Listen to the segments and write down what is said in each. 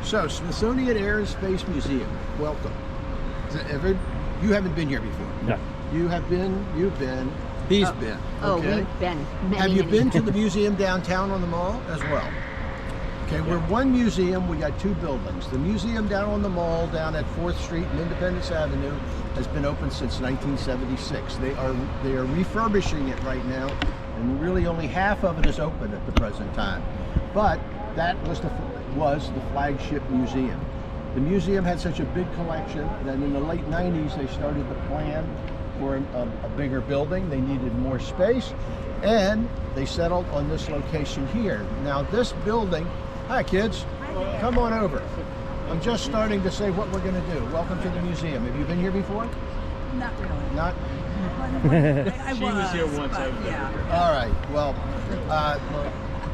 So, Smithsonian Air and Space Museum, welcome. You haven't been here before? No. You have been, you've been, he's been. Oh, Okay. we've been many, Have you many been to times. the museum downtown on the mall as well? Okay, we're one museum, we got two buildings. The museum down on the mall, down at 4th Street and Independence Avenue, has been open since 1976. They are refurbishing it right now, and really only half of it is open at the present time. But that was the flagship museum. The museum had such a big collection that in the late 90s they started to plan for a bigger building. They needed more space, and they settled on this location here. Now this building, hi kids, come on over. I'm just starting to say what we're going to do. Welcome to the museum. Have you been here before? Not really. Not? I She was here once. but yeah. All right. Well,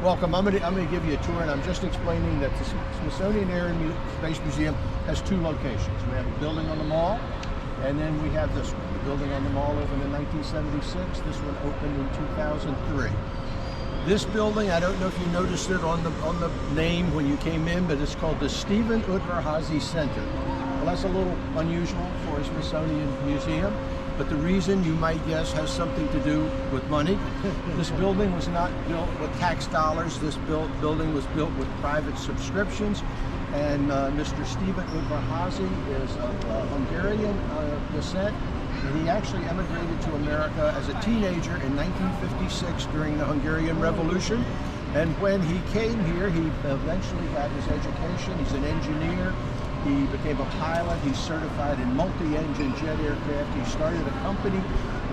welcome. I'm going to give you a tour, and I'm just explaining that the Smithsonian Air and Space Museum has two locations. We have a building on the mall, and then we have this one. The building on the mall opened in 1976. This one opened in 2003. This building, I don't know if you noticed it on the name when you came in, but it's called the Stephen Udvar-Hazy Center. Well, that's a little unusual for a Smithsonian museum, but the reason, you might guess, has something to do with money. This building was not built with tax dollars. This building was built with private subscriptions, and Mr. Stephen Udvar-Hazy is of Hungarian descent. And he actually emigrated to America as a teenager in 1956 during the Hungarian Revolution. And when he came here, he eventually got his education. He's an engineer. He became a pilot. He's certified in multi-engine jet aircraft. He started a company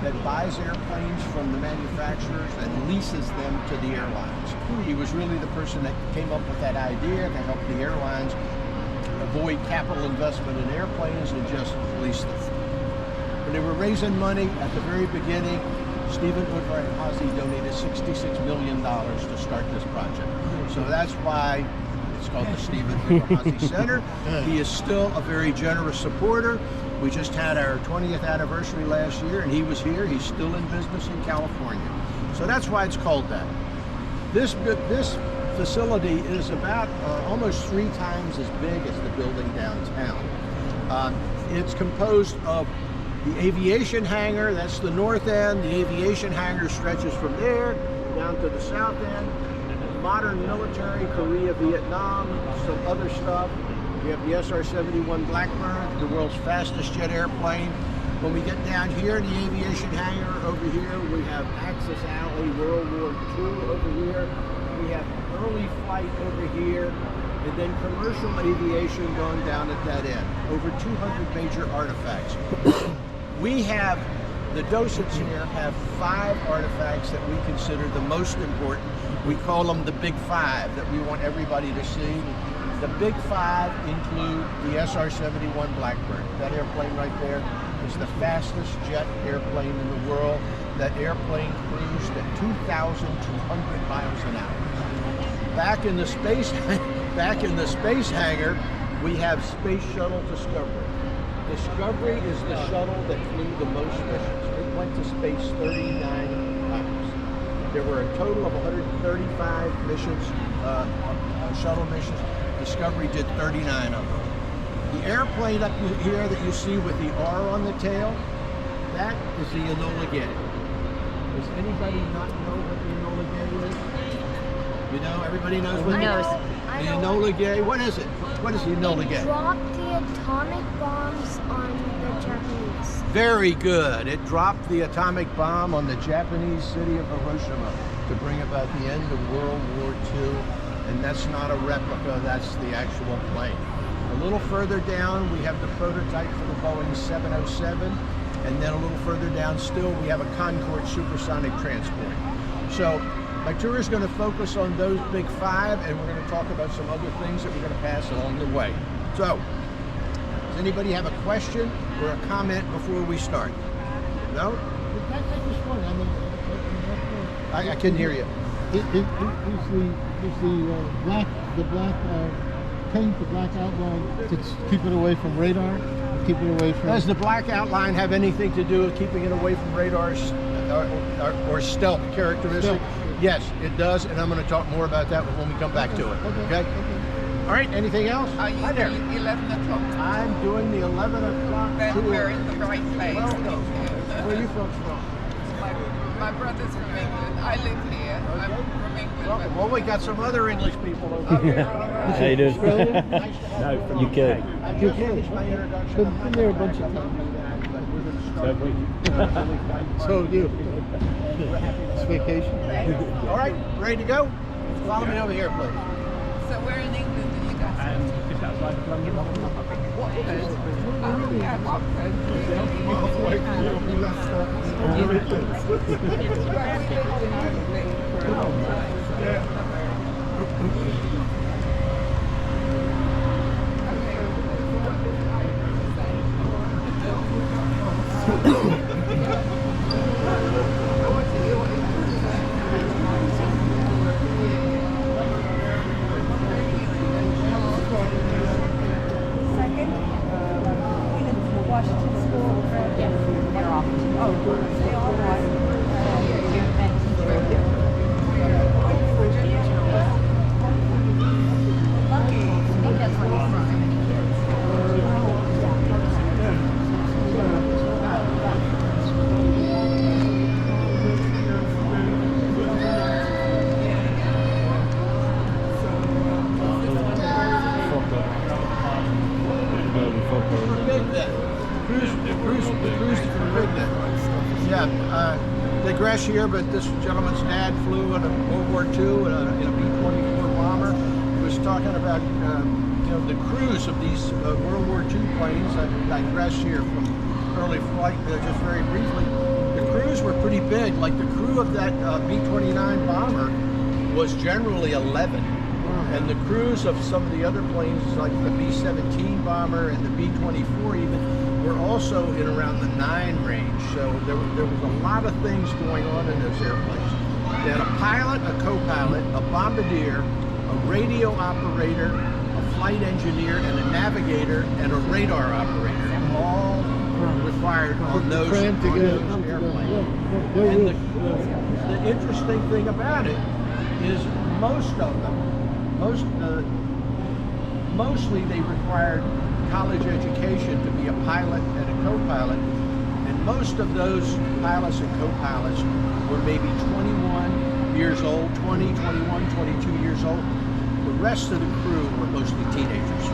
that buys airplanes from the manufacturers and leases them to the airlines. He was really the person that came up with that idea to help the airlines avoid capital investment in airplanes and just lease them. When they were raising money at the very beginning, Stephen Udvar-Hazy donated $66 million to start this project. So that's why it's called the Stephen Udvar-Hazy Center. He is still a very generous supporter. We just had our 20th anniversary last year, and he was here. He's still in business in California. So that's why it's called that. This facility is about almost 3 times as big as the building downtown. It's composed of the aviation hangar, that's the north end. The aviation hangar stretches from there down to the south end. Modern military, Korea, Vietnam, some other stuff. We have the SR-71 Blackbird, the world's fastest jet airplane. When we get down here in the aviation hangar over here, we have Axis Alley, World War II over here. We have early flight over here, and then commercial aviation going down at that end. Over 200 major artifacts. We have, the docents here have 5 artifacts that we consider the most important. We call them the Big 5 that we want everybody to see. The Big 5 include the SR-71 Blackbird. That airplane right there is the fastest jet airplane in the world. That airplane cruised at 2,200 miles an hour. Back in the space hangar, we have Space Shuttle Discovery. Discovery is the shuttle that flew the most missions. It went to space 39 times. There were a total of 135 missions, shuttle missions. Discovery did 39 of them. The airplane up here that you see with the R on the tail, that is the Enola Gay. Does anybody not know what the Enola Gay is? You know, everybody knows what He knows. the Enola Gay. What is it? What is the Enola Gay? Dropped the atomic bombs on the Japanese. Very good. It dropped the atomic bomb on the Japanese city of Hiroshima to bring about the end of World War II. And that's not a replica, that's the actual plane. A little further down, we have the prototype for the Boeing 707. And then a little further down still, we have a Concorde supersonic transport. So my tour is going to focus on those Big 5, and we're going to talk about some other things that we're going to pass along the way. So, does anybody have a question or a comment before we start? No? I couldn't hear you. Is the black paint, the black outline, to keep it away from radar? keep it away from. Does the black outline have anything to do with keeping it away from radars or stealth characteristic? Yes, it does, and I'm going to talk more about that when we come back to it. Okay? All right, anything else? Are you Hi there. doing 11 o'clock? I'm doing the 11 o'clock Then tour. we're in the right place. Welcome. Where are you folks from? My brother's from England. I live here. I'm from England. Welcome. Well, we got some other English people over here. How you doing? Australia? Nice to have No, from you. UK. I just finished my introduction. Been there a bunch of times. But we're going to start. So do you. It's vacation. All right, ready to go? Follow me over here, please. So we're in England and you guys Just outside of London. Second, in Washington School. Yes, they're off. Oh, they all Lucky. I think that's where he's from. Cruise to Forbidden. Yeah, digress here, but this gentleman's dad flew in a World War II in a B-24 bomber. He was talking about the crews of these World War II planes. I digress here from early flight just very briefly. The crews were pretty big. Like the crew of that B-29 bomber was generally 11. And the crews of some of the other planes, like the B-17 bomber and the B-24 even, were also in around the 9 range. So there was a lot of things going on in those airplanes. They had a pilot, a co-pilot, a bombardier, a radio operator, a flight engineer, and a navigator, and a radar operator, all required on those airplanes. And the interesting thing about it is most of them, mostly they required college education to be a pilot and a co-pilot, and most of those pilots and co-pilots were maybe 21 years old, 20, 21, 22 years old. The rest of the crew were mostly teenagers.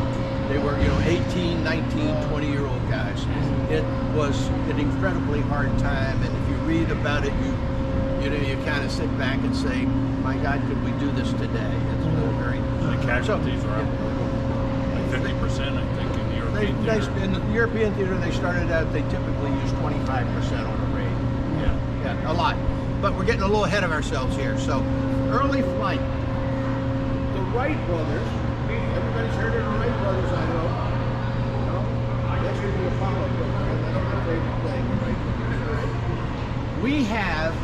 They were, 18, 19, 20-year-old guys. It was an incredibly hard time, and if you read about it, you kind of sit back and say, my God, could we do this today? It's very... The casualties are up like 50%, I think, in the European theater. In the European theater, they started out, they typically use 25% on a raid. Yeah, a lot. But we're getting a little ahead of ourselves here. So, early flight. The Wright brothers, everybody's heard of the Wright brothers, I know. That should be a follow-up program. That's my favorite thing, right? We have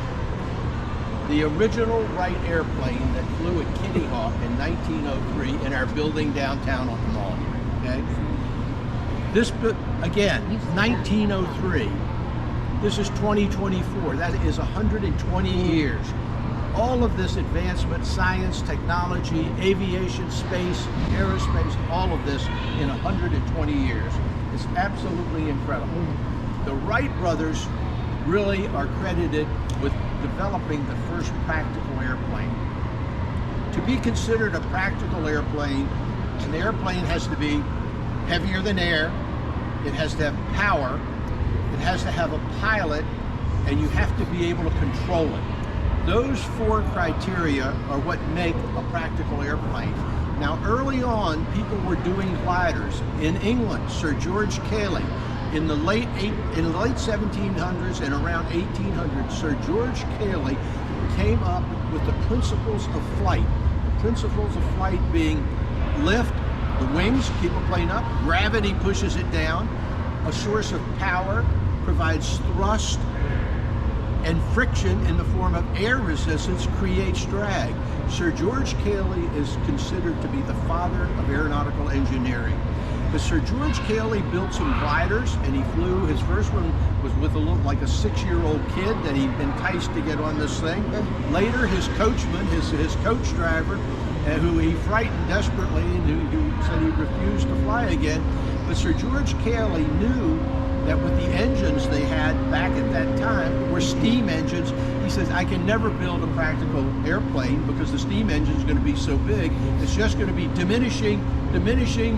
the original Wright airplane that flew at Kitty Hawk in 1903 in our building downtown on the mall. Okay? This, again, 1903. This is 2024. That is 120 years. All of this advancement, science, technology, aviation, space, aerospace, all of this in 120 years. It's absolutely incredible. The Wright brothers really are credited with developing the first practical airplane. To be considered a practical airplane, an airplane has to be heavier than air, it has to have power, it has to have a pilot, and you have to be able to control it. Those 4 criteria are what make a practical airplane. Now, early on, people were doing gliders. In England, Sir George Cayley, in the late 1700s and around 1800s, Sir George Cayley came up with the principles of flight. The principles of flight being lift, the wings keep a plane up, gravity pushes it down, a source of power provides thrust, and friction in the form of air resistance creates drag. Sir George Cayley is considered to be the father of aeronautical engineering. Because Sir George Cayley built some gliders, and he flew. His first one was with a little, like a 6-year-old kid that he enticed to get on this thing. Later, his coachman, his coach driver, who he frightened desperately, and who said he refused to fly again. But Sir George Cayley knew that with the engines they had back at that time were steam engines. He says, I can never build a practical airplane because the steam engine is going to be so big. It's just going to be diminishing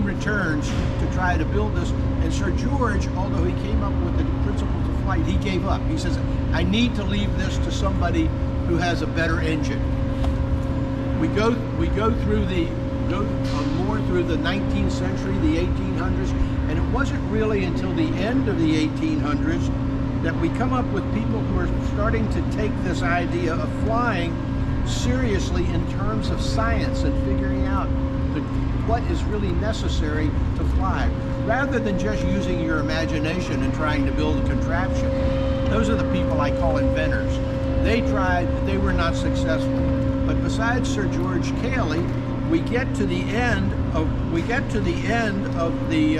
returns to try to build this. And Sir George, although he came up with the principles of flight, he gave up. He says, I need to leave this to somebody who has a better engine. We go through more through the 19th century, the 1800s, and it wasn't really until the end of the 1800s that we come up with people who are starting to take this idea of flying seriously in terms of science and figuring out what is really necessary to fly, rather than just using your imagination and trying to build a contraption. Those are the people I call inventors. They tried, but they were not successful. But besides Sir George Cayley, we get to the end of the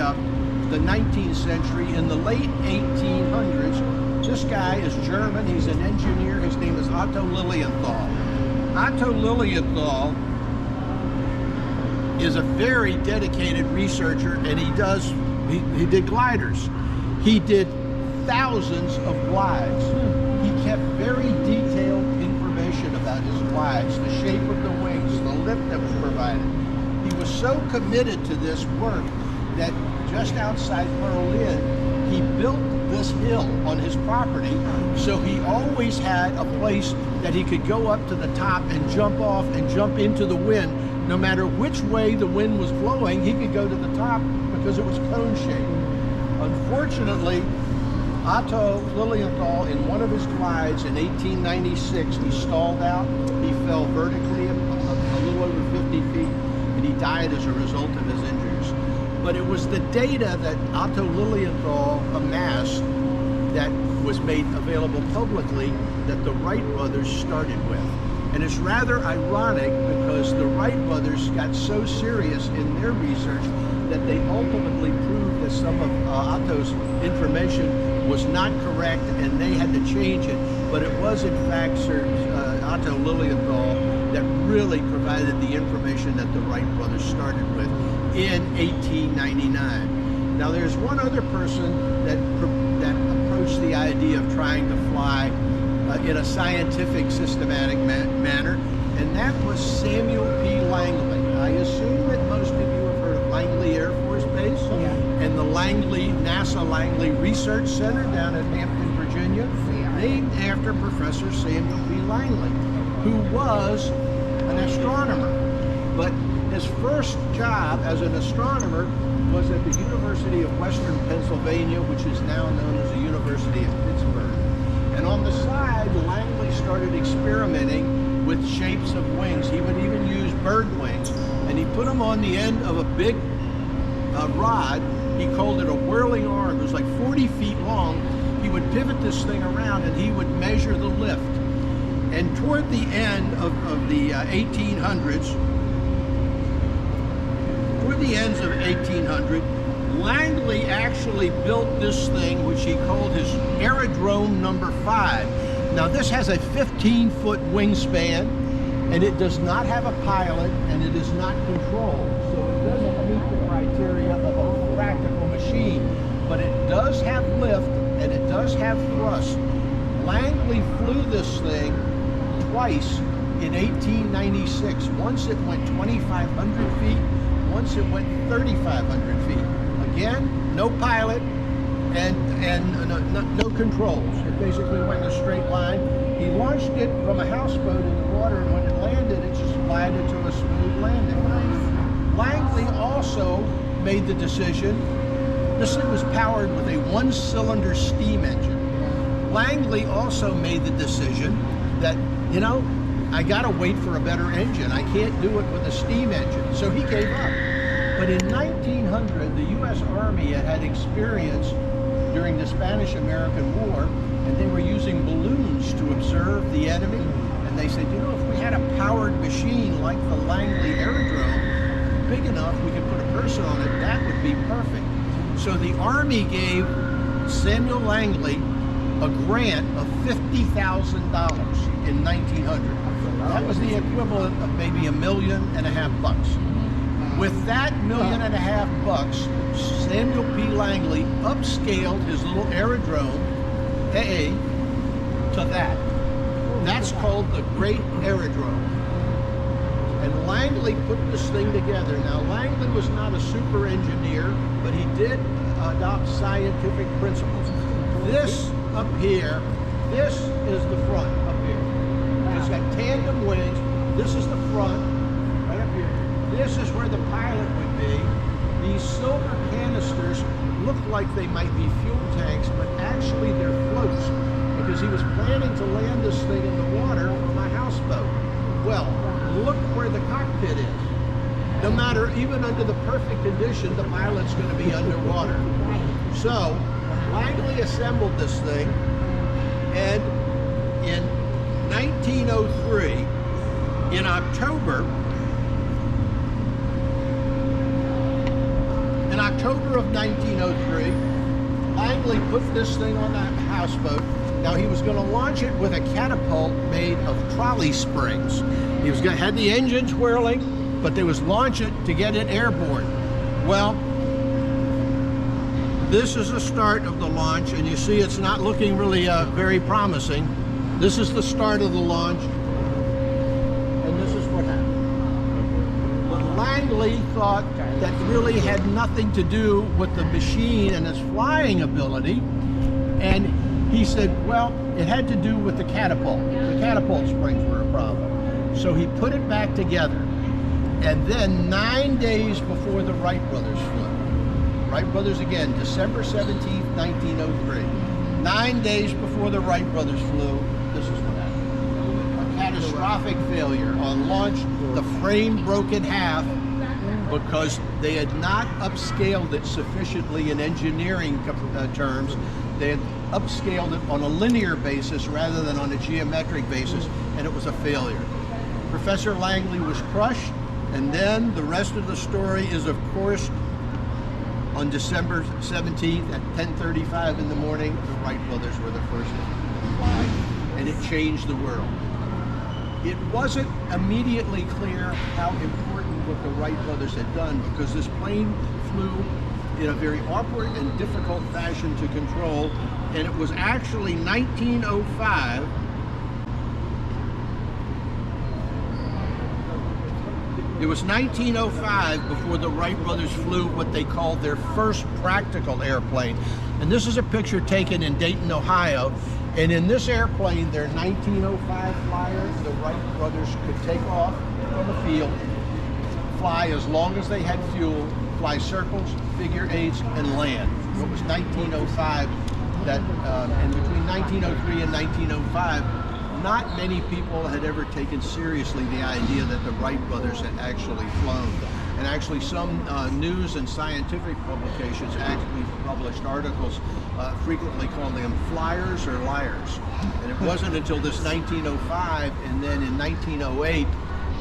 19th century in the late 1800s. This guy is German. He's an engineer. His name is Otto Lilienthal. Otto Lilienthal is a very dedicated researcher, and he did gliders. He did thousands of glides. He kept very detailed information about his glides, the shape of the wings, the lift that was provided. He was so committed to this work that just outside Berlin, he built this hill on his property, so he always had a place that he could go up to the top and jump off and jump into the wind. No matter which way the wind was blowing, he could go to the top because it was cone-shaped. Unfortunately, Otto Lilienthal, in one of his glides in 1896, he stalled out. He fell vertically a little over 50 feet, and he died as a result of his injuries. But it was the data that Otto Lilienthal amassed that was made available publicly that the Wright brothers started with. And it's rather ironic because the Wright brothers got so serious in their research that they ultimately proved that some of Otto's information was not correct and they had to change it. But it was in fact Sir Otto Lilienthal that really provided the information that the Wright brothers started with in 1899. Now there's one other person that approached the idea of trying to fly in a scientific, systematic manner, and that was Samuel P. Langley. I assume that most of you have heard of Langley Air Force Base and the NASA Langley Research Center down at Hampton, Virginia, named after Professor Samuel P. Langley, who was an astronomer. But his first job as an astronomer was at the University of Western Pennsylvania, which is now known as the University of Pittsburgh. And on the side, Langley started experimenting with shapes of wings. He would even use bird wings, and he put them on the end of a big rod. He called it a whirling arm. It was like 40 feet long. He would pivot this thing around, and he would measure the lift. And toward the end of the 1800s, toward the ends of 1800, Langley actually built this thing, which he called his Aerodrome number 5. Now this has a 15-foot wingspan, and it does not have a pilot, and it is not controlled. So it doesn't meet the criteria of a practical machine, but it does have lift, and it does have thrust. Langley flew this thing twice in 1896. Once it went 2,500 feet, once it went 3,500 feet. Again, no pilot and no controls. It basically went in a straight line. He launched it from a houseboat in the water, and when it landed, it just glided to a smooth landing. Langley also made the decision. This thing was powered with a one-cylinder steam engine. Langley also made the decision that, I gotta wait for a better engine. I can't do it with a steam engine. So he gave up. But in 1900, the U.S. Army had experience during the Spanish-American War, and they were using balloons to observe the enemy. And they said, if we had a powered machine like the Langley Aerodrome, big enough, we could put a person on it, that would be perfect. So the Army gave Samuel Langley a grant of $50,000 in 1900. That was the equivalent of maybe $1.5 million. With that $1.5 million, Samuel P. Langley upscaled his little aerodrome, A, to that. That's called the Great Aerodrome. And Langley put this thing together. Now, Langley was not a super engineer, but he did adopt scientific principles. This up here, this is the front up here. It's got tandem wings. This is the front, right up here. This is where the pilot would be. These silver canisters look like they might be fuel tanks, but actually they're floats, because he was planning to land this thing in the water on a houseboat. Well, look where the cockpit is. No matter, even under the perfect condition, the pilot's going to be underwater. So, Langley assembled this thing, and in 1903, in October of 1903, Langley put this thing on that houseboat. Now he was going to launch it with a catapult made of trolley springs. He was going to had the engines whirling, but they was launch it to get it airborne. Well, this is the start of the launch, and you see it's not looking really very promising. This is the start of the launch, and this is what happened. But Langley thought that really had nothing to do with the machine and its flying ability, and he said, well, it had to do with the catapult. The catapult springs were a problem. So he put it back together. And then 9 days before the Wright brothers flew, Wright brothers again, December 17th, 1903. 9 days before the Wright brothers flew, this is what happened. A catastrophic failure on launch. The frame broke in half because they had not upscaled it sufficiently in engineering terms. They had upscaled it on a linear basis rather than on a geometric basis, and it was a failure. Professor Langley was crushed, and then the rest of the story is, of course, on December 17th at 10:35 in the morning, the Wright brothers were the first to fly, and it changed the world. It wasn't immediately clear how important what the Wright brothers had done, because this plane flew in a very awkward and difficult fashion to control, and it was actually 1905 It was 1905 before the Wright brothers flew what they called their first practical airplane. And this is a picture taken in Dayton, Ohio. And in this airplane, their 1905 flyer, the Wright brothers could take off from the field, fly as long as they had fuel, fly circles, figure eights, and land. It was 1905 that, and between 1903 and 1905, not many people had ever taken seriously the idea that the Wright brothers had actually flown. And actually some news and scientific publications actually published articles frequently calling them flyers or liars. And it wasn't until this 1905, and then in 1908,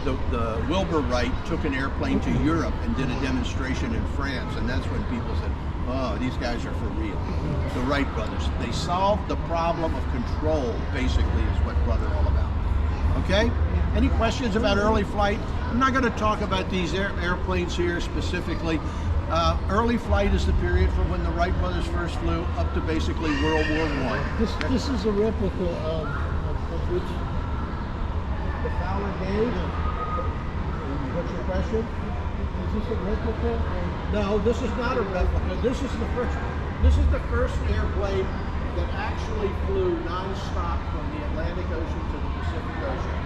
the Wilbur Wright took an airplane to Europe and did a demonstration in France. And that's when people said, oh, these guys are for real. The Wright brothers. They solved the problem of control, basically, is what they're all about. Okay? Any questions about early flight? I'm not going to talk about these airplanes here specifically. Early flight is the period from when the Wright brothers first flew up to basically World War I. This is a replica of which? The Fowler gauge? What's your question? Is this a replica? No, this is not a replica. This is the first. This is the first airplane that actually flew non-stop from the Atlantic Ocean to the Pacific Ocean.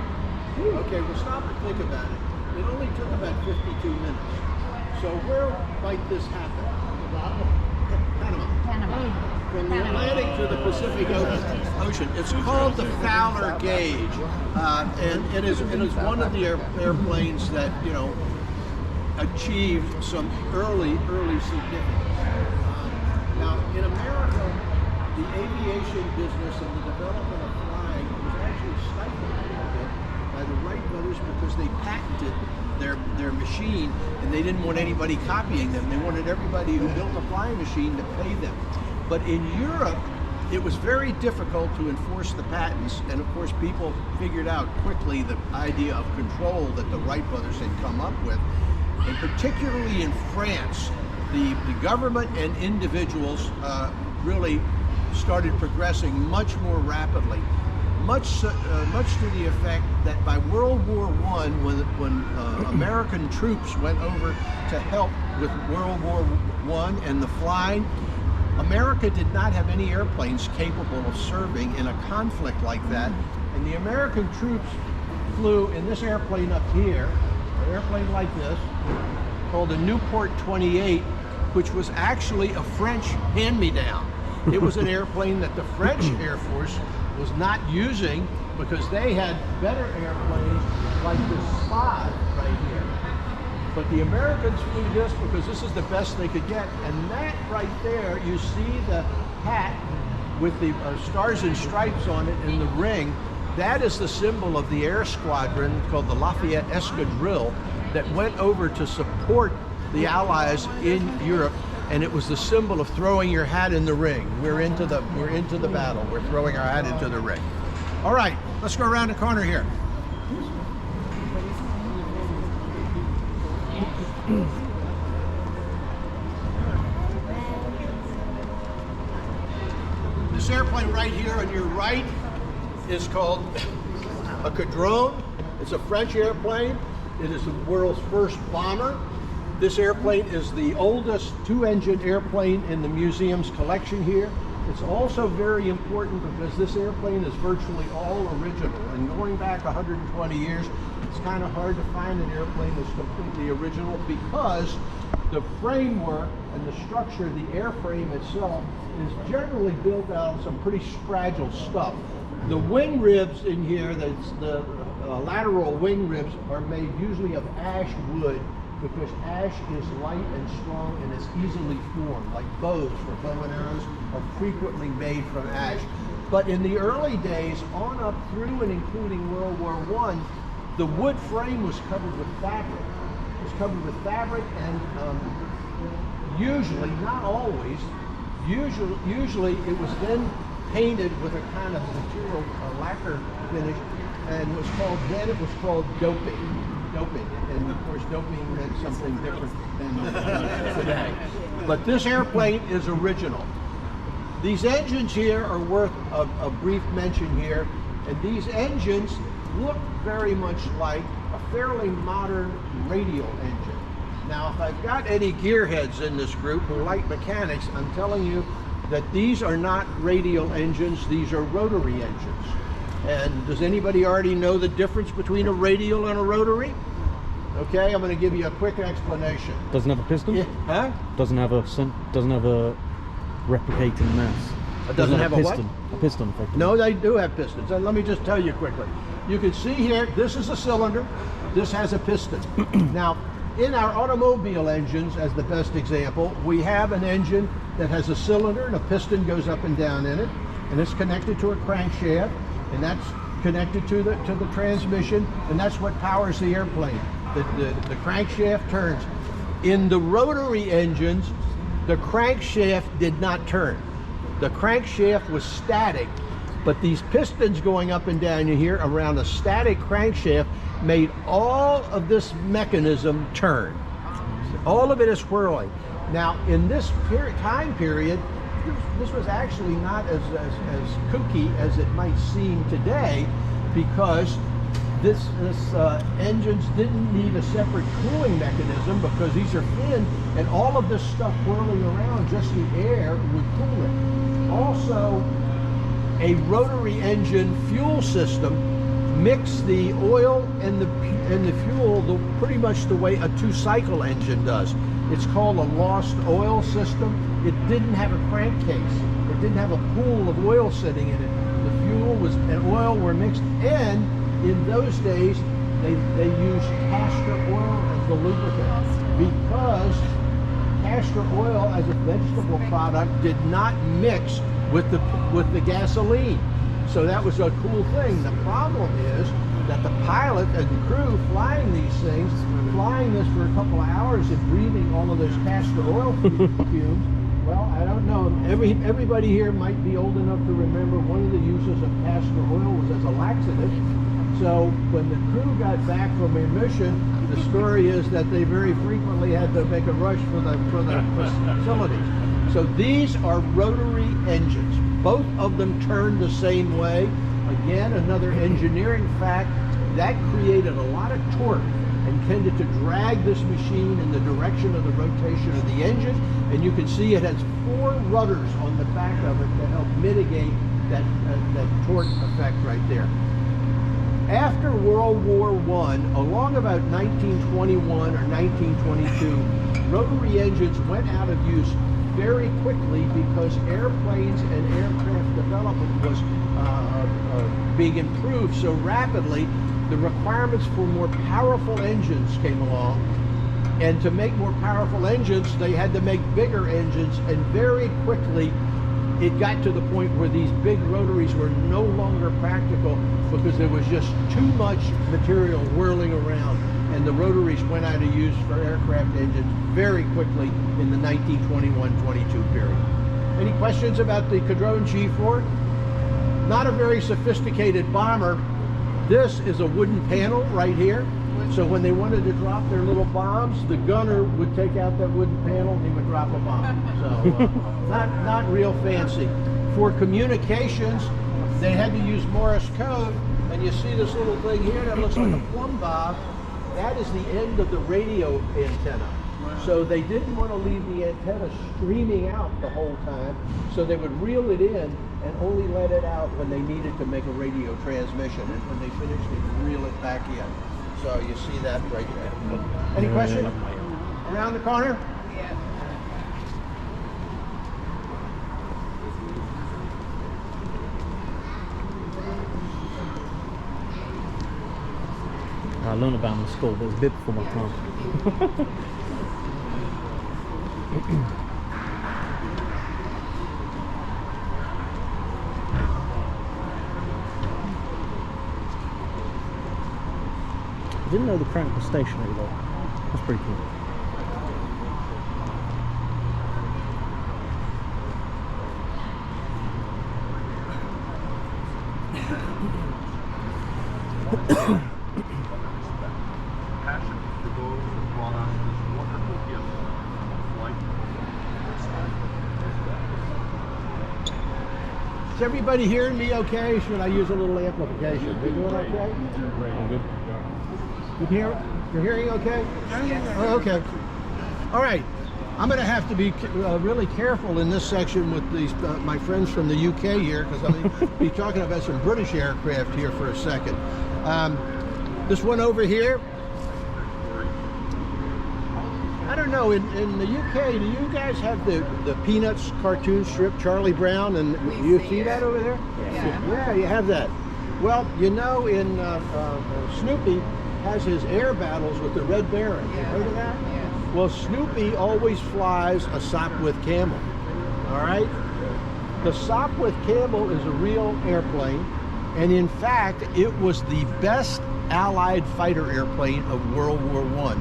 Okay, well, stop and think about it. It only took about 52 minutes. So where might this happen? Panama. From the Atlantic to the Pacific Ocean. It's called the Fowler gauge, and it is one of the airplanes that, you know, achieved some early significance. Now, in America, the aviation business and the development of flying was actually stifled a little bit by the Wright brothers because they patented their machine, and they didn't want anybody copying them. They wanted everybody who built a flying machine to pay them. But in Europe, it was very difficult to enforce the patents, and of course people figured out quickly the idea of control that the Wright brothers had come up with. And particularly in France, the government and individuals really started progressing much more rapidly. Much to the effect that by World War I, when American troops went over to help with World War I and the flying, America did not have any airplanes capable of serving in a conflict like that. And the American troops flew in this airplane up here, an airplane like this, called a Newport 28, which was actually a French hand-me-down. It was an airplane that the French Air Force was not using because they had better airplanes like this Spy right here. But the Americans flew this because this is the best they could get. And that right there, you see the hat with the stars and stripes on it in the ring. That is the symbol of the air squadron called the Lafayette Escadrille that went over to support the Allies in Europe. And it was the symbol of throwing your hat in the ring. We're into the battle. We're throwing our hat into the ring. All right, let's go around the corner here. This airplane right here on your right is called a Cadrone. It's a French airplane. It is the world's first bomber. This airplane is the oldest two-engine airplane in the museum's collection here. It's also very important because this airplane is virtually all original. And going back 120 years, it's kind of hard to find an airplane that's completely original because the framework and the structure, the airframe itself, is generally built out of some pretty fragile stuff. The wing ribs in here, the lateral wing ribs, are made usually of ash wood, because ash is light and strong and is easily formed, like bows for bow and arrows are frequently made from ash. But in the early days, on up through and including World War I, the wood frame was covered with fabric. It was covered with fabric, and usually, not always, usually it was then painted with a kind of material, lacquer finish, and it was called doping. And of course doping meant something different than today. But this airplane is original. These engines here are worth a brief mention here, and these engines look very much like a fairly modern radial engine. Now, if I've got any gearheads in this group who like mechanics, I'm telling you that these are not radial engines, these are rotary engines. And does anybody already know the difference between a radial and a rotary? Okay, I'm going to give you a quick explanation. Doesn't have a piston? Yeah, huh? Doesn't have a replicating mass. It doesn't have a what? piston. A piston, effectively. No, they do have pistons. And let me just tell you quickly. You can see here, this is a cylinder. This has a piston. Now, in our automobile engines, as the best example, we have an engine that has a cylinder and a piston goes up and down in it, and it's connected to a crankshaft, and that's connected to the transmission, and that's what powers the airplane. The crankshaft turns. In the rotary engines, the crankshaft did not turn. The crankshaft was static, but these pistons going up and down here around a static crankshaft made all of this mechanism turn. All of it is whirling. Now, in this time period, this was actually not as kooky as it might seem today, because this engines didn't need a separate cooling mechanism because these are thin, and all of this stuff whirling around, just the air would cool it. Also, a rotary engine fuel system mixed the oil and the fuel pretty much the way a two-cycle engine does. It's called a lost oil system. It didn't have a crankcase. It didn't have a pool of oil sitting in it. The fuel and oil were mixed, and in those days they used castor oil as the lubricant, because castor oil as a vegetable product did not mix with the gasoline. So that was a cool thing. The problem is that the pilot and the crew flying these things, flying this for a couple of hours and breathing all of those castor oil fumes, well, I don't know. Everybody here might be old enough to remember one of the uses of castor oil was as a laxative. So when the crew got back from their mission, the story is that they very frequently had to make a rush for the facilities. So these are rotary engines. Both of them turn the same way. Again, another engineering fact, that created a lot of torque and tended to drag this machine in the direction of the rotation of the engine. And you can see it has 4 rudders on the back of it to help mitigate that torque effect right there. After World War I, along about 1921 or 1922, rotary engines went out of use very quickly because airplanes and aircraft development was being improved so rapidly. The requirements for more powerful engines came along, and to make more powerful engines they had to make bigger engines, and very quickly it got to the point where these big rotaries were no longer practical because there was just too much material whirling around, and the rotaries went out of use for aircraft engines very quickly in the 1921-22 period. Any questions about the Caudron G4? Not a very sophisticated bomber. This is a wooden panel right here. So when they wanted to drop their little bombs, the gunner would take out that wooden panel and he would drop a bomb. So not real fancy. For communications, they had to use Morse code, and you see this little thing here that looks like a plumb bob. That is the end of the radio antenna. So they didn't want to leave the antenna streaming out the whole time, so they would reel it in and only let it out when they needed to make a radio transmission, and when they finished, they'd reel it back in. So you see that right there. Any question? Around the corner? Yeah. I learned about them in school, but it was a bit before my time. I didn't know the crank was stationary though. That's pretty cool. Passion for those who brought us this wonderful gift of life. Is everybody hearing me okay? Should I use a little amplification? They doing okay? I'm good. You're hearing okay? Oh, okay. All right. I'm going to have to be really careful in this section with these my friends from the UK here, because I'm going to be talking about some British aircraft here for a second. This one over here, I don't know, in the UK, do you guys have the Peanuts cartoon strip, Charlie Brown, and you see that over there? Yeah, you have that. Well, you know, in Snoopy has his air battles with the Red Baron. You heard of that? Yeah. Well, Snoopy always flies a Sopwith Camel, all right? The Sopwith Camel is a real airplane, and in fact, it was the best Allied fighter airplane of World War I.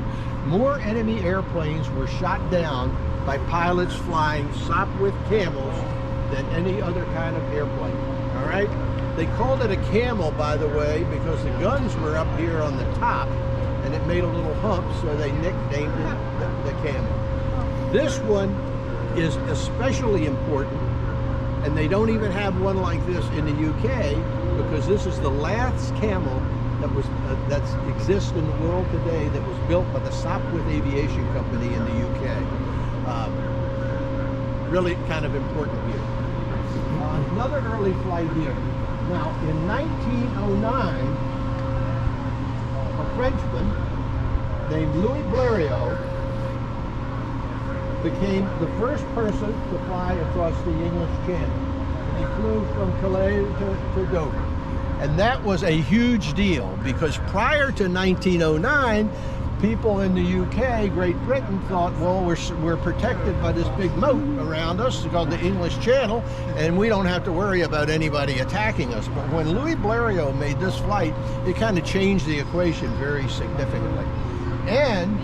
More enemy airplanes were shot down by pilots flying Sopwith Camels than any other kind of airplane, all right? They called it a camel, by the way, because the guns were up here on the top, and it made a little hump, so they nicknamed it the camel. This one is especially important, and they don't even have one like this in the UK, because this is the last camel that exists in the world today that was built by the Sopwith Aviation Company in the UK. Really kind of important here. Another early flight here. Now, in 1909, a Frenchman named Louis Blériot became the first person to fly across the English Channel. He flew from Calais to Dover. And that was a huge deal, because prior to 1909, people in the UK, Great Britain, thought, well, we're protected by this big moat around us called the English Channel, and we don't have to worry about anybody attacking us. But when Louis Blériot made this flight, it kind of changed the equation very significantly. And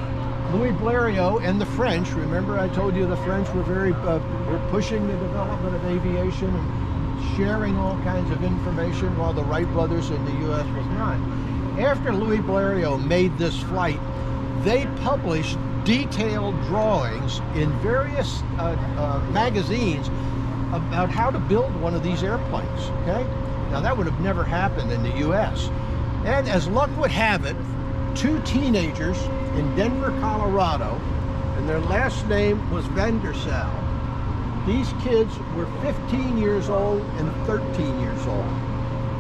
Louis Blériot and the French, remember I told you the French were were pushing the development of aviation and sharing all kinds of information, while the Wright brothers in the US was not. After Louis Blériot made this flight, they published detailed drawings in various magazines about how to build one of these airplanes, okay? Now that would have never happened in the US. And as luck would have it, two teenagers in Denver, Colorado, and their last name was Van der Sal. These kids were 15 years old and 13 years old.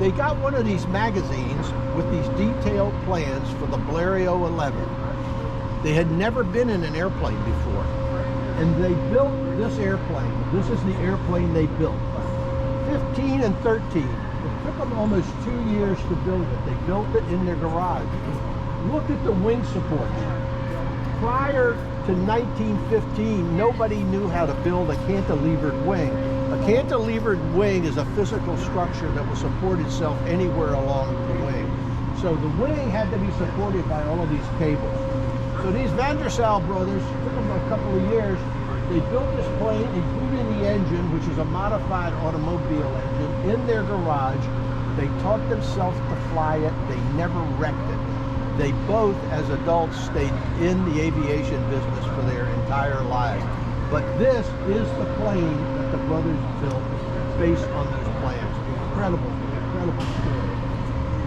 They got one of these magazines with these detailed plans for the Blériot 11. They had never been in an airplane before. And they built this airplane. This is the airplane they built. 15 and 13. It took them almost 2 years to build it. They built it in their garage. Look at the wing supports. Prior to 1915, nobody knew how to build a cantilevered wing. A cantilevered wing is a physical structure that will support itself anywhere along the wing. So the wing had to be supported by all of these cables. So these Van der Sal brothers, took them a couple of years, they built this plane, including the engine, which is a modified automobile engine, in their garage. They taught themselves to fly it. They never wrecked it. They both, as adults, stayed in the aviation business for their entire lives. But this is the plane that the brothers built based on those plans. Incredible, incredible story.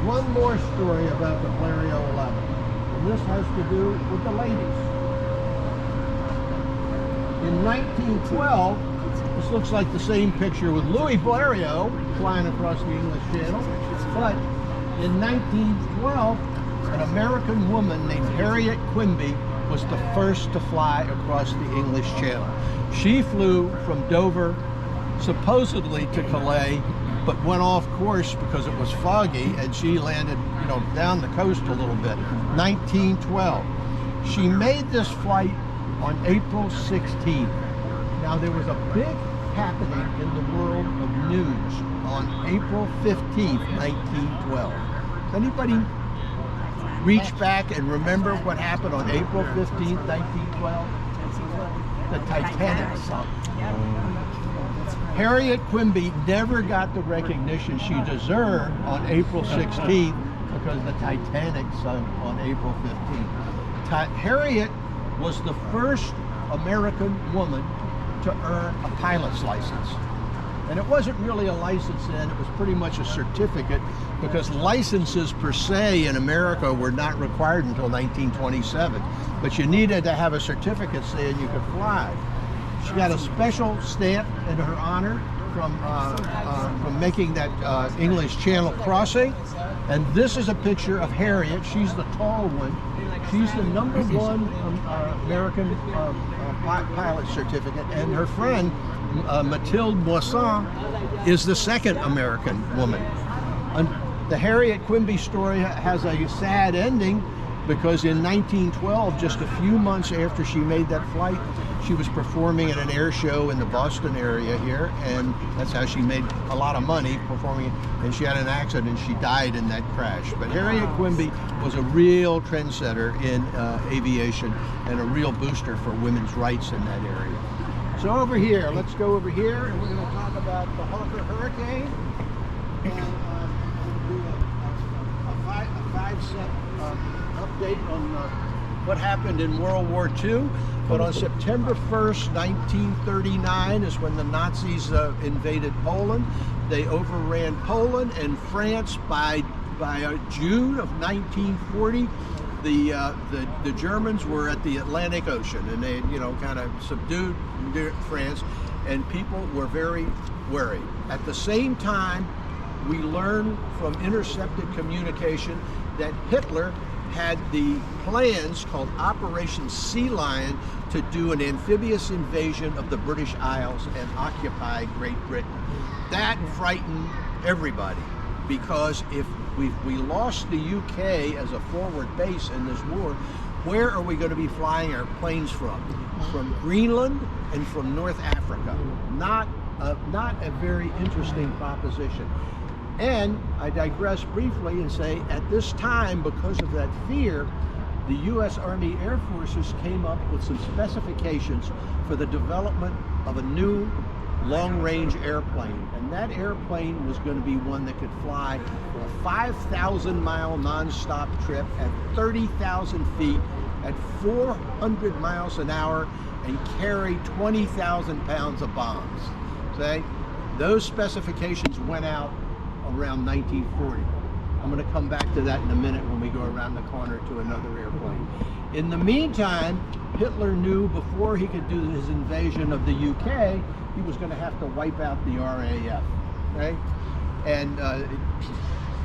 One more story about the Blériot 11. And this has to do with the ladies. In 1912, this looks like the same picture with Louis Blériot flying across the English Channel. But in 1912, an American woman named Harriet Quimby was the first to fly across the English Channel. She flew from Dover, supposedly to Calais, but went off course because it was foggy, and she landed, down the coast a little bit. 1912. She made this flight on April 16th. Now there was a big happening in the world of news on April 15th, 1912. Does anybody reach back and remember what happened on April 15th, 1912? The Titanic sunk. Harriet Quimby never got the recognition she deserved on April 16th because the Titanic sunk on April 15th. Harriet was the first American woman to earn a pilot's license. And it wasn't really a license then, it was pretty much a certificate, because licenses per se in America were not required until 1927. But you needed to have a certificate saying you could fly. She got a special stamp in her honor from making that English Channel crossing. And this is a picture of Harriet. She's the tall one. She's the #1 American pilot certificate, and her friend Mathilde Moisson is the second American woman. And the Harriet Quimby story has a sad ending, because in 1912, just a few months after she made that flight, she was performing at an air show in the Boston area here, and that's how she made a lot of money performing it, and she had an accident and she died in that crash. But Harriet Quimby was a real trendsetter in aviation and a real booster for women's rights in that area. So over here, let's go over here, and we're going to talk about the Hawker Hurricane. And we'll do a 5-cent update on what happened in World War II. But on September 1st, 1939 is when the Nazis invaded Poland. They overran Poland and France. By June of 1940, the Germans were at the Atlantic Ocean, and they kind of subdued France, and people were very worried. At the same time, we learned from intercepted communication that Hitler had the plans called Operation Sea Lion to do an amphibious invasion of the British Isles and occupy Great Britain. That frightened everybody, because if we lost the UK as a forward base in this war, where are we going to be flying our planes from? From Greenland and from North Africa. Not a very interesting proposition. And I digress briefly and say, at this time, because of that fear, the U.S. Army Air Forces came up with some specifications for the development of a new long-range airplane. And that airplane was going to be one that could fly a 5,000-mile non-stop trip at 30,000 feet at 400 miles an hour and carry 20,000 pounds of bombs. Okay? Those specifications went out around 1940. I'm going to come back to that in a minute when we go around the corner to another airplane. In the meantime, Hitler knew before he could do his invasion of the UK, he was going to have to wipe out the RAF. Okay? And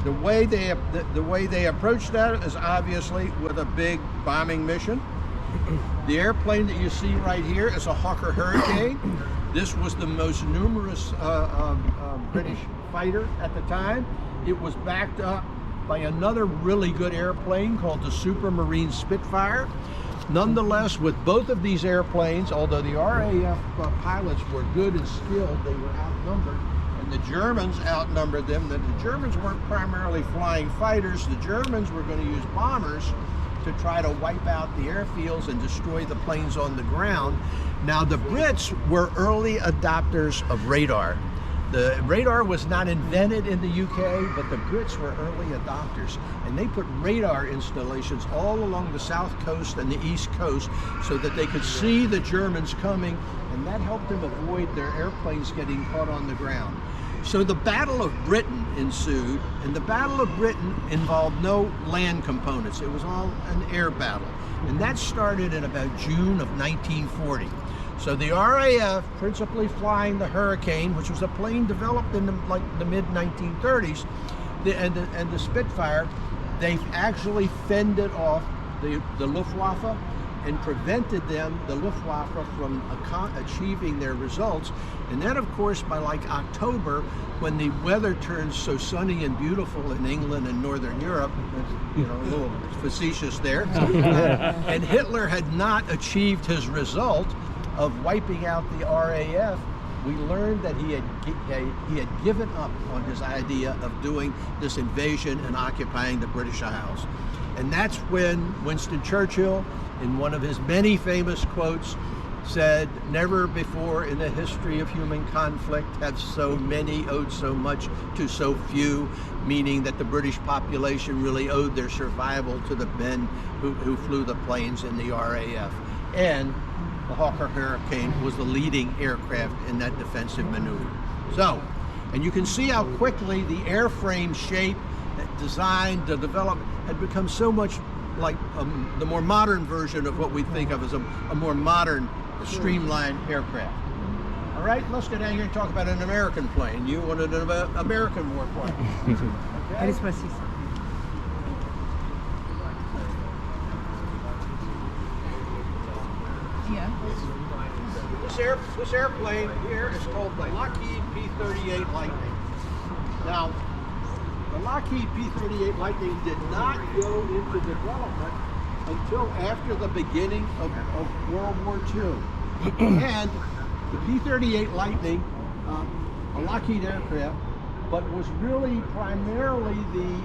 the way they approached that is obviously with a big bombing mission. The airplane that you see right here is a Hawker Hurricane. This was the most numerous British fighter at the time. It was backed up by another really good airplane called the Supermarine Spitfire. Nonetheless, with both of these airplanes, although the RAF pilots were good and skilled, they were outnumbered, and the Germans outnumbered them. The Germans weren't primarily flying fighters. The Germans were going to use bombers to try to wipe out the airfields and destroy the planes on the ground. Now, the Brits were early adopters of radar. The radar was not invented in the UK, but the Brits were early adopters, and they put radar installations all along the south coast and the east coast so that they could see the Germans coming, and that helped them avoid their airplanes getting caught on the ground. So the Battle of Britain ensued, and the Battle of Britain involved no land components. It was all an air battle, and that started in about June of 1940. So the RAF, principally flying the Hurricane, which was a plane developed in the mid-1930s, and the Spitfire, they actually fended off the Luftwaffe and prevented the Luftwaffe from achieving their results. And then, of course, by like October, when the weather turns so sunny and beautiful in England and Northern Europe, a little facetious there, and Hitler had not achieved his result of wiping out the RAF, we learned that he had given up on his idea of doing this invasion and occupying the British Isles. And that's when Winston Churchill, in one of his many famous quotes, said, "Never before in the history of human conflict have so many owed so much to so few," meaning that the British population really owed their survival to the men who flew the planes in the RAF. And the Hawker Hurricane was the leading aircraft in that defensive maneuver. So, and you can see how quickly the airframe shape, design, the development had become so much like the more modern version of what we think of as a more modern, streamlined aircraft. All right, let's get down here and talk about an American plane. You wanted an American warplane. Okay? Yeah. This airplane here is called the Lockheed P-38 Lightning. Now, the Lockheed P-38 Lightning did not go into development until after the beginning of World War II. And the P-38 Lightning, a Lockheed aircraft, but was really primarily the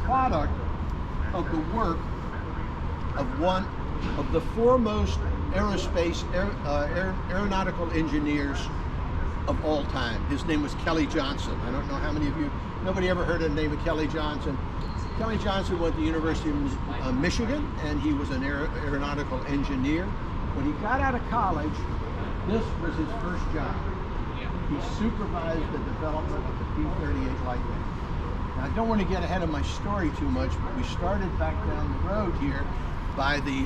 product of the work of one of the foremost aerospace aeronautical engineers of all time. His name was Kelly Johnson. I don't know how many of you, nobody ever heard of the name of Kelly Johnson. Kelly Johnson went to the University of Michigan, and he was an aeronautical engineer. When he got out of college, this was his first job. He supervised the development of the P-38 Lightning. Now, I don't want to get ahead of my story too much, but we started back down the road here by the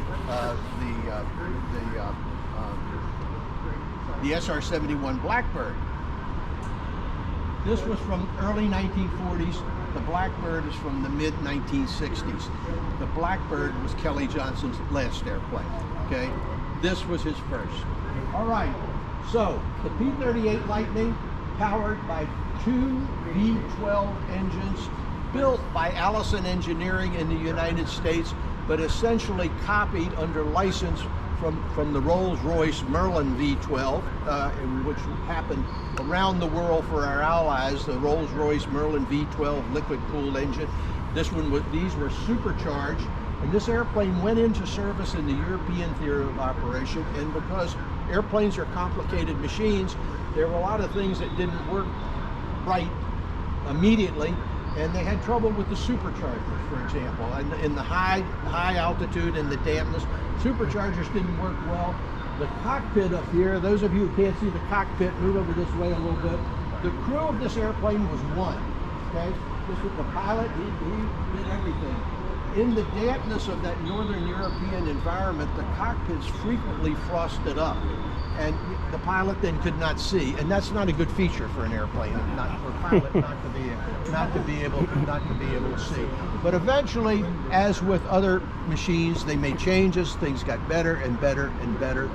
SR-71 Blackbird. This was from early 1940s. The Blackbird is from the mid-1960s. The Blackbird was Kelly Johnson's last airplane, okay? This was his first. All right, so the P-38 Lightning, powered by two V-12 engines built by Allison Engineering in the United States, but essentially copied under license from the Rolls-Royce Merlin V12, in which happened around the world for our allies, the Rolls-Royce Merlin V12 liquid-cooled engine. These were supercharged, and this airplane went into service in the European theater of operation. And because airplanes are complicated machines, there were a lot of things that didn't work right immediately, and they had trouble with the superchargers, for example, and in the high altitude and the dampness, superchargers didn't work well. The cockpit up here, those of you who can't see the cockpit, move over this way a little bit. The crew of this airplane was one. Okay, this was the pilot. He did everything. In the dampness of that northern European environment, the cockpits frequently frosted up, and the pilot then could not see, and that's not a good feature for an airplane, not for a pilot not to be able to see. But eventually, as with other machines, they made changes. Things got better and better and better.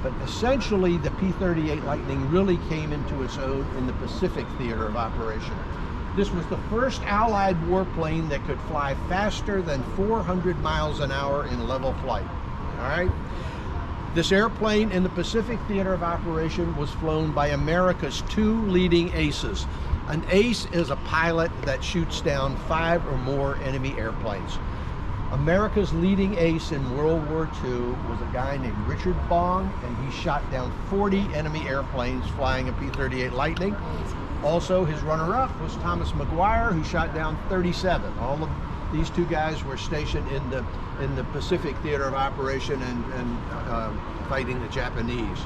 But essentially, the P-38 Lightning really came into its own in the Pacific theater of operation. This was the first Allied warplane that could fly faster than 400 miles an hour in level flight. All right. This airplane in the Pacific theater of operation was flown by America's two leading aces. An ace is a pilot that shoots down 5 or more enemy airplanes. America's leading ace in World War II was a guy named Richard Bong, and he shot down 40 enemy airplanes flying a P-38 Lightning. Also, his runner-up was Thomas McGuire, who shot down 37. All of these two guys were stationed in the Pacific theater of operation and fighting the Japanese.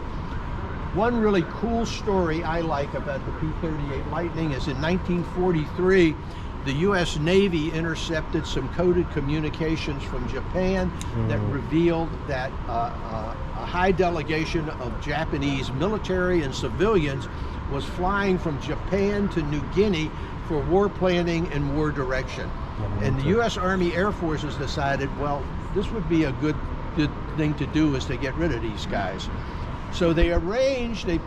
One really cool story I like about the P-38 Lightning is in 1943, the U.S. Navy intercepted some coded communications from Japan that revealed that a high delegation of Japanese military and civilians was flying from Japan to New Guinea for war planning and war direction. And the U.S. Army Air Forces decided, well, this would be a good thing to do, is to get rid of these guys. So they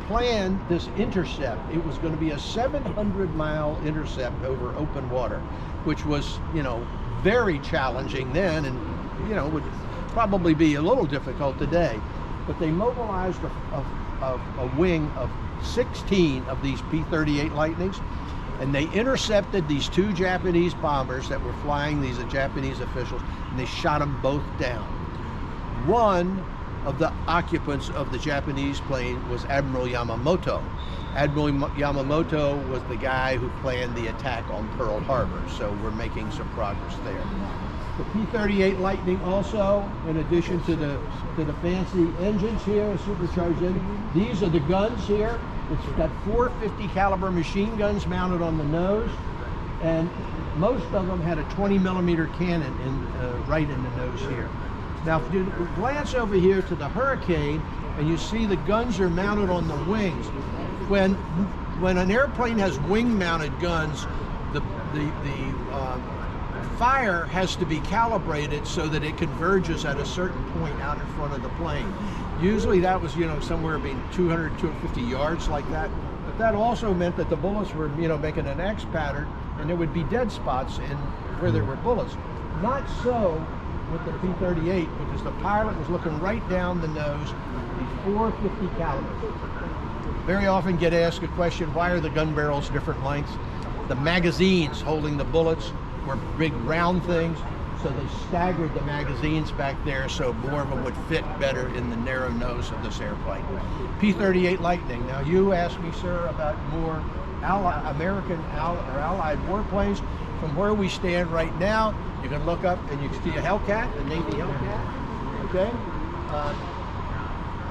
planned this intercept. It was going to be a 700-mile intercept over open water, which was, very challenging then, and, would probably be a little difficult today. But they mobilized a wing of 16 of these P-38 Lightnings, and they intercepted these two Japanese bombers that were flying, these Japanese officials, and they shot them both down. One of the occupants of the Japanese plane was Admiral Yamamoto. Admiral Yamamoto was the guy who planned the attack on Pearl Harbor, so we're making some progress there. The P-38 Lightning also, in addition to the fancy engines here, supercharged engine, these are the guns here. It's got 450 caliber machine guns mounted on the nose, and most of them had a 20 millimeter cannon right in the nose here. Now, if you glance over here to the Hurricane, and you see the guns are mounted on the wings. When an airplane has wing-mounted guns, the fire has to be calibrated so that it converges at a certain point out in front of the plane. Usually that was, somewhere between 200, 250 yards like that. But that also meant that the bullets were, making an X pattern, and there would be dead spots where there were bullets. Not so with the P-38, because the pilot was looking right down the nose, these 450 calibers. Very often get asked a question, why are the gun barrels different lengths? The magazines holding the bullets were big round things, so they staggered the magazines back there so more of them would fit better in the narrow nose of this airplane. P-38 Lightning. Now you asked me, sir, about more American or Allied warplanes. From where we stand right now, you can look up and you can see a Hellcat, a Navy Hellcat. Okay.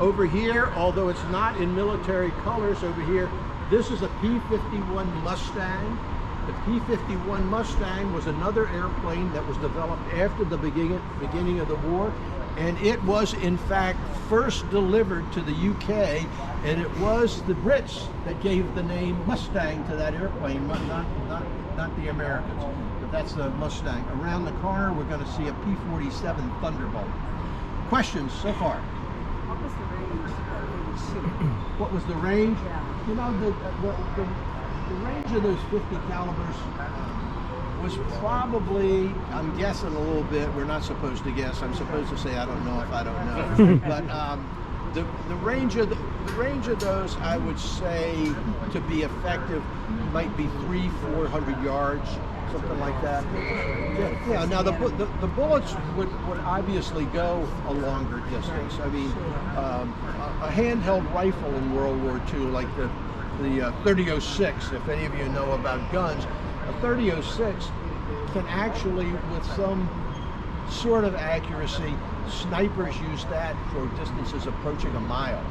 Over here, although it's not in military colors over here, this is a P-51 Mustang. The P-51 Mustang was another airplane that was developed after the beginning of the war, and it was in fact first delivered to the UK, and it was the Brits that gave the name Mustang to that airplane, not the Americans. But that's the Mustang. Around the corner, we're going to see a P-47 Thunderbolt. Questions so far? What was the range that they would shoot? What was the range? Yeah. The range of those 50 calibers was probably, I'm guessing a little bit, we're not supposed to guess, I'm supposed to say I don't know if I don't know. But the range of the range of those, I would say, to be effective might be 300-400 yards, something like that. Yeah. Now the bullets would obviously go a longer distance. I mean, a handheld rifle in World War II, like the 30-06, if any of you know about guns, a 30-06 can actually, with some sort of accuracy, snipers use that for distances approaching a mile.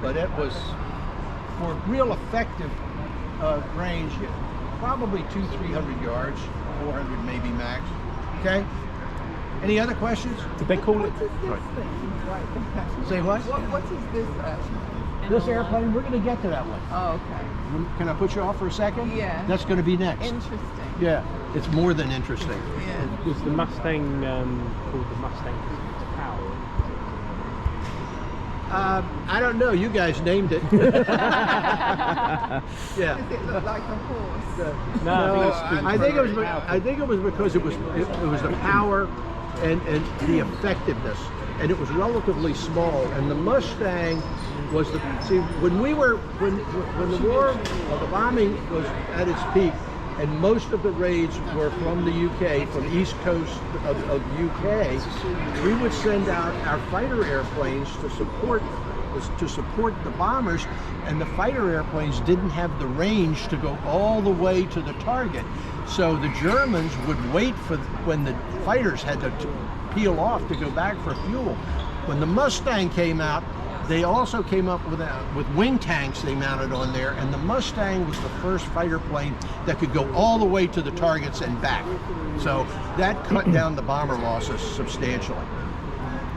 But it was, for real effective range, probably 200-300 yards, 400 maybe max. Okay? Any other questions? Did they call it? Say what? What is this actually? This airplane, we're going to get to that one. Oh, okay. Can I put you off for a second? Yeah. That's going to be next. Interesting. Yeah, it's more than interesting. Yeah. Was the Mustang called the Mustang Power? I don't know. You guys named it. Yeah. Does it look like a horse? No, I think it was. I think it was because it was the power and the effectiveness, and it was relatively small. And the Mustang was the when the war, the bombing was at its peak, and most of the raids were from the UK, from the east coast of UK. We would send out our fighter airplanes to support the bombers, and the fighter airplanes didn't have the range to go all the way to the target. So the Germans would wait for when the fighters had to peel off to go back for fuel. When the Mustang came out, they also came up with wing tanks they mounted on there, and the Mustang was the first fighter plane that could go all the way to the targets and back. So that cut down the bomber losses substantially.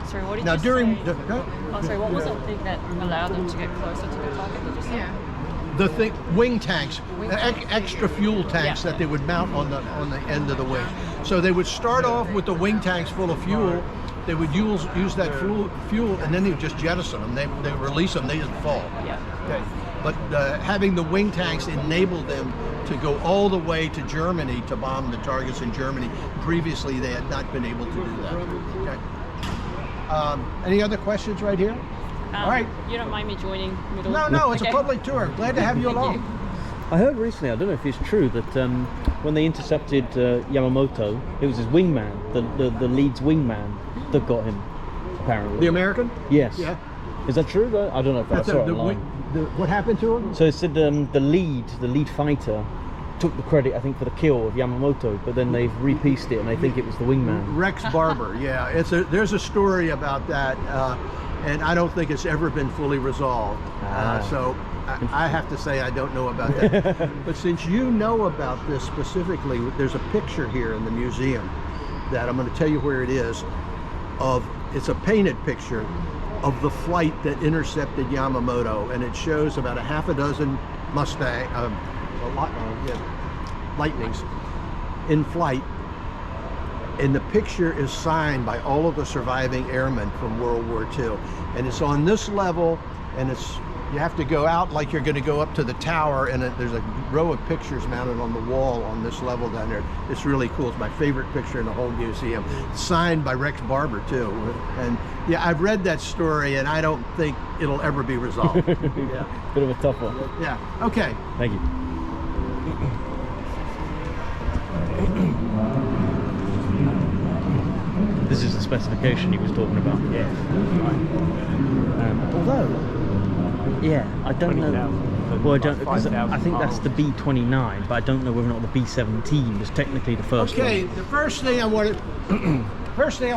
Sorry, what did Now you during say? the, Oh, sorry, what was that thing that allowed them to get closer to the target? Did you say? Yeah. the thing, wing tanks, extra fuel tanks Yeah. that they would mount on the end of the wing. So they would start off with the wing tanks full of fuel. They would use that fuel, and then they would just jettison them. They release them. They didn't fall. Yeah. Okay. But having the wing tanks enabled them to go all the way to Germany to bomb the targets in Germany. Previously, they had not been able to do that. Okay. Any other questions right here? All right. You don't mind me joining middle? No, it's Okay. a public tour. Glad to have you Thank along. you. I heard recently, I don't know if it's true, that when they intercepted Yamamoto, it was his wingman, the lead's wingman, that got him, apparently. The American? Yes. Yeah. Is that true? I don't know if I saw it online. What happened to him? So it said the lead fighter took the credit, I think, for the kill of Yamamoto, but then they've repieced it and they think it was the wingman. Rex Barber. Yeah, there's a story about that, and I don't think it's ever been fully resolved. So I have to say I don't know about that. But since you know about this specifically, there's a picture here in the museum that I'm going to tell you where it is. It's a painted picture of the flight that intercepted Yamamoto, and it shows about a half a dozen Lightnings in flight, and the picture is signed by all of the surviving airmen from World War II, and it's on this level, and you have to go out like you're going to go up to the tower, and there's a row of pictures mounted on the wall on this level down there. It's really cool. It's my favorite picture in the whole museum. It's signed by Rex Barber too, and yeah, I've read that story, and I don't think it'll ever be resolved. Yeah. Bit of a tough one. Yeah. Okay. Thank you. This is the specification he was talking about. Yeah. Although, yeah, I don't know. Well, I don't, because I think that's the B-29, but I don't know whether or not the B-17 was technically the first Okay. one. The first thing I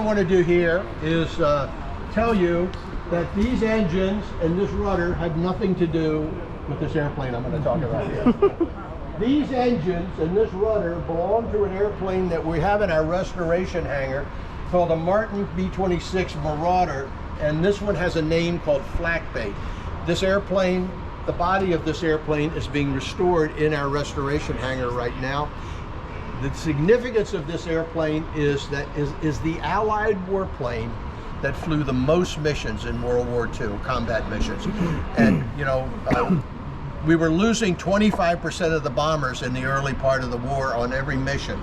want to do here is tell you that these engines and this rudder have nothing to do with this airplane I'm going to talk about here. These engines and this rudder belong to an airplane that we have in our restoration hangar called a Martin B-26 Marauder, and this one has a name called Flakbait. This airplane, the body of this airplane is being restored in our restoration hangar right now. The significance of this airplane is that is the Allied warplane that flew the most missions in World War II, combat missions. And you know, we were losing 25% of the bombers in the early part of the war on every mission.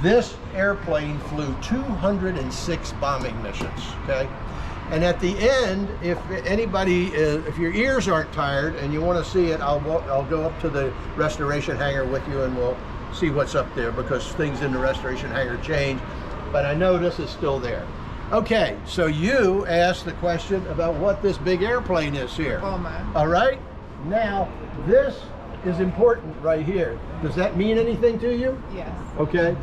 This airplane flew 206 bombing missions, okay? And at the end, if anybody, if your ears aren't tired and you want to see it, I'll go up to the restoration hangar with you and we'll see what's up there, because things in the restoration hangar change. But I know this is still there. Okay, so you asked the question about what this big airplane is here. Bomber. All right, now this is important right here. Does that mean anything to you? Yes. Okay.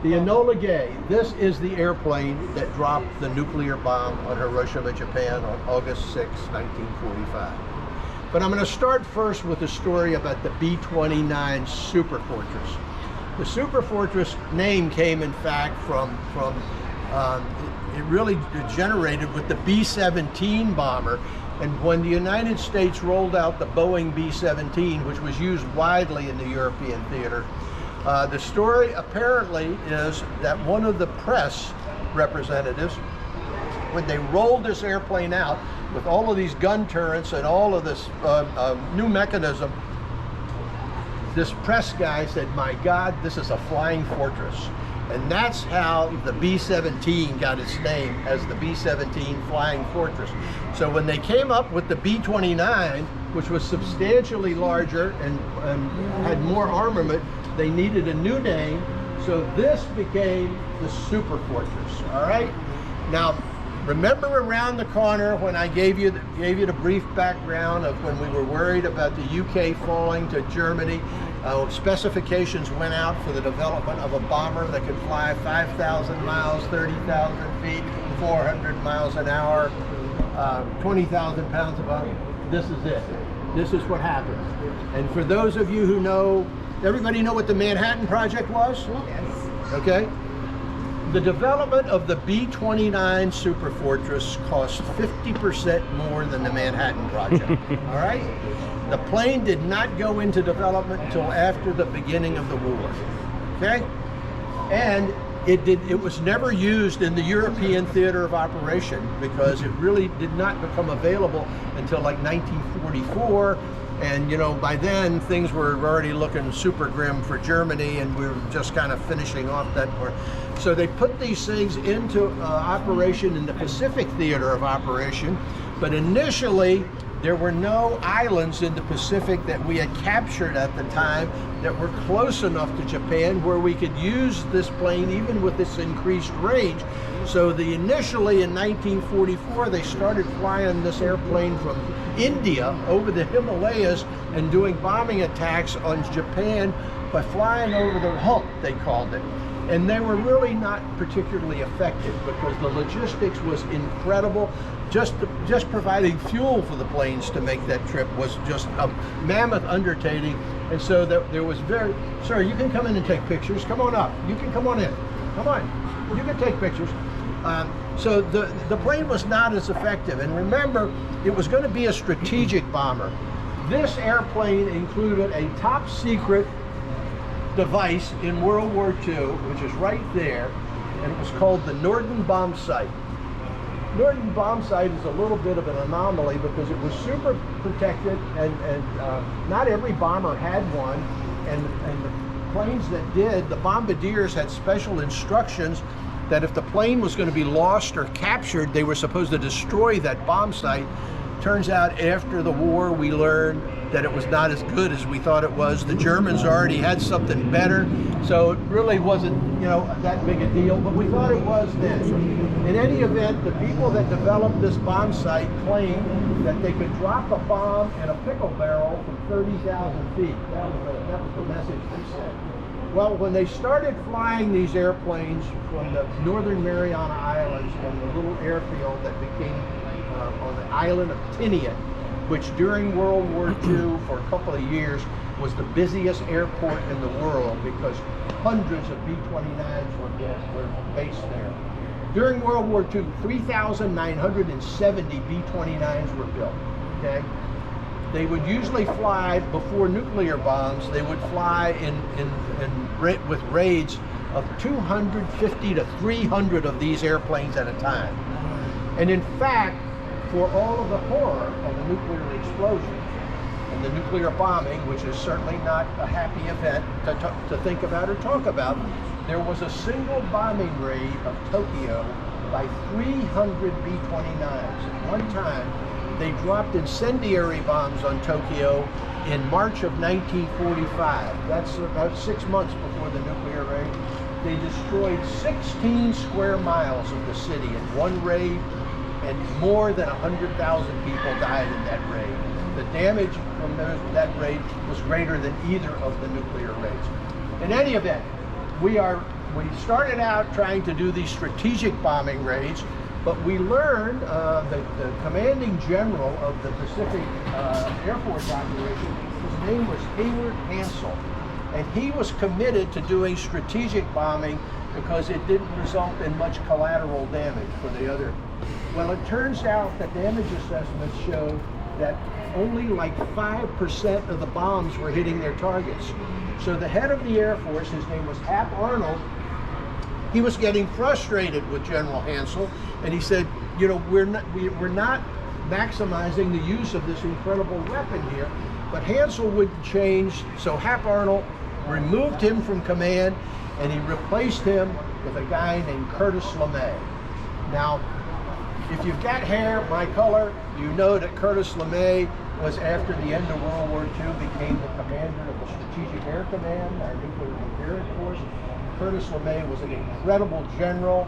The Enola Gay, this is the airplane that dropped the nuclear bomb on Hiroshima, Japan on August 6, 1945. But I'm going to start first with the story about the B-29 Superfortress. The Superfortress name came, in fact, from it really generated with the B-17 bomber. And when the United States rolled out the Boeing B-17, which was used widely in the European theater, the story apparently is that one of the press representatives, when they rolled this airplane out with all of these gun turrets and all of this new mechanism, this press guy said, "My God, this is a flying fortress." And that's how the B-17 got its name, as the B-17 Flying Fortress. So when they came up with the B-29, which was substantially larger and had more armament, they needed a new name. So this became the Superfortress. All right. Now, remember around the corner when I gave you the brief background of when we were worried about the UK falling to Germany. Specifications went out for the development of a bomber that could fly 5,000 miles, 30,000 feet, 400 miles an hour, 20,000 pounds of bomb. This is it. This is what happened. And for those of you who know, everybody know what the Manhattan Project was? Yes. Okay. The development of the B-29 Superfortress cost 50% more than the Manhattan Project. All right? The plane did not go into development until after the beginning of the war. Okay? And it was never used in the European theater of operation because it really did not become available until like 1944. And you know, by then things were already looking super grim for Germany, and we were just kind of finishing off that part. So they put these things into operation in the Pacific theater of operation, but initially there were no islands in the Pacific that we had captured at the time that were close enough to Japan where we could use this plane even with this increased range. So initially in 1944, they started flying this airplane from India over the Himalayas and doing bombing attacks on Japan by flying over the hump, they called it. And they were really not particularly effective because the logistics was incredible. Just providing fuel for the planes to make that trip was just a mammoth undertaking. And so there was sir, you can come in and take pictures. Come on up. You can come on in. Come on. You can take pictures. So the plane was not as effective. And remember, it was going to be a strategic bomber. This airplane included a top secret device in World War II, which is right there, and it was called the Norden bomb sight. Norden bomb sight is a little bit of an anomaly because it was super protected, and not every bomber had one, and the planes that did, the bombardiers had special instructions that if the plane was going to be lost or captured, they were supposed to destroy that bomb sight. Turns out after the war we learned that it was not as good as we thought it was. The Germans already had something better, so it really wasn't, you know, that big a deal, but we thought it was then. In any event, the people that developed this bomb sight claimed that they could drop a bomb in a pickle barrel from 30,000 feet. That was the message they said. Well, when they started flying these airplanes from the Northern Mariana Islands and the little airfield that became on the island of Tinian, which during World War II for a couple of years was the busiest airport in the world because hundreds of B-29s were based there. During World War II, 3,970 B-29s were built. Okay, they would usually fly before nuclear bombs. They would fly with raids of 250 to 300 of these airplanes at a time. And in fact, for all of the horror of the nuclear explosions, and the nuclear bombing, which is certainly not a happy event to think about or talk about, there was a single bombing raid of Tokyo by 300 B-29s. At one time, they dropped incendiary bombs on Tokyo in March of 1945. That's about 6 months before the nuclear raid. They destroyed 16 square miles of the city in one raid, and more than 100,000 people died in that raid. The damage from that raid was greater than either of the nuclear raids. In any event, we started out trying to do these strategic bombing raids, but we learned the commanding general of the Pacific Air Force operation, his name was Hayward Hansel, and he was committed to doing strategic bombing because it didn't result in much collateral damage for the other. Well, it turns out that damage assessments showed that only like 5% of the bombs were hitting their targets. So the head of the Air Force, his name was Hap Arnold, he was getting frustrated with General Hansel, and he said, you know, we're not maximizing the use of this incredible weapon here. But Hansel wouldn't change, so Hap Arnold removed him from command, and he replaced him with a guy named Curtis LeMay. Now, if you've got hair, my color, you know that Curtis LeMay was, after the end of World War II, became the commander of the Strategic Air Command, our nuclear bombardment force. Curtis LeMay was an incredible general.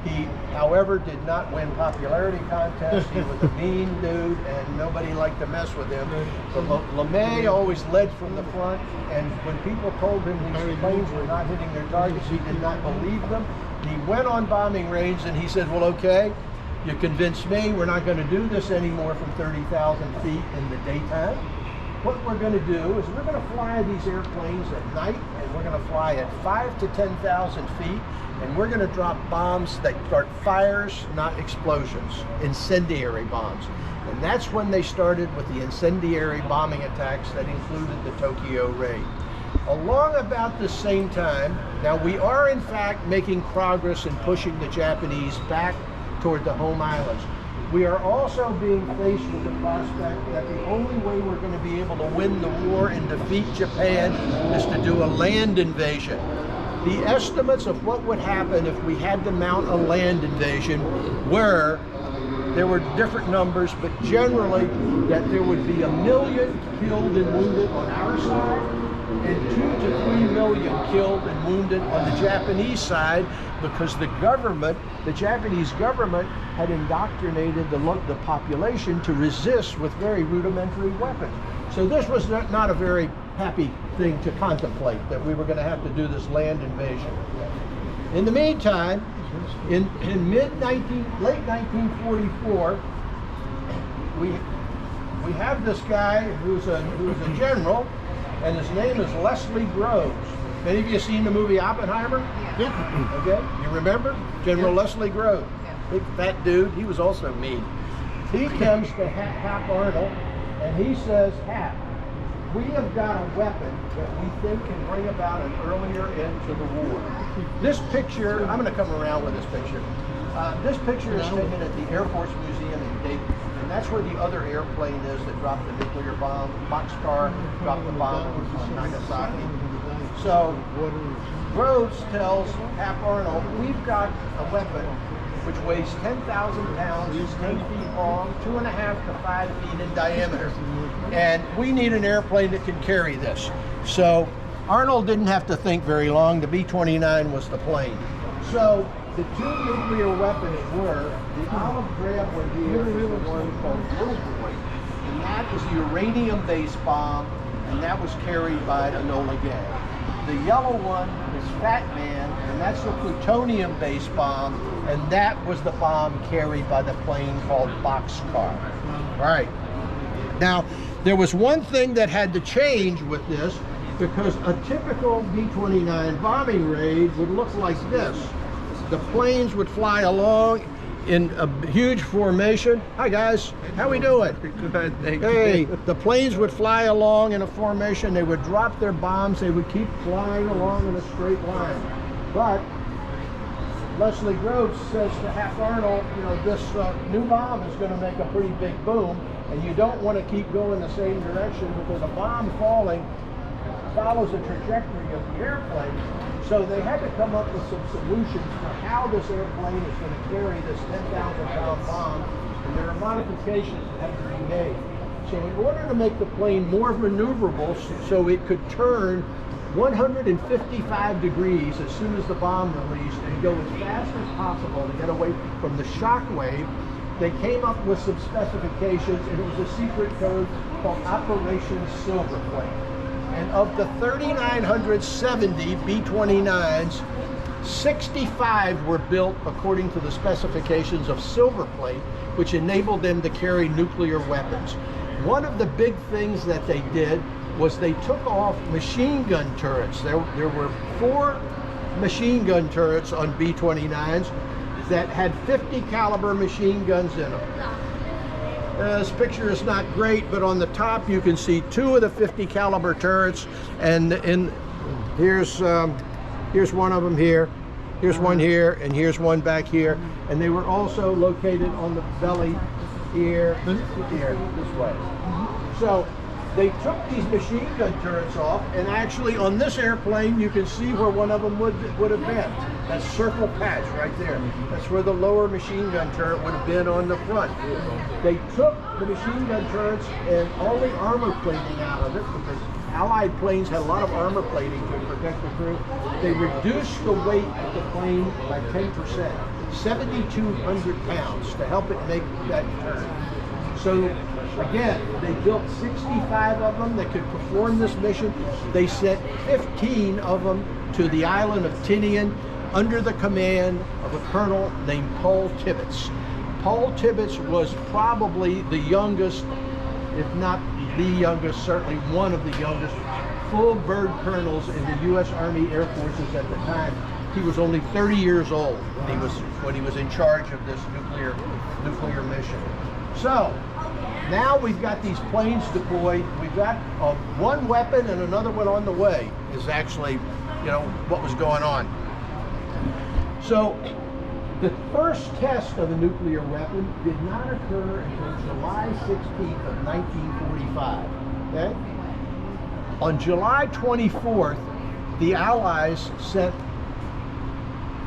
He, however, did not win popularity contests. He was a mean dude, and nobody liked to mess with him. But LeMay always led from the front, and when people told him these planes were not hitting their targets, he did not believe them. He went on bombing raids, and he said, well, okay, you convinced me, we're not going to do this anymore from 30,000 feet in the daytime. What we're going to do is we're going to fly these airplanes at night, and we're going to fly at 5,000 to 10,000 feet, and we're going to drop bombs that start fires, not explosions, incendiary bombs. And that's when they started with the incendiary bombing attacks that included the Tokyo raid. Along about the same time, now we are in fact making progress in pushing the Japanese back toward the home islands. We are also being faced with the prospect that the only way we're going to be able to win the war and defeat Japan is to do a land invasion. The estimates of what would happen if we had to mount a land invasion there were different numbers, but generally that there would be 1 million killed and wounded on our side, and 2 to 3 million killed and wounded on the Japanese side, because the Japanese government had indoctrinated the population to resist with very rudimentary weapons. So this was not a very happy thing to contemplate, that we were going to have to do this land invasion. In the meantime, in late 1944, we have this guy who's a general, and his name is Leslie Groves. Any of you seen the movie Oppenheimer? Yeah. Okay, you remember? General Leslie Groves. Big fat dude, he was also mean. He comes to Hap Arnold, and he says, Hap, we have got a weapon that we think can bring about an earlier end to the war. This picture, I'm going to come around with this picture. This picture is taken at the Air Force Museum in Dayton, and that's where the other airplane is that dropped the nuclear bomb. Boxcar dropped the bomb on Nagasaki. So Groves tells Hap Arnold, we've got a weapon which weighs 10,000 pounds, is 10 feet long, 2.5 to 5 feet in diameter. And we need an airplane that can carry this. So Arnold didn't have to think very long. The B-29 was the plane. So the two nuclear weapons were the olive drab one here is the one called Little Boy, and that is the uranium-based bomb, and that was carried by Enola Gay. The yellow one is Fat Man, and that's the plutonium-based bomb, and that was the bomb carried by the plane called Boxcar. All right. Now, there was one thing that had to change with this, because a typical B-29 bombing raid would look like this. The planes would fly along in a huge formation. Hi guys, how we doing? Good, thank Hey, the planes would fly along in a formation. They would drop their bombs. They would keep flying along in a straight line. But Leslie Groves says to Hap Arnold, you know, this new bomb is going to make a pretty big boom. And you don't want to keep going the same direction because a bomb falling follows the trajectory of the airplane. So they had to come up with some solutions for how this airplane is going to carry this 10,000-pound bomb. And there are modifications that have to be made. So in order to make the plane more maneuverable so it could turn 155 degrees as soon as the bomb released and go as fast as possible to get away from the shock wave, they came up with some specifications, and it was a secret code called Operation Silverplate. And of the 3,970 B-29s, 65 were built according to the specifications of Silverplate, which enabled them to carry nuclear weapons. One of the big things that they did was they took off machine gun turrets. There were 4 machine gun turrets on B-29s that had 50 caliber machine guns in them. This picture is not great, but on the top you can see 2 of the 50 caliber turrets, and here's one of them here, here's one here, and here's one back here, and they were also located on the belly here, this way. So they took these machine gun turrets off, and actually on this airplane you can see where one of them would have been. That circle patch right there. That's where the lower machine gun turret would have been on the front. They took the machine gun turrets and all the armor plating out of it, because Allied planes had a lot of armor plating to protect the crew. They reduced the weight of the plane by 10%, 7,200 pounds, to help it make that turn. So again, they built 65 of them that could perform this mission. They sent 15 of them to the island of Tinian under the command of a colonel named Paul Tibbets. Paul Tibbets was probably the youngest, if not the youngest, certainly one of the youngest full bird colonels in the U.S. Army Air Forces at the time. He was only 30 years old when he was in charge of this nuclear mission. So now we've got these planes deployed. We've got one weapon and another one on the way, is actually, what was going on. So the first test of a nuclear weapon did not occur until July 16th of 1945. Okay? On July 24th, the Allies sent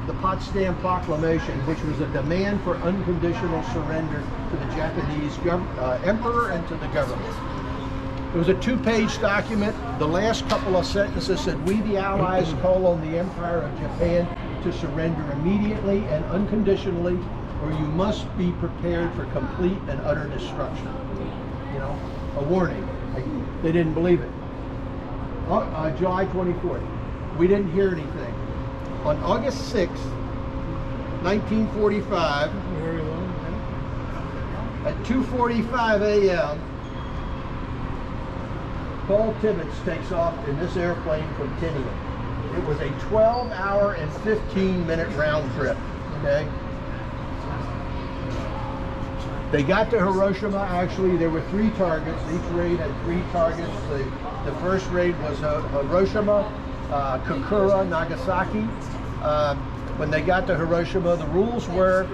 the Potsdam Proclamation, which was a demand for unconditional surrender to the Japanese emperor and to the government. It was a 2-page document. The last couple of sentences said, "We, the Allies, call on the Empire of Japan to surrender immediately and unconditionally, or you must be prepared for complete and utter destruction." A warning. They didn't believe it. July 24th. We didn't hear anything. On August 6th, 1945, at 2:45 a.m., Paul Tibbets takes off in this airplane from Tinian. It was a 12-hour and 15-minute round trip. Okay. They got to Hiroshima. Actually, there were 3 targets. Each raid had 3 targets. The first raid was Hiroshima, Kokura, Nagasaki. When they got to Hiroshima, the rules were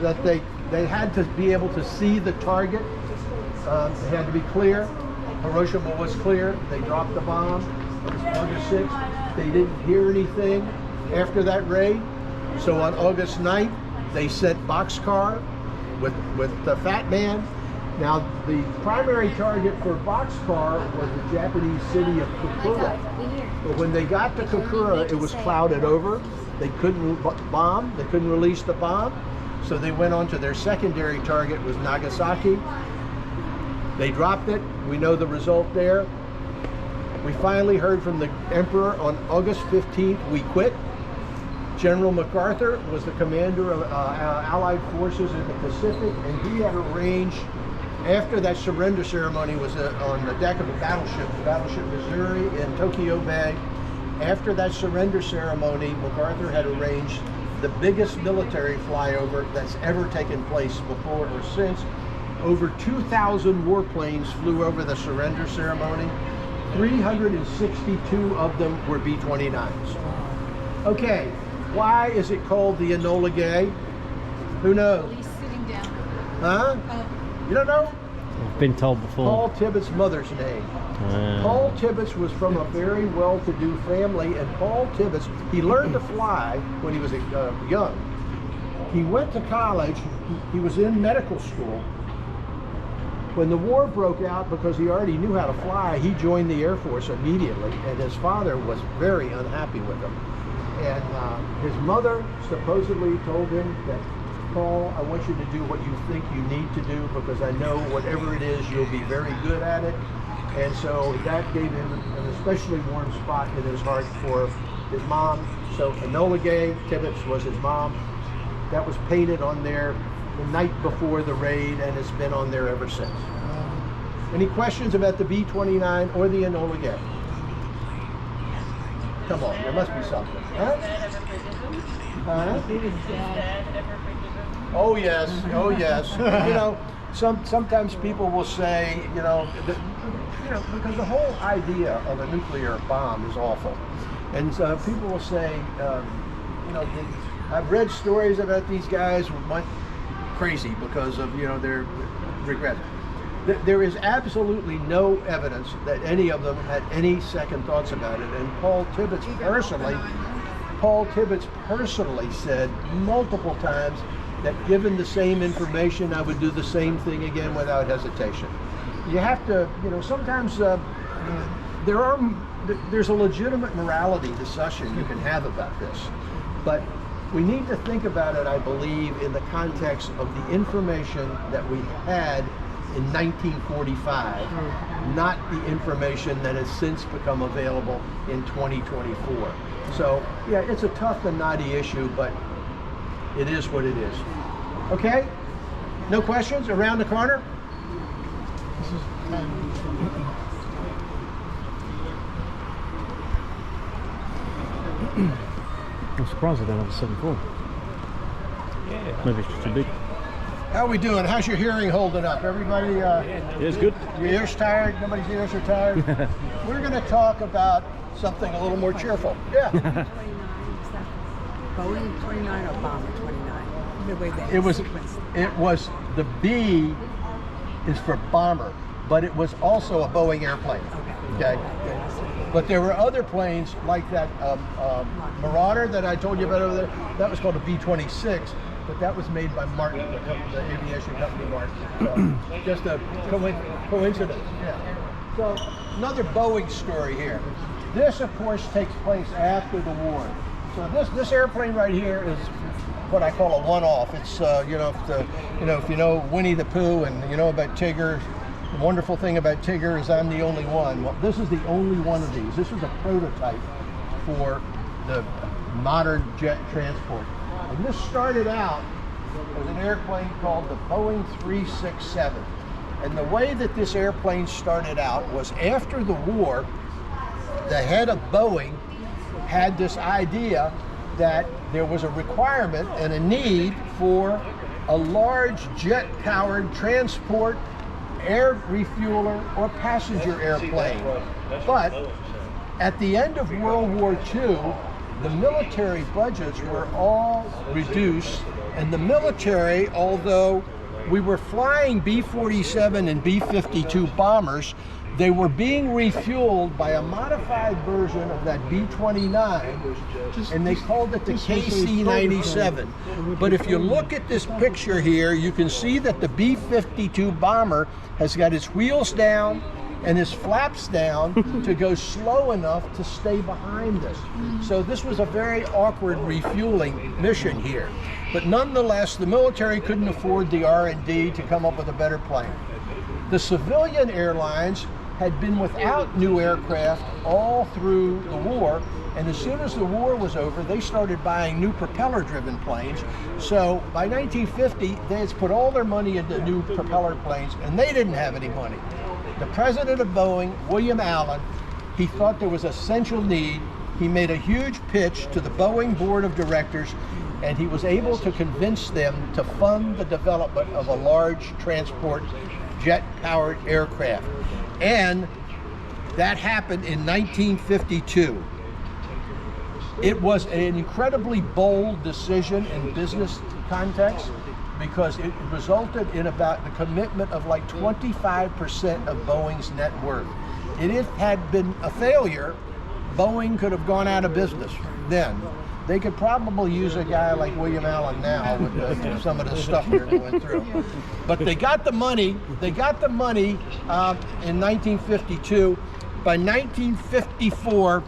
that they had to be able to see the target. It had to be clear. Hiroshima was clear. They dropped the bomb. It was August 6th. They didn't hear anything after that raid. So on August 9th, they sent Boxcar with the Fat Man. Now, the primary target for Boxcar was the Japanese city of Kokura. But when they got to Kokura, it was clouded over. They couldn't bomb. They couldn't release the bomb. So they went on to their secondary target, was Nagasaki. They dropped it. We know the result there. We finally heard from the Emperor on August 15th. We quit. General MacArthur was the commander of Allied forces in the Pacific, and he had arranged, after that surrender ceremony was on the deck of the battleship Missouri in Tokyo Bay. After that surrender ceremony, MacArthur had arranged the biggest military flyover that's ever taken place before or since. Over 2,000 warplanes flew over the surrender ceremony. 362 of them were B-29s. Okay, why is it called the Enola Gay? Who knows? Police sitting down. Huh? You don't know? I've been told before. Paul Tibbets' mother's name. Paul Tibbets was from a very well-to-do family, and Paul Tibbets, he learned to fly when he was young. He went to college, he was in medical school. When the war broke out, because he already knew how to fly, he joined the Air Force immediately, and his father was very unhappy with him. And his mother supposedly told him that, Paul, I want you to do what you think you need to do, because I know whatever it is, you'll be very good at it. And so that gave him an especially warm spot in his heart for his mom. So Enola Gay Tibbets was his mom. That was painted on there the night before the raid, and it's been on there ever since. Any questions about the B-29 or the Enola Gay? Come on, there must be something. Huh? Huh? Oh yes, oh yes. You know, sometimes people will say, because the whole idea of a nuclear bomb is awful, and people will say, I've read stories about these guys who went crazy because of their regrets. There is absolutely no evidence that any of them had any second thoughts about it, and Paul Tibbets personally said multiple times that given the same information, I would do the same thing again without hesitation. You have to, sometimes there's a legitimate morality discussion you can have about this, but we need to think about it, I believe, in the context of the information that we had in 1945, not the information that has since become available in 2024. So, yeah, it's a tough and knotty issue, but it is what it is. Okay? No questions? Around the corner? I'm surprised I don't have a 7.4. Yeah. Maybe it's just too big. How are we doing? How's your hearing holding up? Everybody, It's good. your ears tired? Nobody's ears are tired? We're going to talk about something a little more cheerful. Yeah. Boeing 29 or Bomber 29? The way they It was the B is for bomber, but it was also a Boeing airplane. Okay. But there were other planes like that Marauder that I told you about over there. That was called a B-26, but that was made by Martin, the aviation company Martin. So just a coincidence. Yeah. So another Boeing story here. This, of course, takes place after the war. So this airplane right here is what I call a one-off. It's if you know Winnie the Pooh and you know about Tigger. The wonderful thing about Tigger is I'm the only one. Well, this is the only one of these. This is a prototype for the modern jet transport. And this started out as an airplane called the Boeing 367. And the way that this airplane started out was after the war, the head of Boeing had this idea that there was a requirement and a need for a large jet-powered transport air refueler or passenger airplane. But at the end of World War II, the military budgets were all reduced, and the military, although we were flying B-47 and B-52 bombers, they were being refueled by a modified version of that B-29, and they called it the KC-97. But if you look at this picture here, you can see that the B-52 bomber has got its wheels down and his flaps down to go slow enough to stay behind this. So this was a very awkward refueling mission here. But nonetheless, the military couldn't afford the R&D to come up with a better plane. The civilian airlines had been without new aircraft all through the war, and as soon as the war was over, they started buying new propeller-driven planes. So by 1950, they had put all their money into new propeller planes, and they didn't have any money. The president of Boeing, William Allen, he thought there was a central need. He made a huge pitch to the Boeing board of directors, and he was able to convince them to fund the development of a large transport jet-powered aircraft. And that happened in 1952. It was an incredibly bold decision in business context because it resulted in about the commitment of like 25% of Boeing's net worth. If it had been a failure, Boeing could have gone out of business then. They could probably use a guy like William Allen now with some of the stuff they're going through. But they got the money. They got the money in 1952. By 1954,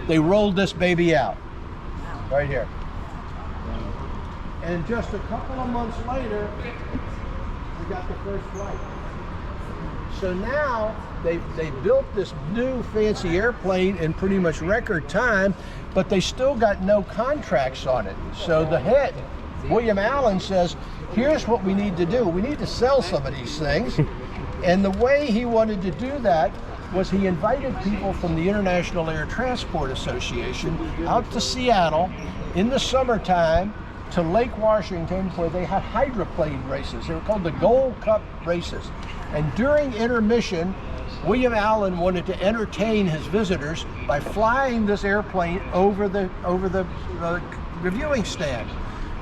they rolled this baby out, right here. And just a couple of months later, we got the first flight. So now they built this new fancy airplane in pretty much record time, but they still got no contracts on it. So the head, William Allen, says, here's what we need to do. We need to sell some of these things. And the way he wanted to do that was he invited people from the International Air Transport Association out to Seattle in the summertime to Lake Washington, where they had hydroplane races. They were called the Gold Cup races. And during intermission, William Allen wanted to entertain his visitors by flying this airplane over the reviewing stand.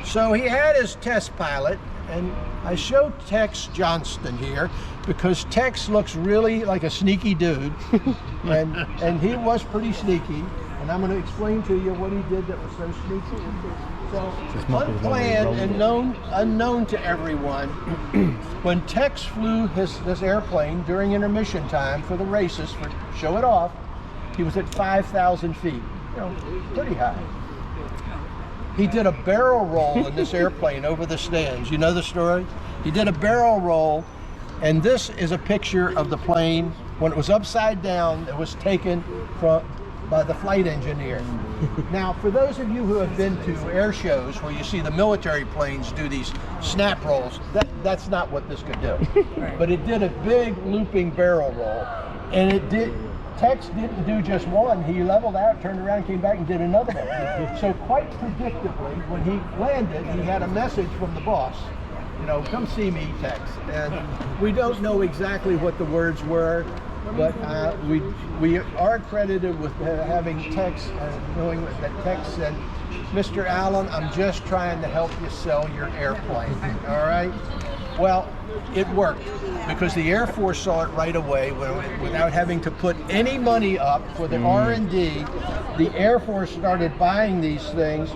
So he had his test pilot, and I showed Tex Johnston here because Tex looks really like a sneaky dude, and he was pretty sneaky. And I'm going to explain to you what he did that was so sneaky. So unplanned and unknown to everyone, when Tex flew this airplane during intermission time for the races, for show it off, he was at 5,000 feet, you know, pretty high. He did a barrel roll in this airplane over the stands. You know the story? He did a barrel roll, and this is a picture of the plane when it was upside down. It was taken by the flight engineer. Now, for those of you who have been to air shows where you see the military planes do these snap rolls, that's not what this could do. But it did a big looping barrel roll, and it did. Tex didn't do just one. He leveled out, turned around, came back, and did another one. So quite predictably, when he landed, he had a message from the boss. You know, come see me, Tex. And we don't know exactly what the words were, but we are credited with having Tex, knowing that Tex said, Mr. Allen, I'm just trying to help you sell your airplane, all right? Well, it worked because the Air Force saw it right away without having to put any money up for the R&D. The Air Force started buying these things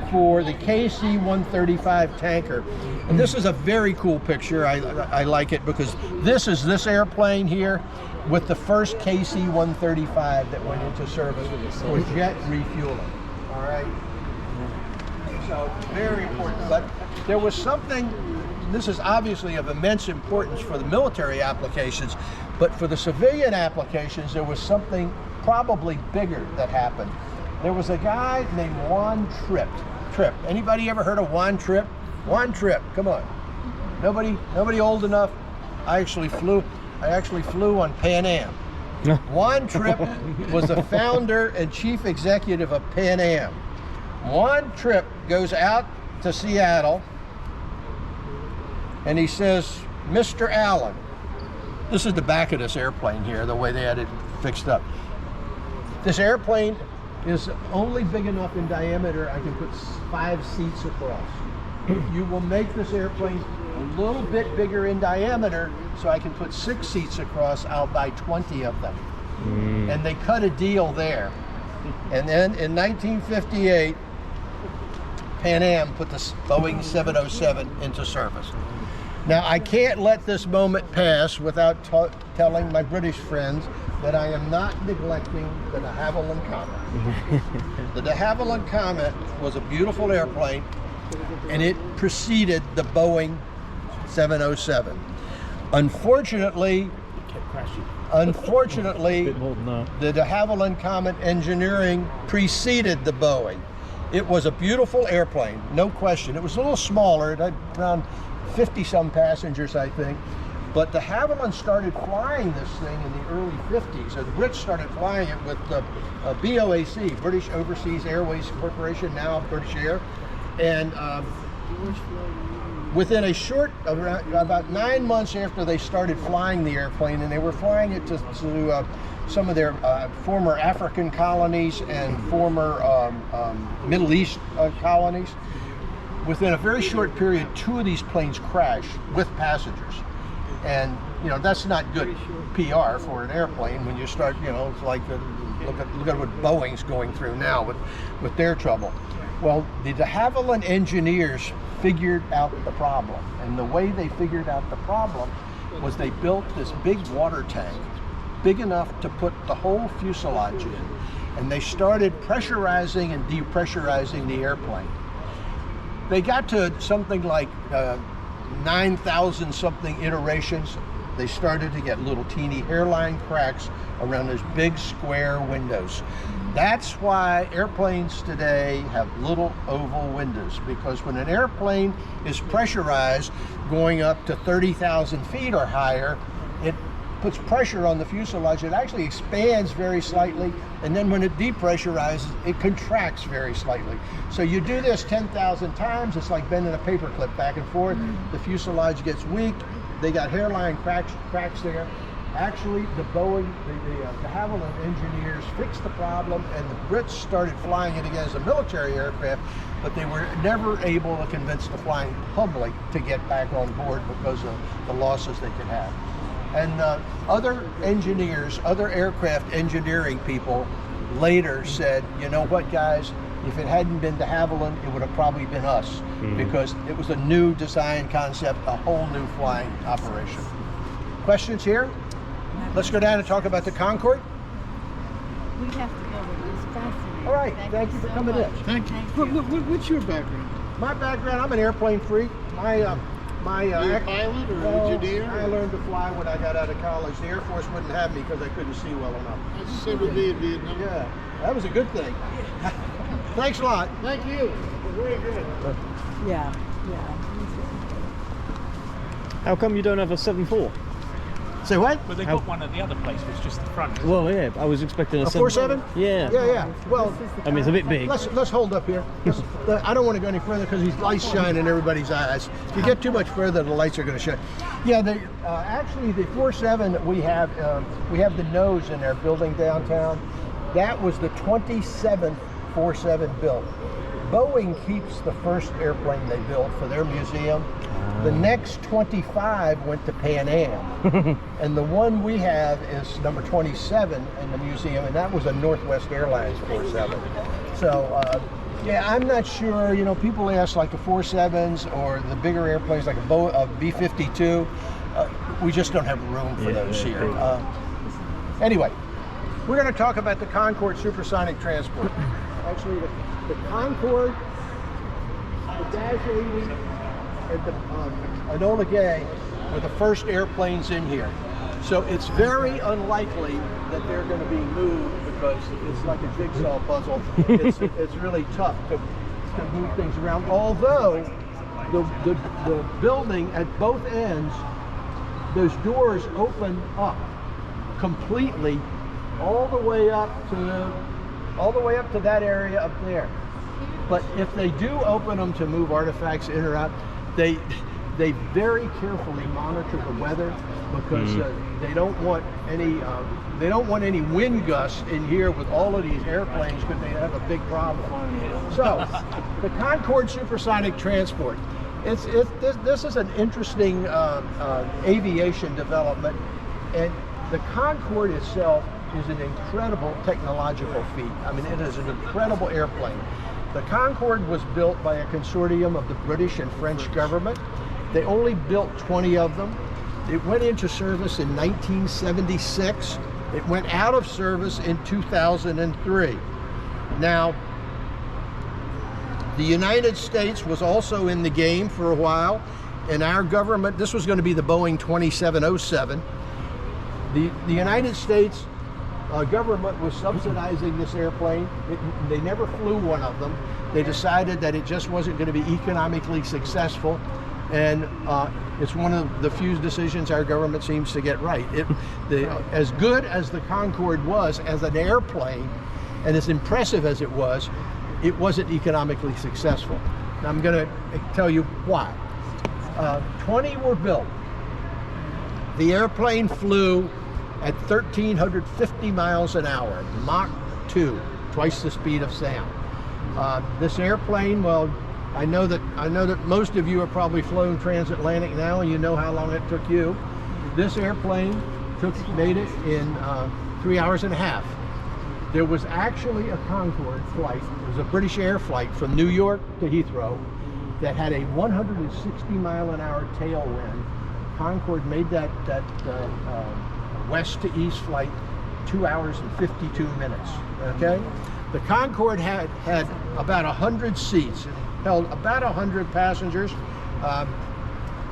for the KC-135 tanker. And this is a very cool picture. I like it because this is this airplane here with the first KC-135 that went into service for jet refueling. All right. So very important. But there was something. This is obviously of immense importance for the military applications, but for the civilian applications, there was something probably bigger that happened. There was a guy named Juan Tripp. Anybody ever heard of Juan Tripp? Juan Tripp, come on. Nobody old enough? I actually flew on Pan Am. Juan Tripp was the founder and chief executive of Pan Am. Juan Tripp goes out to Seattle, and he says, Mr. Allen, this is the back of this airplane here, the way they had it fixed up. This airplane is only big enough in diameter, I can put 5 seats across. You will make this airplane a little bit bigger in diameter, so I can put 6 seats across. I'll buy 20 of them. And they cut a deal there. And then in 1958, Pan Am put the Boeing 707 into service. Now, I can't let this moment pass without telling my British friends that I am not neglecting the de Havilland Comet. The de Havilland Comet was a beautiful airplane, and it preceded the Boeing 707. Unfortunately, the de Havilland Comet engineering preceded the Boeing. It was a beautiful airplane, no question. It was a little smaller, it had around 50-some passengers, I think. But de Havilland started flying this thing in the early 50s. So the Brits started flying it with the BOAC, British Overseas Airways Corporation, now British Air. And within a short, about 9 months after they started flying the airplane, and they were flying it to some of their former African colonies and former Middle East colonies, within a very short period, 2 of these planes crashed with passengers. And, you know, that's not good PR for an airplane when you start, you know, it's like, look at what Boeing's going through now with their trouble. Well, the de Havilland engineers figured out the problem. And the way they figured out the problem was they built this big water tank, big enough to put the whole fuselage in. And they started pressurizing and depressurizing the airplane. They got to something like 9,000 something iterations. They started to get little teeny hairline cracks around those big square windows. That's why airplanes today have little oval windows, because when an airplane is pressurized going up to 30,000 feet or higher, it puts pressure on the fuselage. It actually expands very slightly, and then when it depressurizes, it contracts very slightly. So you do this 10,000 times, it's like bending a paperclip back and forth. The fuselage gets weak. They got hairline cracks there. Actually, the Boeing, the Havilland engineers fixed the problem, and the Brits started flying it again as a military aircraft, but they were never able to convince the flying public to get back on board because of the losses they could have. And other engineers, other aircraft engineering people later said, you know what, guys, if it hadn't been de Havilland, it would have probably been us, because it was a new design concept, a whole new flying operation. Questions here? Let's go down and talk about the Concorde. We have to go with this fascinating. All right, thank you for coming in. Thank you. What's your background? My background, I'm an airplane freak. You're a pilot or engineer? I learned to fly when I got out of college. The Air Force wouldn't have me because I couldn't see well enough. That's the same with me in Vietnam. Yeah, that was a good thing. Thanks a lot. Thank you. Very good. Yeah. How come you don't have a 7.4? Say what? But they got one at the other place, was just the front. Well, yeah, I was expecting a 4.7? Yeah. Yeah. Well, I mean, it's a bit big. let's hold up here. I don't want to go any further because these lights shine in everybody's eyes. If you get too much further, the lights are going to shine. Yeah, actually the 4.7 that we have the nose in our building downtown. That was the 27th 4.7 built. Boeing keeps the first airplane they built for their museum. The next 25 went to Pan Am. And the one we have is number 27 in the museum, and that was a Northwest Airlines 4.7. So, yeah, I'm not sure. You know, people ask like the 4.7s or the bigger airplanes like a B-52. We just don't have room for those here. Anyway, we're going to talk about the Concorde supersonic transport. Actually, the Concorde, the Dash 80, and the Enola Gay were the first airplanes in here. So it's very unlikely that they're going to be moved because it's like a jigsaw puzzle. It's really tough to move things around. Although the building at both ends, those doors open up completely all the way up to that area up there. But if they do open them to move artifacts in or out, they very carefully monitor the weather because they don't want any wind gusts in here with all of these airplanes because they have a big problem. So the Concorde supersonic transport. This is an interesting aviation development, and the Concorde itself is an incredible technological feat. I mean, it is an incredible airplane. The Concorde was built by a consortium of the British and French government. They only built 20 of them. It went into service in 1976. It went out of service in 2003. Now, the United States was also in the game for a while, and our government, this was going to be the Boeing 2707. The United States government was subsidizing this airplane. They never flew one of them. They decided that it just wasn't going to be economically successful, and it's one of the few decisions our government seems to get right. As good as the Concorde was as an airplane, and as impressive as it wasn't economically successful. Now I'm going to tell you why. 20 were built. The airplane flew at 1,350 miles an hour, Mach 2, twice the speed of sound. This airplane, well, I know that most of you have probably flown transatlantic now, and you know how long it took you. This airplane made it in 3 hours and a half. There was actually a Concorde flight. It was a British Air flight from New York to Heathrow that had a 160-mile-an-hour tailwind. Concorde made that west to east flight 2 hours and 52 minutes. Okay, the Concorde had about 100 seats. It held about 100 passengers.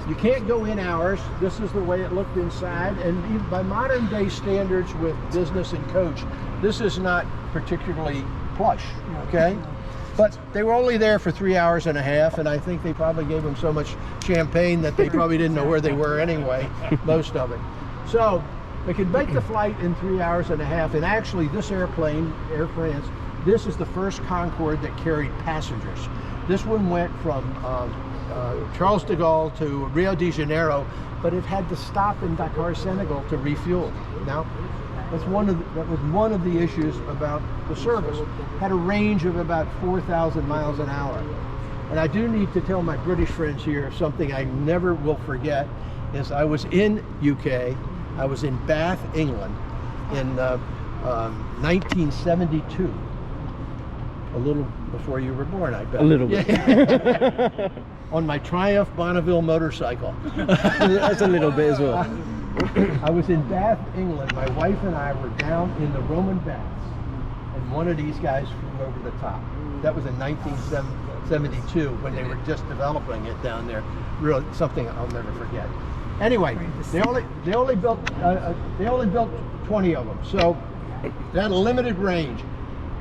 You can't go in hours. This is the way it looked inside, and even by modern day standards with business and coach, this is not particularly plush, okay? But they were only there for 3 hours and a half, and I think they probably gave them so much champagne that they probably didn't know where they were anyway, most of it. So they could make the flight in 3 hours and a half, and actually this airplane, Air France, this is the first Concorde that carried passengers. This one went from Charles de Gaulle to Rio de Janeiro, but it had to stop in Dakar, Senegal to refuel. Now, that was one of the issues about the service. It had a range of about 4,000 miles an hour. And I do need to tell my British friends here something I never will forget, is I was in UK, I was in Bath, England in 1972. A little before you were born, I bet. A little bit. Yeah. On my Triumph Bonneville motorcycle. That's a little bit as well. I was in Bath, England. My wife and I were down in the Roman baths, and one of these guys flew over the top. That was in 1972 when they were just developing it down there. Really, something I'll never forget. Anyway, they only built 20 of them, so they had a limited range.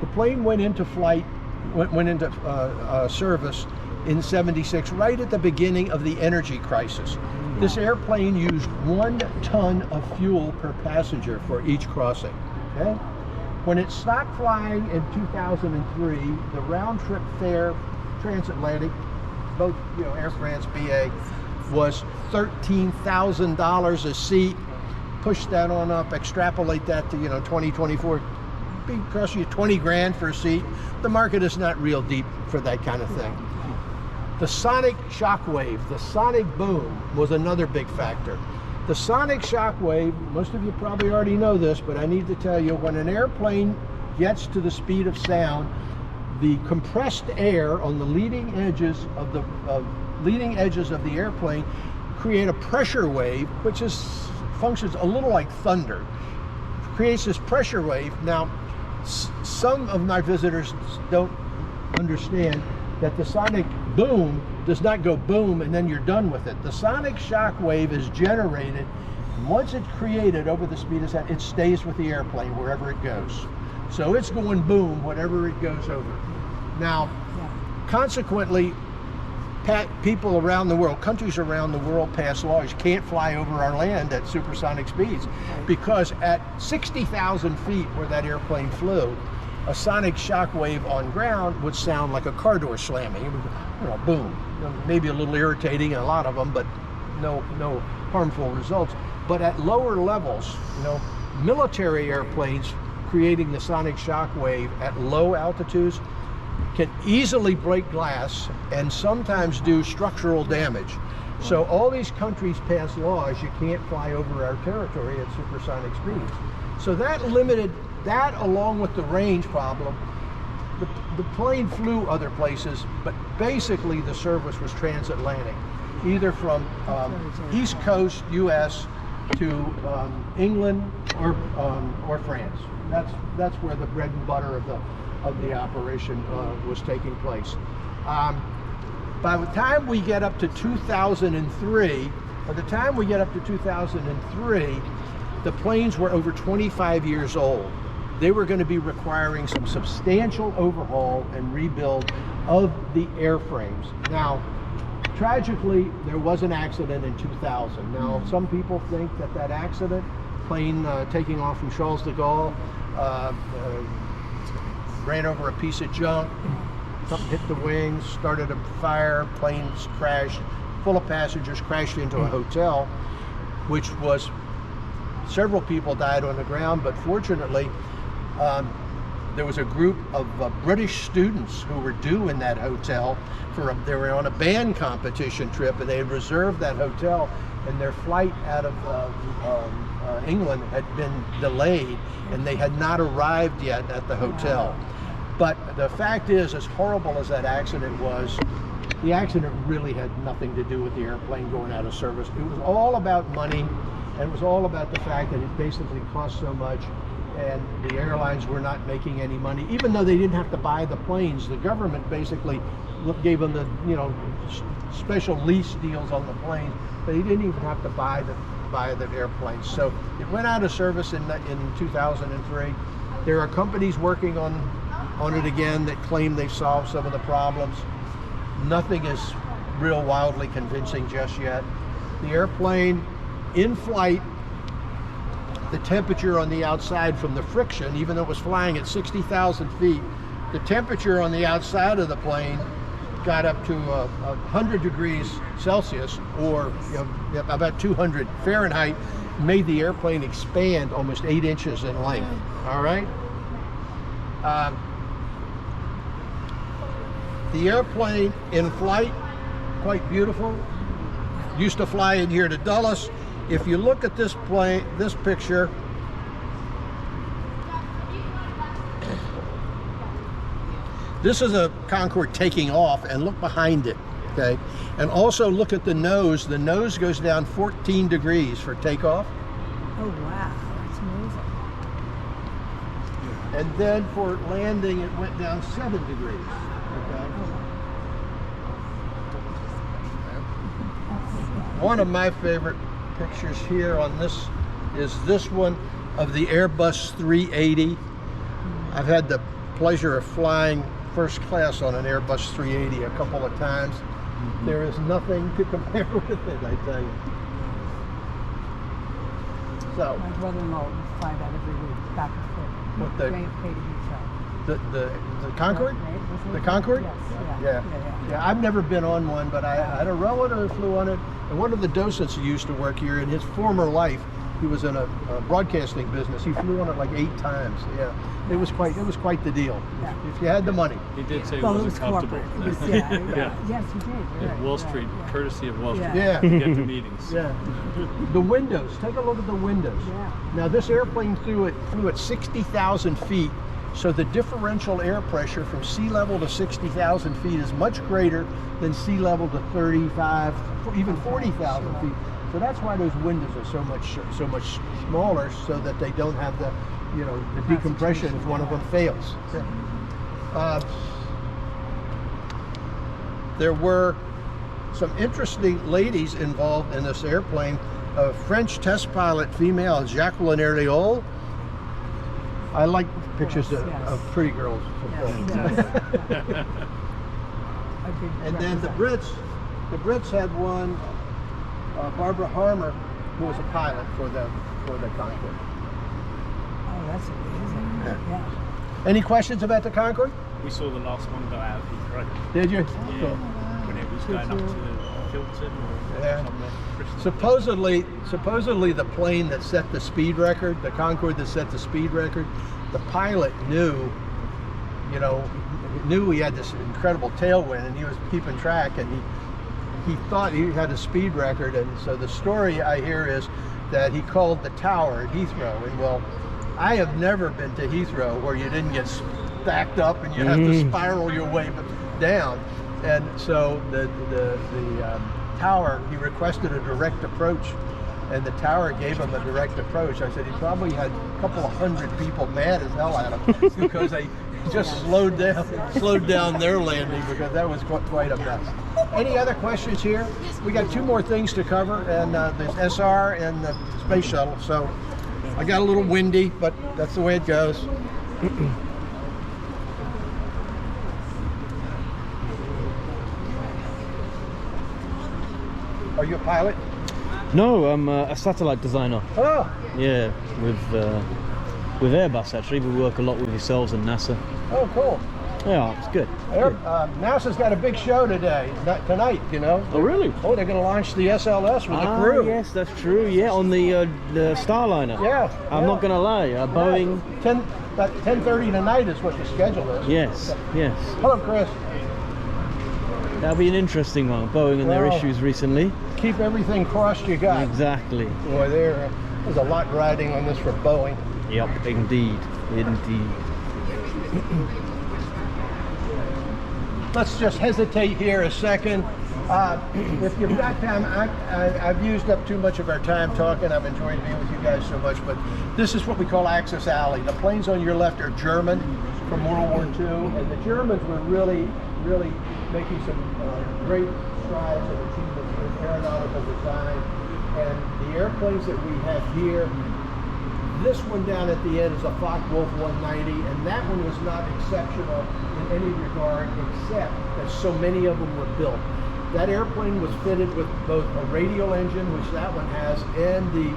The plane went into flight, went into service in '76, right at the beginning of the energy crisis. This airplane used 1 ton of fuel per passenger for each crossing. Okay? When it stopped flying in 2003, the round-trip fare, transatlantic, both Air France, BA, was $13,000 a seat. Push that on up, extrapolate that to 2024. Cost you 20 grand for a seat. The market is not real deep for that kind of thing. The sonic shockwave, the sonic boom was another big factor. The sonic shockwave, most of you probably already know this, but I need to tell you, when an airplane gets to the speed of sound, the compressed air on the leading edges of the airplane create a pressure wave, which functions a little like thunder. Creates this pressure wave. Now, some of my visitors don't understand that the sonic boom does not go boom and then you're done with it. The sonic shock wave is generated, and once it's created over the speed of sound, it stays with the airplane wherever it goes. So it's going boom whatever it goes over. Now, consequently, people around the world, countries around the world pass laws. You can't fly over our land at supersonic speeds, because at 60,000 feet where that airplane flew, a sonic shock wave on ground would sound like a car door slamming. It would, boom. Maybe a little irritating, a lot of them, but no harmful results. But at lower levels, military airplanes creating the sonic shock wave at low altitudes can easily break glass and sometimes do structural damage. So all these countries pass laws, you can't fly over our territory at supersonic speeds. So that limited, that along with the range problem, the plane flew other places, but basically the service was transatlantic, either from East Coast US to England or France. That's where the bread and butter of the operation was taking place. By the time we get up to 2003, the planes were over 25 years old. They were going to be requiring some substantial overhaul and rebuild of the airframes. Now, tragically, there was an accident in 2000. Now, some people think that accident, plane taking off from Charles de Gaulle, ran over a piece of junk, something hit the wings, started a fire, planes crashed, full of passengers, crashed into a hotel, which was, several people died on the ground, but fortunately, there was a group of British students who were due in that hotel they were on a band competition trip, and they had reserved that hotel, and their flight out of England had been delayed, and they had not arrived yet at the hotel. But the fact is, as horrible as that accident was, the accident really had nothing to do with the airplane going out of service. It was all about money, and it was all about the fact that it basically cost so much, and the airlines were not making any money. Even though they didn't have to buy the planes, the government basically gave them the special lease deals on the planes. They didn't even have to buy the airplanes. So it went out of service in 2003. There are companies working on it again that claim they've solved some of the problems. Nothing is real wildly convincing just yet. The airplane in flight, the temperature on the outside from the friction, even though it was flying at 60,000 feet, the temperature on the outside of the plane got up to 100 degrees Celsius, or about 200 Fahrenheit, made the airplane expand almost 8 inches in length. All right. The airplane in flight, quite beautiful. Used to fly in here to Dulles. If you look at this picture, this is a Concorde taking off, and look behind it, okay? And also look at the nose. The nose goes down 14 degrees for takeoff. Oh, wow. That's amazing. And then for landing, it went down 7 degrees, okay? One of my favorite pictures here on this is this one of the Airbus 380. I've had the pleasure of flying first class on an Airbus 380 a couple of times. There is nothing to compare with it, I tell you. So My brother-in-law would fly that every week, back and forth. What the- JFK to Heathrow. the Concorde? The Concorde? Yes, Yeah, I've never been on one, but I had a relative who flew on it, and one of the docents who used to work here in his former life, he was in a broadcasting business. He flew on it like 8 times. Yeah, it was quite the deal. Yeah. If you had the money. He did say Well, it it was wasn't comfortable. corporate. It was, yeah. Yeah. Yes, he did. You're right, Wall you're Street, right, yeah. courtesy of Wall Street. Yeah. To get to meetings. Yeah. The windows. Take a look at the windows. Yeah. Now this airplane flew at 60,000 feet, so the differential air pressure from sea level to 60,000 feet is much greater than sea level to 35, even 40,000 feet. So that's why those windows are so much smaller, so that they don't have the decompression if one of them fails. There were some interesting ladies involved in this airplane. A French test pilot female, Jacqueline Herliole. I like pictures of pretty girls. And then the Brits had one, Barbara Harmer, who was a pilot for the Concorde. Oh, that's amazing. Yeah. Any questions about the Concorde? We saw the last one go out of Heathrow. Did you? Yeah. Cool. When it was going up to Hilton or Yeah. somewhere. Bristol. Supposedly the plane that set the speed record, the Concorde that set the speed record, the pilot knew he had this incredible tailwind, and he was keeping track, and he thought he had a speed record. And so the story I hear is that he called the tower at Heathrow, and well, I have never been to Heathrow where you didn't get stacked up and you have to spiral your way down. And so the tower, he requested a direct approach, and the tower gave him a direct approach. I said he probably had a couple of hundred people mad as hell at him because they just slowed down their landing, because that was quite a mess. Any other questions here? We got 2 more things to cover, and the SR and the space shuttle. So I got a little windy, but that's the way it goes. Are you a pilot? No, I'm a satellite designer. Oh, Yeah, with Airbus actually. We work a lot with yourselves and NASA. oh, cool. Yeah, it's good. NASA's got a big show today, tonight, you know. Oh, really? Oh, they're going to launch the SLS with the crew. Yes, that's true. Yeah, on the Starliner. Yeah. I'm not gonna lie. Boeing. 10:30 tonight is what the schedule is. Yes, yes. Hello, Chris. That'll be an interesting one. Boeing and their Well, issues recently. Keep everything crossed you got. Exactly. Boy, there's a lot riding on this for Boeing. Yep, indeed, indeed. Let's just hesitate here a second. If you've got time, I've used up too much of our time talking. I've enjoyed being with you guys so much, but this is what we call Axis Alley. The planes on your left are German from World War II, and the Germans were really making some great strides and achievements in aeronautical design. And the airplanes that we have here, this one down at the end is a Focke-Wulf 190, and that one was not exceptional in any regard, except that so many of them were built. That airplane was fitted with both a radial engine, which that one has, and the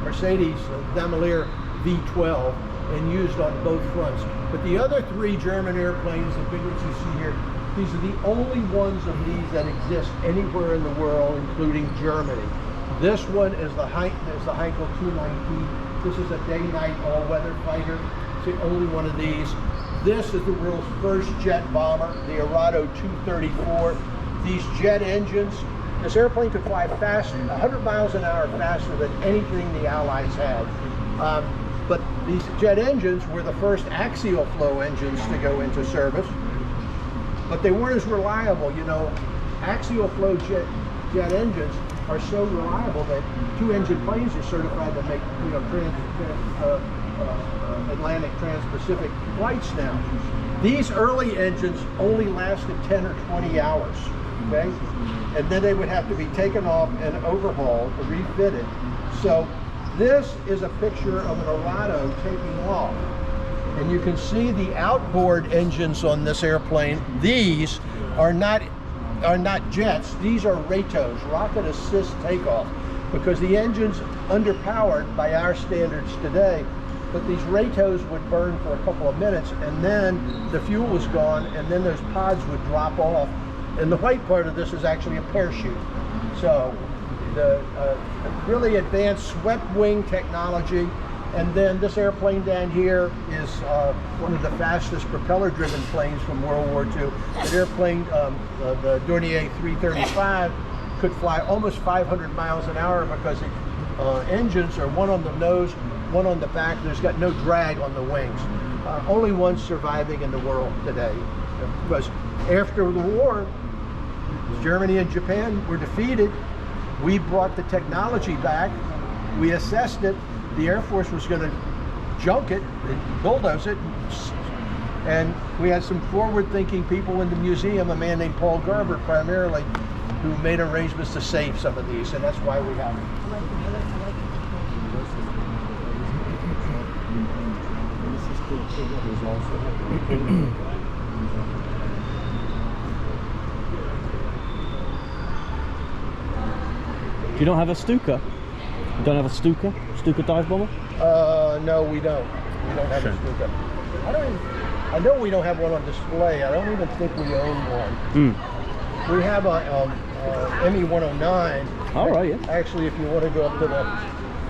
Mercedes Daimler V12, and used on both fronts. But the other three German airplanes, the big ones you see here, these are the only ones of these that exist anywhere in the world, including Germany. This one is the Heinkel 219. This is a day-night all-weather fighter. It's the only one of these. This is the world's first jet bomber, the Arado 234. These jet engines, this airplane could fly fast, 100 miles an hour faster than anything the Allies had. But these jet engines were the first axial flow engines to go into service, but they weren't as reliable. You know, axial flow jet engines are so reliable that two-engine planes are certified to make, you know, Atlantic Trans-Pacific flights now. These early engines only lasted 10 or 20 hours, okay? And then they would have to be taken off and overhauled, refitted. So this is a picture of an Arado taking off. And you can see the outboard engines on this airplane. These are not jets, these are RATOs, rocket assist takeoff, because the engine's underpowered by our standards today. But these RATOs would burn for a couple of minutes, and then the fuel was gone, and then those pods would drop off. And the white part of this is actually a parachute. So the really advanced swept wing technology. And then this airplane down here is one of the fastest propeller-driven planes from World War II. The airplane, the Dornier 335, could fly almost 500 miles an hour because the engines are one on the nose, one on the back. There's got no drag on the wings. Only one surviving in the world today. Because after the war, Germany and Japan were defeated. We brought the technology back. We assessed it. The Air Force was going to junk it, bulldoze it, and we had some forward-thinking people in the museum, a man named Paul Garber primarily, who made arrangements to save some of these, and that's why we have them. Do you not have a Stuka? You don't have a Stuka? Stuka dive bomber? No, we don't. We don't have a Stuka. I know we don't have one on display. I don't even think we own one. We have a ME-109. All right, yeah. Actually, if you want to go up to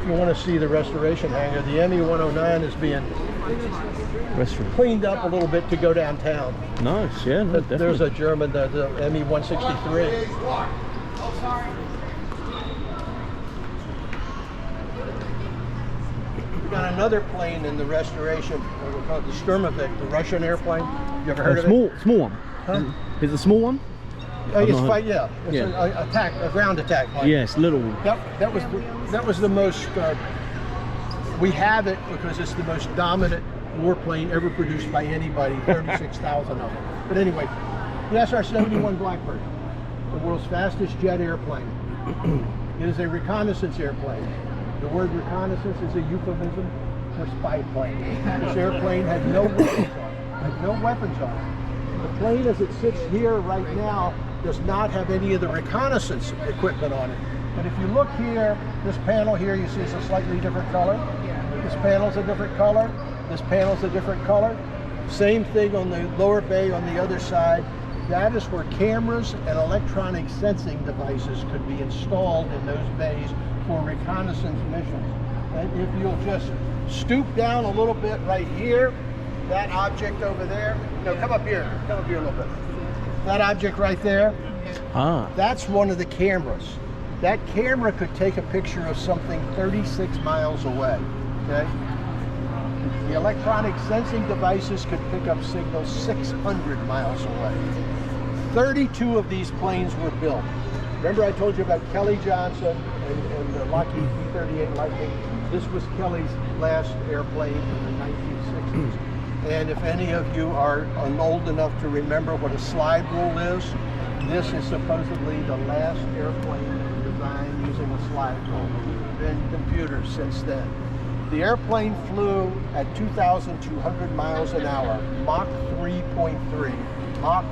if you want to see the restoration hangar, the ME-109 is being cleaned up a little bit to go downtown. Nice, yeah. No, There's a German, the ME-163. We got another plane in the restoration, we call it the Sturmovik, the Russian airplane. You ever heard of it? Small one. Huh? Is it a small one? It's a ground attack plane. Yes, little one. That was the most. We have it because it's the most dominant warplane ever produced by anybody. 36,000 of them. But anyway, the SR-71 Blackbird, the world's fastest jet airplane. It is a reconnaissance airplane. The word reconnaissance is a euphemism for spy plane. This airplane had no weapons on it. The plane as it sits here right now does not have any of the reconnaissance equipment on it. But if you look here, this panel here, you see it's a slightly different color. This panel's a different color. This panel's a different color. Same thing on the lower bay on the other side. That is where cameras and electronic sensing devices could be installed in those bays for reconnaissance missions. And if you'll just stoop down a little bit right here, that object over there, no, come up here a little bit. That object right there, that's one of the cameras. That camera could take a picture of something 36 miles away, okay? The electronic sensing devices could pick up signals 600 miles away. 32 of these planes were built. Remember I told you about Kelly Johnson and the Lockheed B-38 Lightning? This was Kelly's last airplane in the 1960s. And if any of you are old enough to remember what a slide rule is, this is supposedly the last airplane designed using a slide rule. There have been computers since then. The airplane flew at 2,200 miles an hour, Mach 3.3. Mach,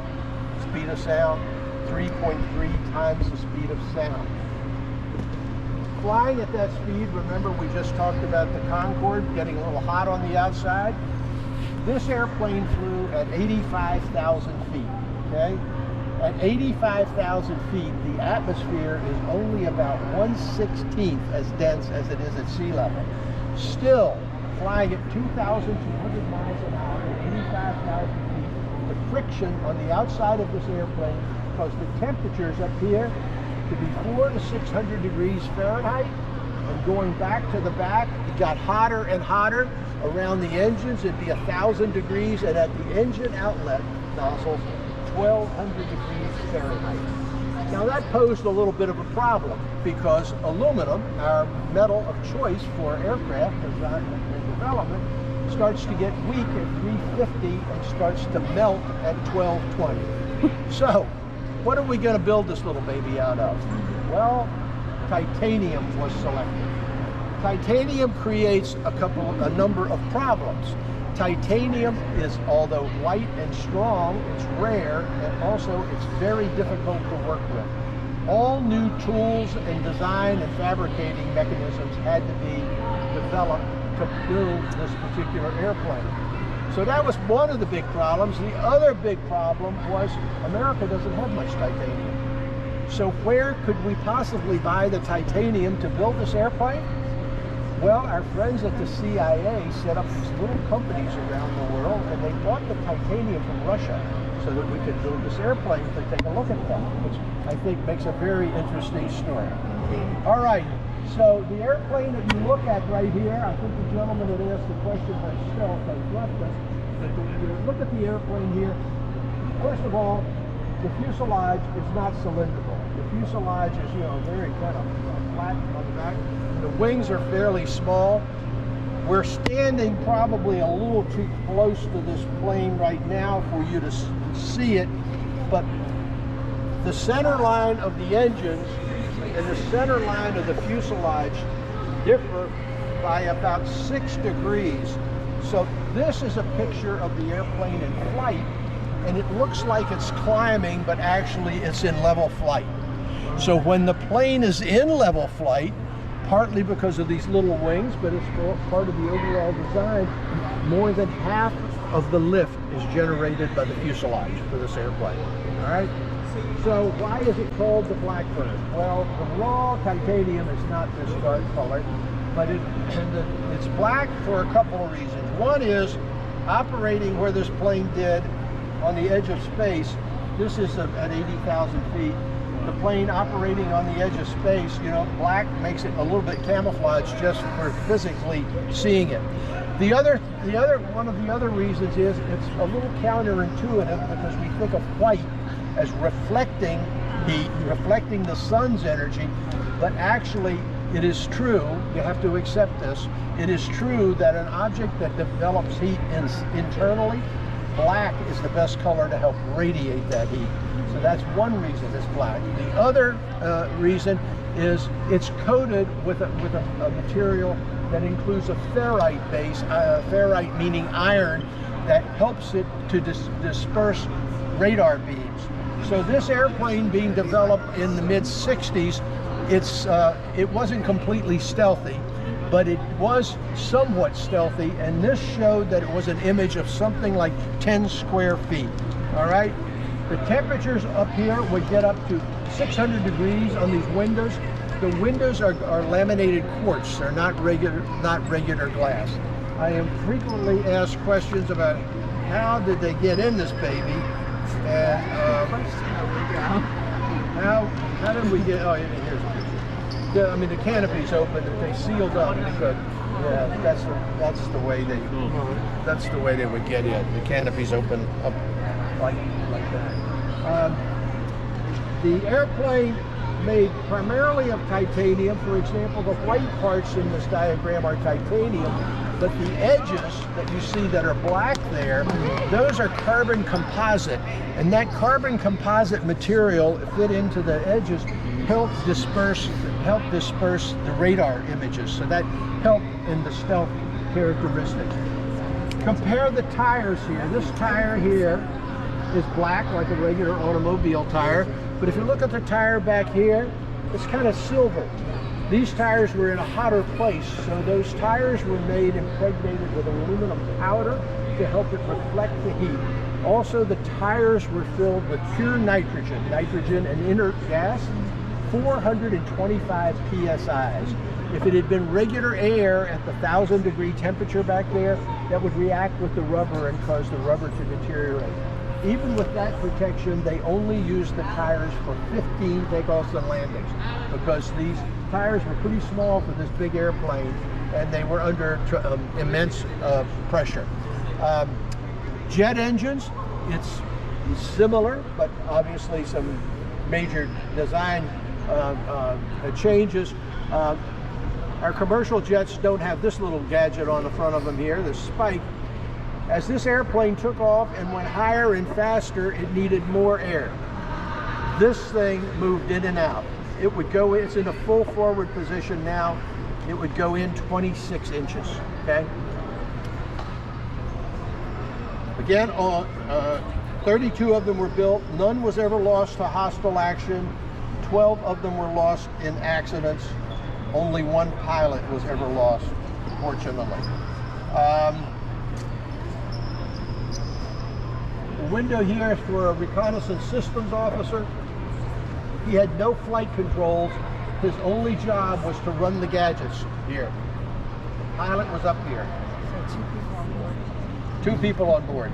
speed of sound, 3.3 times the speed of sound. Flying at that speed, remember we just talked about the Concorde getting a little hot on the outside? This airplane flew at 85,000 feet, okay? At 85,000 feet, the atmosphere is only about 1/16 as dense as it is at sea level. Still, flying at 2,200 miles an hour at 85,000 feet, the friction on the outside of this airplane caused the temperatures up here to be 400 to 600 degrees Fahrenheit, and going back to the back, it got hotter and hotter. Around the engines, it'd be 1,000 degrees, and at the engine outlet nozzles, 1,200 degrees Fahrenheit. Now that posed a little bit of a problem because aluminum, our metal of choice for aircraft design and development, starts to get weak at 350 and starts to melt at 1220. So, what are we going to build this little baby out of? Well, titanium was selected. Titanium creates a number of problems. Titanium is, although light and strong, it's rare, and also it's very difficult to work with. All new tools and design and fabricating mechanisms had to be developed to build this particular airplane. So that was one of the big problems. The other big problem was America doesn't have much titanium. So where could we possibly buy the titanium to build this airplane? Well, our friends at the CIA set up these little companies around the world, and they bought the titanium from Russia so that we could build this airplane to take a look at that, which I think makes a very interesting story. All right, so the airplane that you look at right here, I think the gentleman that asked the question himself has left us. But you look at the airplane here. First of all, the fuselage is not cylindrical. The fuselage is, very kind of flat on the back. The wings are fairly small. We're standing probably a little too close to this plane right now for you to see it, but the center line of the engines and the center line of the fuselage differ by about 6 degrees. So this is a picture of the airplane in flight, and it looks like it's climbing, but actually it's in level flight. So when the plane is in level flight, partly because of these little wings, but it's part of the overall design, more than half of the lift is generated by the fuselage for this airplane. All right? So why is it called the Blackbird? Well, the raw titanium is not this dark color, but it's black for a couple of reasons. One is operating where this plane did on the edge of space. This is at 80,000 feet. The plane operating on the edge of space, black makes it a little bit camouflaged just for physically seeing it. One of the other reasons is it's a little counterintuitive because we think of white as reflecting heat, reflecting the sun's energy, but actually it is true, you have to accept this, it is true that an object that develops heat internally, black is the best color to help radiate that heat. So that's one reason it's black. The other reason is it's coated with a material that includes a ferrite base, ferrite meaning iron, that helps it to disperse radar beams. So this airplane being developed in the mid-60s, it wasn't completely stealthy, but it was somewhat stealthy, and this showed that it was an image of something like 10 square feet. All right? The temperatures up here would get up to 600 degrees on these windows. The windows are laminated quartz. They're not regular glass. I am frequently asked questions about how did they get in this baby, and how did we get? Oh, here's a picture. I mean, the canopy's open. They sealed up because that's the way they would get in. The canopy's open up like that. The airplane made primarily of titanium. For example, the white parts in this diagram are titanium, but the edges that you see that are black there, those are carbon composite, and that carbon composite material fit into the edges help disperse the radar images, so that helped in the stealth characteristics. Compare the tires here. This tire here is black like a regular automobile tire, but if you look at the tire back here, it's kind of silver. These tires were in a hotter place, so those tires were made impregnated with aluminum powder to help it reflect the heat. Also, the tires were filled with pure nitrogen and inert gas, 425 psi's. If it had been regular air at the 1,000-degree temperature back there, that would react with the rubber and cause the rubber to deteriorate. Even with that protection, they only used the tires for 15 takeoffs and landings because these tires were pretty small for this big airplane and they were under immense pressure. Jet engines, it's similar, but obviously some major design changes. Our commercial jets don't have this little gadget on the front of them here, the spike. As this airplane took off and went higher and faster, it needed more air. This thing moved in and out. It would go, it's in a full forward position now. It would go in 26 inches, okay? Again, 32 of them were built. None was ever lost to hostile action. 12 of them were lost in accidents. Only one pilot was ever lost, fortunately. The window here is for a reconnaissance systems officer. He had no flight controls. His only job was to run the gadgets here. The pilot was up here. So 2 people on board. 2 people on board.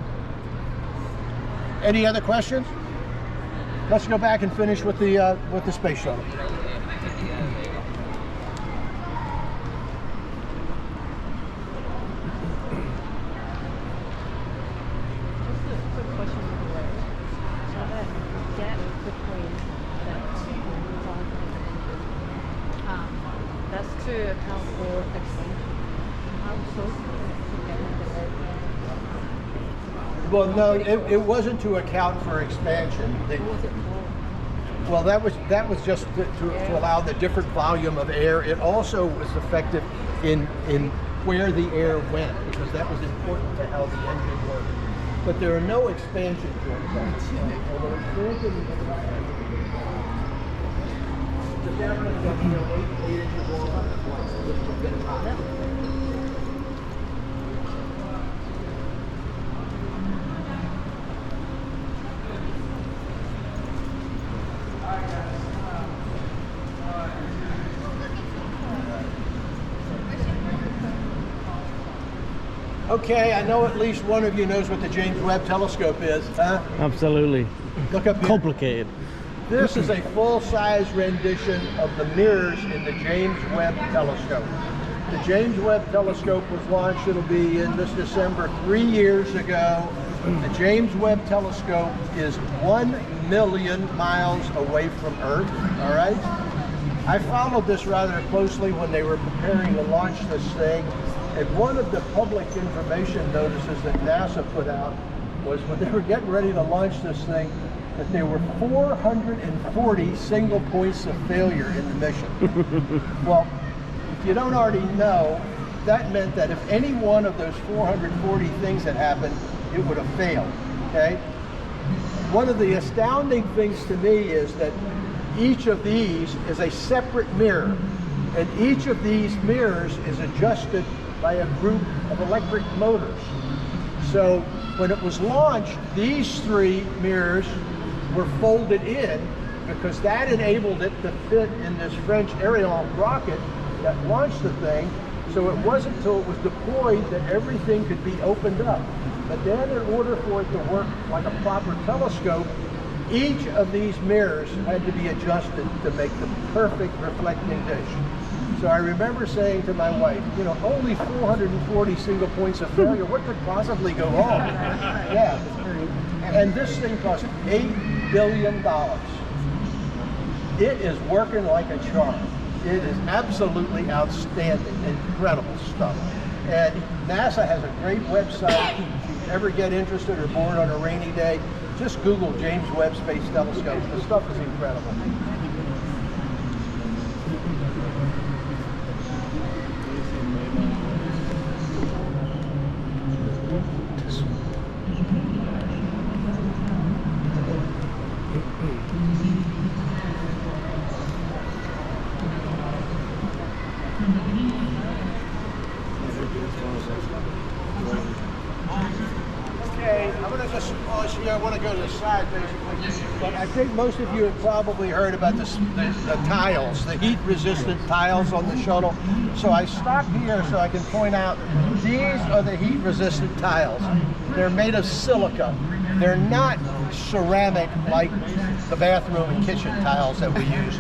Any other questions? Let's go back and finish with the space shuttle. That's to account for expansion. How so? Well, no, it wasn't to account for expansion. Well, that was just to allow the different volume of air. It also was effective in where the air went, because that was important to how the engine worked. But there are no expansion joints. Although expansion the fabric is 8 inches long, which would get hot. Okay, I know at least one of you knows what the James Webb Telescope is, huh? Absolutely. Look up here. Complicated. This is a full-size rendition of the mirrors in the James Webb Telescope. The James Webb Telescope was launched, it'll be in this December, 3 years ago. The James Webb Telescope is 1 million miles away from Earth, all right? I followed this rather closely when they were preparing to launch this thing, and one of the public information notices that NASA put out was when they were getting ready to launch this thing, that there were 440 single points of failure in the mission. Well, if you don't already know, that meant that if any one of those 440 things had happened, it would have failed, okay? One of the astounding things to me is that each of these is a separate mirror. And each of these mirrors is adjusted by a group of electric motors. So when it was launched, these 3 mirrors were folded in because that enabled it to fit in this French Ariane rocket that launched the thing. So it wasn't until it was deployed that everything could be opened up. But then in order for it to work like a proper telescope, each of these mirrors had to be adjusted to make the perfect reflecting dish. So I remember saying to my wife, you know, only 440 single points of failure, what could possibly go wrong? Yeah, and this thing cost $8 billion. It is working like a charm. It is absolutely outstanding, incredible stuff. And NASA has a great website. If you ever get interested or bored on a rainy day, just Google James Webb Space Telescope. The stuff is incredible. Okay, I'm going to just pause here. I want to go to the side, basically. But I think most of you have probably heard about the tiles, the heat-resistant tiles on the shuttle. So I stopped here so I can point out these are the heat-resistant tiles. They're made of silica. They're not ceramic like the bathroom and kitchen tiles that we use.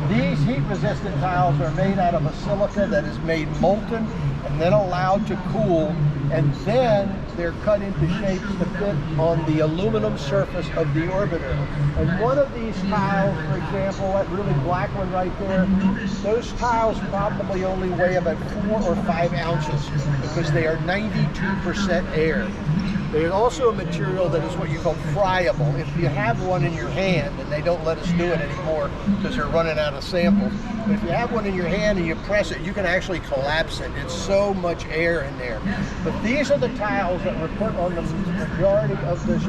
These heat-resistant tiles are made out of a silica that is made molten and then allowed to cool, and then they're cut into shapes to fit on the aluminum surface of the orbiter. And one of these tiles, for example, that really black one right there, those tiles probably only weigh about 4 or 5 ounces because they are 92% air. There's also a material that is what you call friable. If you have one in your hand, and they don't let us do it anymore because they're running out of samples, but if you have one in your hand and you press it, you can actually collapse it. It's so much air in there. But these are the tiles that were put on the majority of the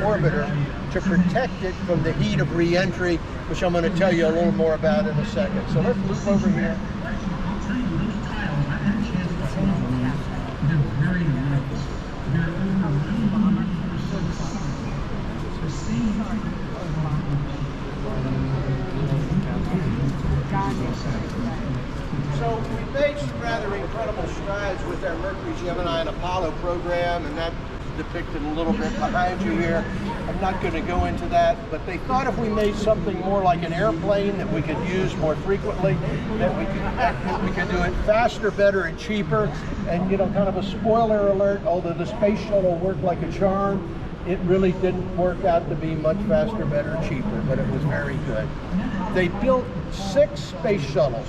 orbiter to protect it from the heat of re-entry, which I'm going to tell you a little more about in a second. So let's move over here. So we made some rather incredible strides with our Mercury, Gemini, and Apollo program, and that's depicted a little bit behind you here. I'm not going to go into that, but they thought if we made something more like an airplane that we could use more frequently, that we could do it faster, better, and cheaper. And, you know, kind of a spoiler alert, although the space shuttle worked like a charm, it really didn't work out to be much faster, better, cheaper, but it was very good. They built 6 space shuttles.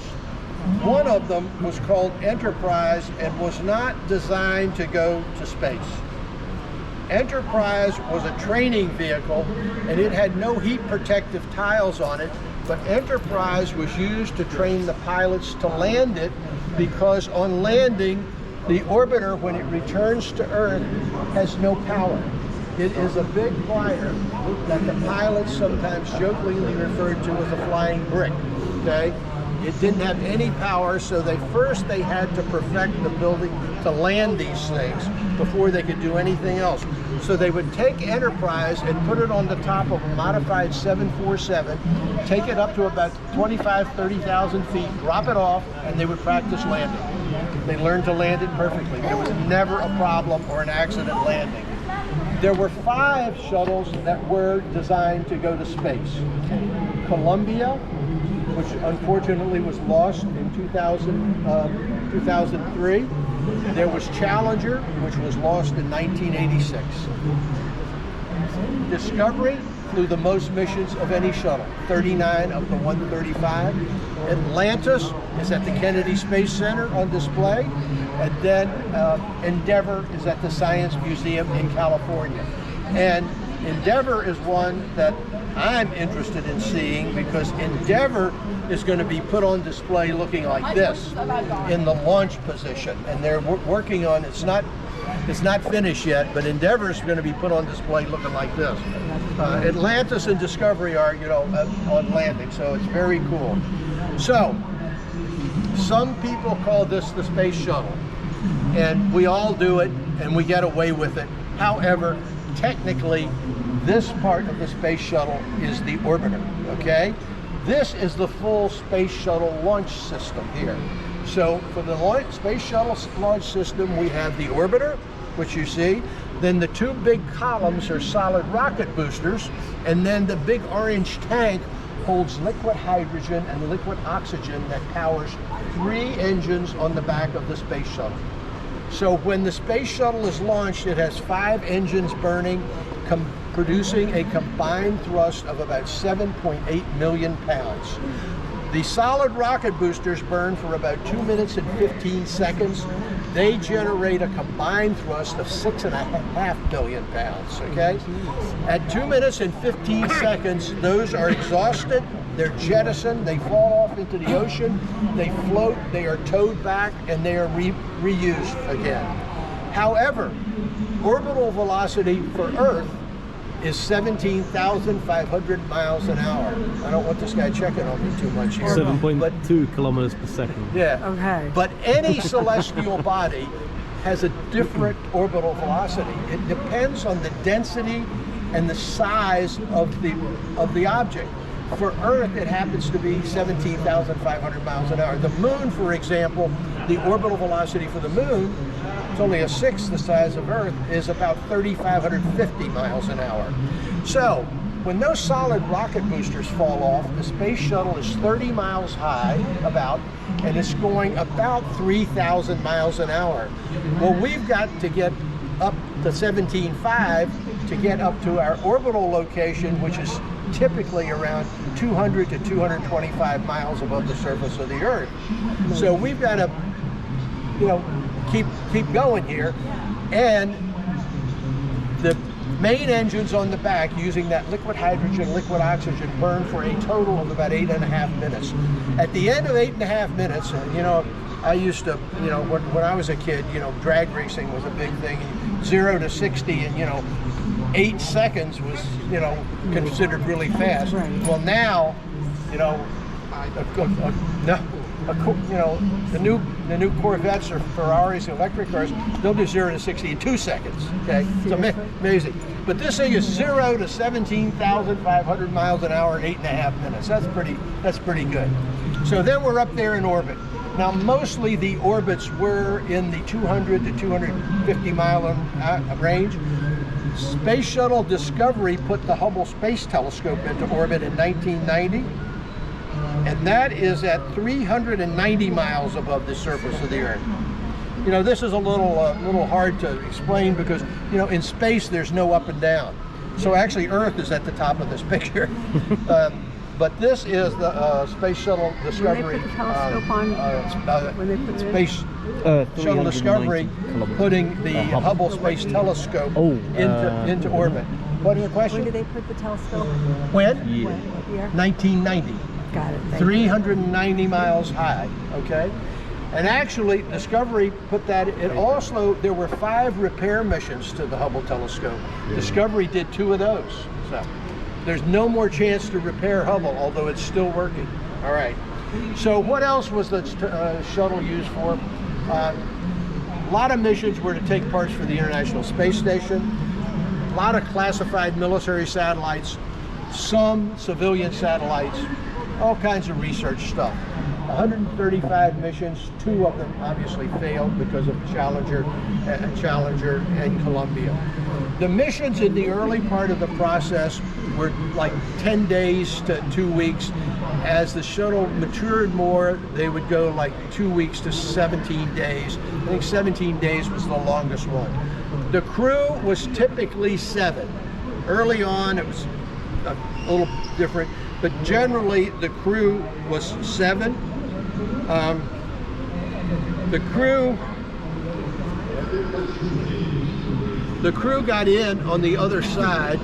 One of them was called Enterprise and was not designed to go to space. Enterprise was a training vehicle and it had no heat protective tiles on it, but Enterprise was used to train the pilots to land it, because on landing, the orbiter, when it returns to Earth, has no power. It is a big glider that the pilots sometimes jokingly referred to as a flying brick, okay? It didn't have any power, so they had to perfect the building to land these things before they could do anything else. So they would take Enterprise and put it on the top of a modified 747, take it up to about 30,000 feet, drop it off, and they would practice landing. They learned to land it perfectly. There was never a problem or an accident landing. There were 5 shuttles that were designed to go to space. Columbia, which unfortunately was lost in 2003. There was Challenger, which was lost in 1986. Discovery flew the most missions of any shuttle, 39 of the 135. Atlantis is at the Kennedy Space Center on display. And then Endeavour is at the Science Museum in California. And Endeavour is one that I'm interested in seeing, because Endeavour is going to be put on display looking like this in the launch position, and they're working on, it's not finished yet, but Endeavour is going to be put on display looking like this. Atlantis and Discovery are, you know, on landing, so it's very cool. So Some people call this the space shuttle, and we all do it, and we get away with it. However, technically, this part of the space shuttle is the orbiter, okay? This is the full space shuttle launch system here. So for the space shuttle launch system, we have the orbiter, which you see. Then the two big columns are solid rocket boosters, and then the big orange tank holds liquid hydrogen and liquid oxygen that powers 3 engines on the back of the space shuttle. So when the space shuttle is launched, it has 5 engines burning, producing a combined thrust of about 7.8 million pounds. The solid rocket boosters burn for about 2 minutes and 15 seconds. They generate a combined thrust of 6.5 million pounds, okay? At 2 minutes and 15 seconds, those are exhausted, they're jettisoned, they fall off into the ocean, they float, they are towed back, and they are reused again. However, orbital velocity for Earth is 17,500 miles an hour. I don't want this guy checking on me too much here. 7.2 kilometers per second. Yeah. Okay. But any celestial body has a different orbital velocity. It depends on the density and the size of the object. For Earth, it happens to be 17,500 miles an hour. The Moon, for example, the orbital velocity for the Moon, it's only a sixth the size of Earth, is about 3,550 miles an hour. So, when those solid rocket boosters fall off, the space shuttle is 30 miles high, and it's going about 3,000 miles an hour. Well, we've got to get up to 17.5 to get up to our orbital location, which is typically around 200 to 225 miles above the surface of the Earth. So we've got to, keep going here, and the main engines on the back, using that liquid hydrogen, liquid oxygen, burn for a total of about 8.5 minutes. At the end of 8.5 minutes, I used to, when I was a kid, drag racing was a big thing. 0 to 60 in, 8 seconds was, considered really fast. Right. Well, now, the new Corvettes or Ferraris, electric cars, they'll do 0 to 60 in 2 seconds. Okay, it's amazing. But this thing is 0 to 17,500 miles an hour in 8.5 minutes. That's pretty good. So then we're up there in orbit. Now, mostly the orbits were in the 200 to 250 mile range. Space Shuttle Discovery put the Hubble Space Telescope into orbit in 1990, and that is at 390 miles above the surface of the Earth. This is a little hard to explain because, in space there's no up and down. So actually Earth is at the top of this picture. But this is the Space Shuttle Discovery. When they put the telescope on, when they put Space Shuttle Discovery putting the Hubble Space Telescope into orbit. What is the question? When did they put the telescope? When? What year? 1990. 1990. Got it. 390 miles high, okay? And actually, Discovery put that, it also, there were 5 repair missions to the Hubble telescope. Discovery did 2 of those. So there's no more chance to repair Hubble, although it's still working. All right. So what else was the shuttle used for? A lot of missions were to take parts for the International Space Station, a lot of classified military satellites, some civilian satellites, all kinds of research stuff. 135 missions, 2 of them obviously failed because of Challenger and Columbia. The missions in the early part of the process were like 10 days to 2 weeks. As the shuttle matured more, they would go like 2 weeks to 17 days. I think 17 days was the longest one. The crew was typically 7. Early on, it was a little different, but generally the crew was 7. The crew got in on the other side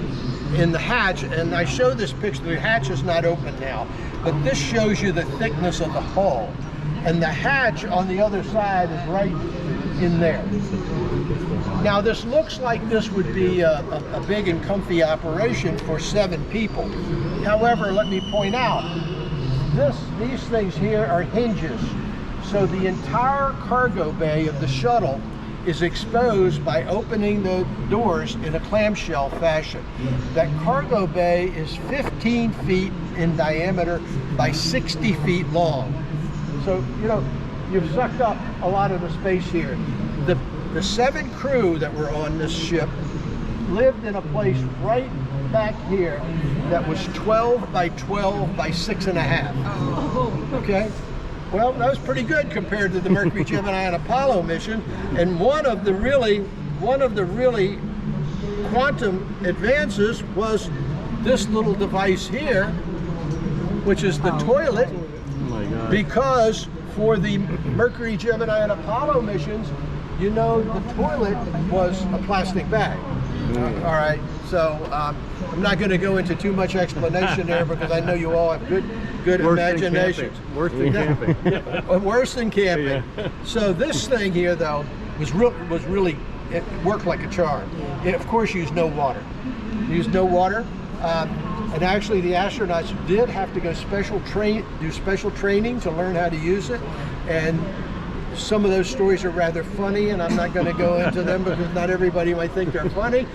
in the hatch, and I show this picture. The hatch is not open now, but this shows you the thickness of the hull, and the hatch on the other side is right in there. Now this looks like this would be a big and comfy operation for 7 people. However, let me point out, these things here are hinges. So the entire cargo bay of the shuttle is exposed by opening the doors in a clamshell fashion. That cargo bay is 15 feet in diameter by 60 feet long. So, you know, you've sucked up a lot of the space here. The 7 crew that were on this ship lived in a place right back here that was 12 by 12 by 6.5. Okay? Well, that was pretty good compared to the Mercury, Gemini, and Apollo mission. And one of the really quantum advances was this little device here, which is the toilet, because for the Mercury, Gemini, and Apollo missions, you know, the toilet was a plastic bag. All right, so I'm not going to go into too much explanation there because I know you all have good imaginations. Worse than camping. Worse than camping. Yeah. So this thing here, though, was really, it worked like a charm. It, of course, used no water. And actually, the astronauts did have to go do special training to learn how to use it. And some of those stories are rather funny, and I'm not going to go into them because not everybody might think they're funny.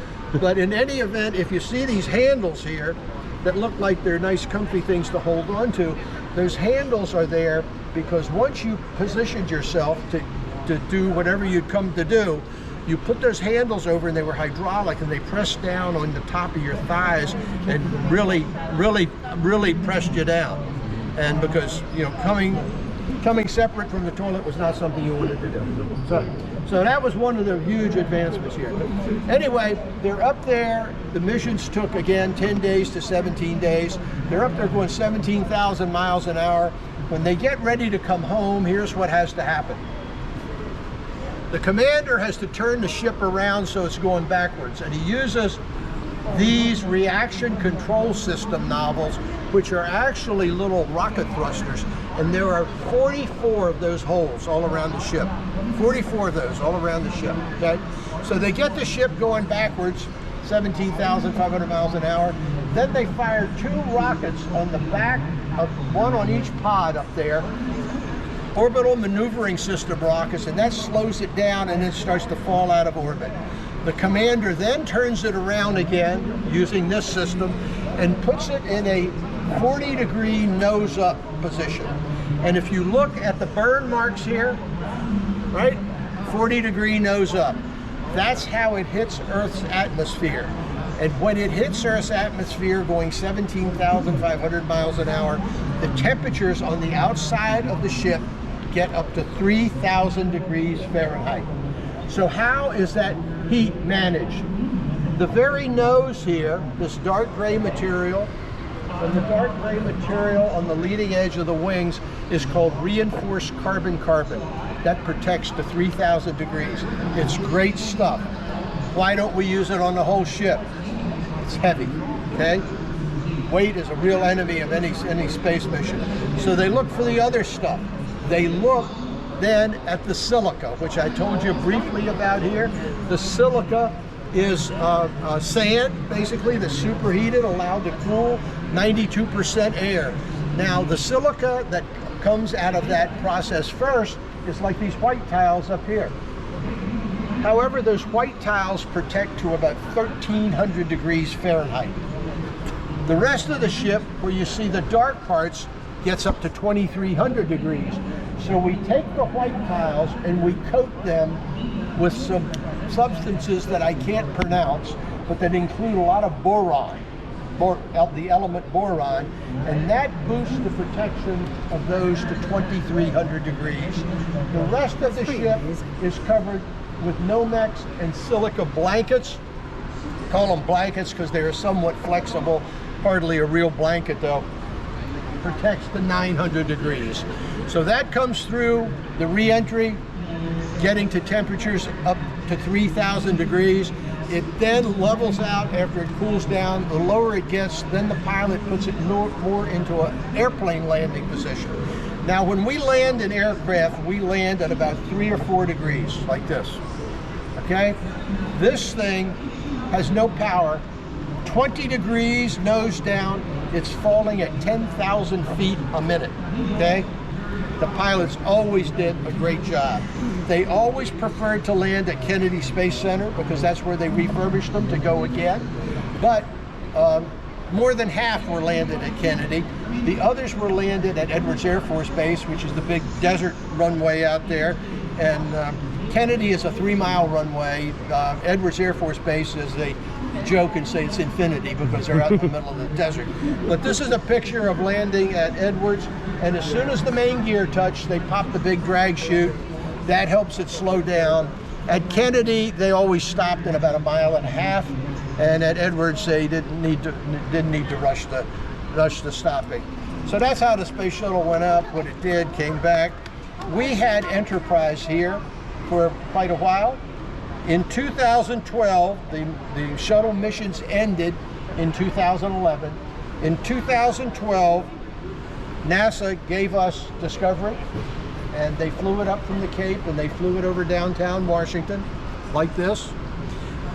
But in any event, if you see these handles here that look like they're nice, comfy things to hold on to, those handles are there because once you positioned yourself to do whatever you'd come to do, you put those handles over, and they were hydraulic, and they pressed down on the top of your thighs and really pressed you down. And because, you know, coming separate from the toilet was not something you wanted to do. So that was one of the huge advancements here. Anyway, they're up there. The missions took, again, 10 days to 17 days. They're up there going 17,000 miles an hour. When they get ready to come home, here's what has to happen. The commander has to turn the ship around so it's going backwards, and he uses these reaction control system nozzles, which are actually little rocket thrusters, and there are 44 of those holes all around the ship. 44 of those all around the ship, okay? So they get the ship going backwards, 17,500 miles an hour. Then they fire 2 rockets on the back of one on each pod up there, orbital maneuvering system rockets, and that slows it down and it starts to fall out of orbit. The commander then turns it around again using this system and puts it in a 40-degree nose-up position. And if you look at the burn marks here, right, 40-degree nose-up, that's how it hits Earth's atmosphere. And when it hits Earth's atmosphere going 17,500 miles an hour, the temperatures on the outside of the ship get up to 3,000 degrees Fahrenheit. So how is that heat managed? The very nose here, this dark gray material, and the dark gray material on the leading edge of the wings is called reinforced carbon-carbon. That protects to 3,000 degrees. It's great stuff. Why don't we use it on the whole ship? It's heavy, okay? Weight is a real enemy of any space mission. So they look for the other stuff. They look then at the silica, which I told you briefly about here. The silica is sand, basically, that's superheated, allowed to cool 92% air. Now, the silica that comes out of that process first is like these white tiles up here. However, those white tiles protect to about 1,300 degrees Fahrenheit. The rest of the ship, where you see the dark parts, gets up to 2,300 degrees. So we take the white tiles and we coat them with some substances that I can't pronounce, but that include a lot of boron, the element boron, and that boosts the protection of those to 2,300 degrees. The rest of the ship is covered with Nomex and silica blankets. Call them blankets because they are somewhat flexible, hardly a real blanket though. Protects to 900 degrees. So that comes through the re-entry, getting to temperatures up to 3,000 degrees. It then levels out after it cools down. The lower it gets, then the pilot puts it more into an airplane landing position. Now, when we land an aircraft, we land at about 3 or 4 degrees, like this, okay? This thing has no power. 20 degrees nose down, it's falling at 10,000 feet a minute, okay? the pilots always did a great job. They always preferred to land at Kennedy Space Center because that's where they refurbished them to go again. But more than half were landed at Kennedy. The others were landed at Edwards Air Force Base, which is the big desert runway out there. And Kennedy is a 3-mile runway. Edwards Air Force Base is a joke and say it's infinity because they're out in the middle of the desert. But this is a picture of landing at Edwards, and as soon as the main gear touched, they pop the big drag chute. That helps it slow down. At Kennedy, they always stopped in about 1.5 miles, and at Edwards, they didn't need to rush the stopping. So that's how the space shuttle went up. What it did, came back. We had Enterprise here for quite a while. In 2012, the shuttle missions ended in 2011. In 2012, NASA gave us Discovery, and they flew it up from the Cape, and they flew it over downtown Washington, like this.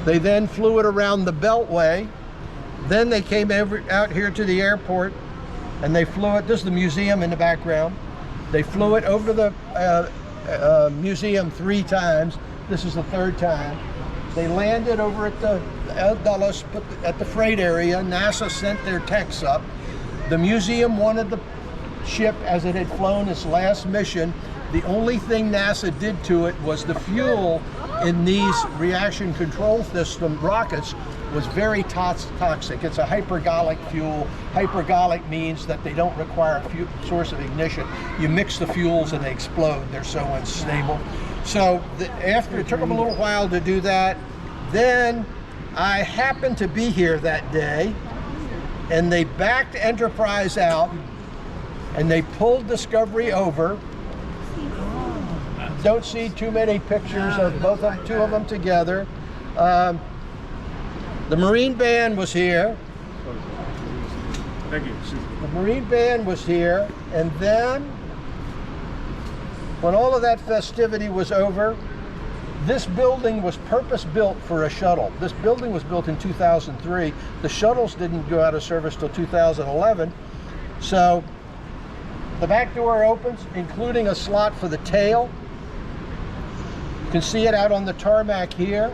They then flew it around the Beltway. Then they came out here to the airport, and they flew it. This is the museum in the background. They flew it over the museum 3 times. This is the 3rd time. They landed over at the Dulles, at the freight area. NASA sent their techs up. The museum wanted the ship as it had flown its last mission. The only thing NASA did to it was the fuel in these reaction control system rockets was very toxic. It's a hypergolic fuel. Hypergolic means that they don't require a source of ignition. You mix the fuels and they explode. They're so unstable. So after it took them a little while to do that, then I happened to be here that day, and they backed Enterprise out, and they pulled Discovery over. Don't see too many pictures of two of them together. The Marine Band was here. Thank you. The Marine Band was here, and then when all of that festivity was over, this building was purpose-built for a shuttle. This building was built in 2003. The shuttles didn't go out of service till 2011. So the back door opens, including a slot for the tail. You can see it out on the tarmac here.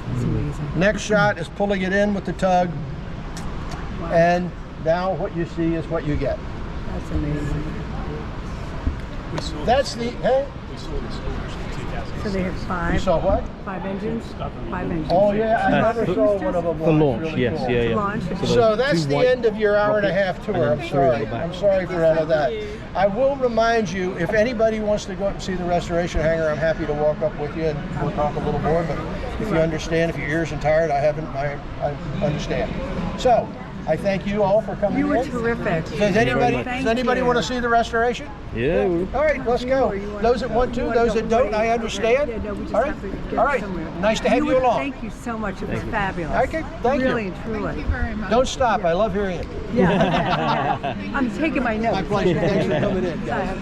That's amazing. Next shot is pulling it in with the tug. Wow. And now what you see is what you get. That's amazing. We saw That's the, hey? We saw this launch in 2006. So they have You 5. saw what? 5 engines. 5 engines. Oh yeah, I never For saw one of them For launch, Really yes, cool. yeah. Launch. So that's two the white end of your hour and a rockets, half tour. and then I'm 3 at sorry. the back. I'm sorry for all of that. I will remind you, if anybody wants to go up and see the restoration hangar, I'm happy to walk up with you and we'll talk a little more. But if you understand, if your ears are tired, I understand. So I thank you all for coming You were in. terrific. Does anybody Thank want to you. see the restoration? Yeah. All right, let's go. Those that want to, those that don't, I understand. Yeah, no, we just All right, have to get all right. somewhere. Nice to have you along. Thank you so much. It was fabulous. Okay, thank you. Really and truly. Thank you very much. Don't stop. I love hearing it. Yeah. I'm taking my notes. My pleasure. Thanks for coming in, guys.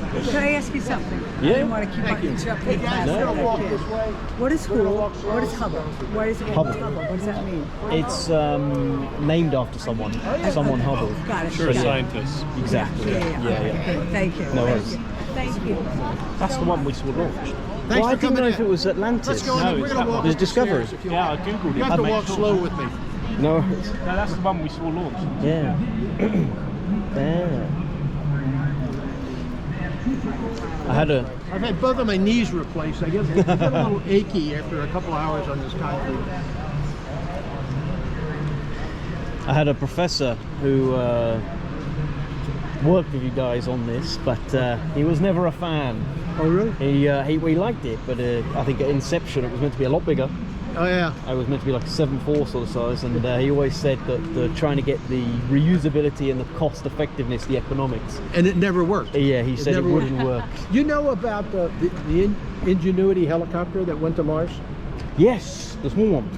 Can I ask you something? Yeah. I didn't want to keep on interrupting class. We're gonna but I walk did. this way. What is Hubble? What is Hubble? Why is it called Hubble. Hubble? What does that mean? It's named after someone Hubble. Got it. For a Yeah. scientist. Exactly. Yeah. Yeah. Thank you. No Thank worries. you. Thank you. That's the one we saw launched. Thanks Well, I for didn't coming know in. if it was Atlantis. Let's go. No, We're it's gonna that walk one. There's up the Discovery. stairs if you Yeah, I want. googled it. You have to I walk made slow sure. with me. No. No, that's the one we saw launched. Yeah. There. I had a I've had both of my knees replaced. I get a little achy after a couple hours on this concrete. I had a professor who worked with you guys on this, but he was never a fan. Oh, really? We liked it, but I think at inception it was meant to be a lot bigger. Oh, yeah. It was meant to be like a 7.4 sort of size, and he always said that trying to get the reusability and the cost effectiveness, the economics. And it never worked. Yeah, he said it never wouldn't work. You know about the Ingenuity helicopter that went to Mars? Yes, the small one.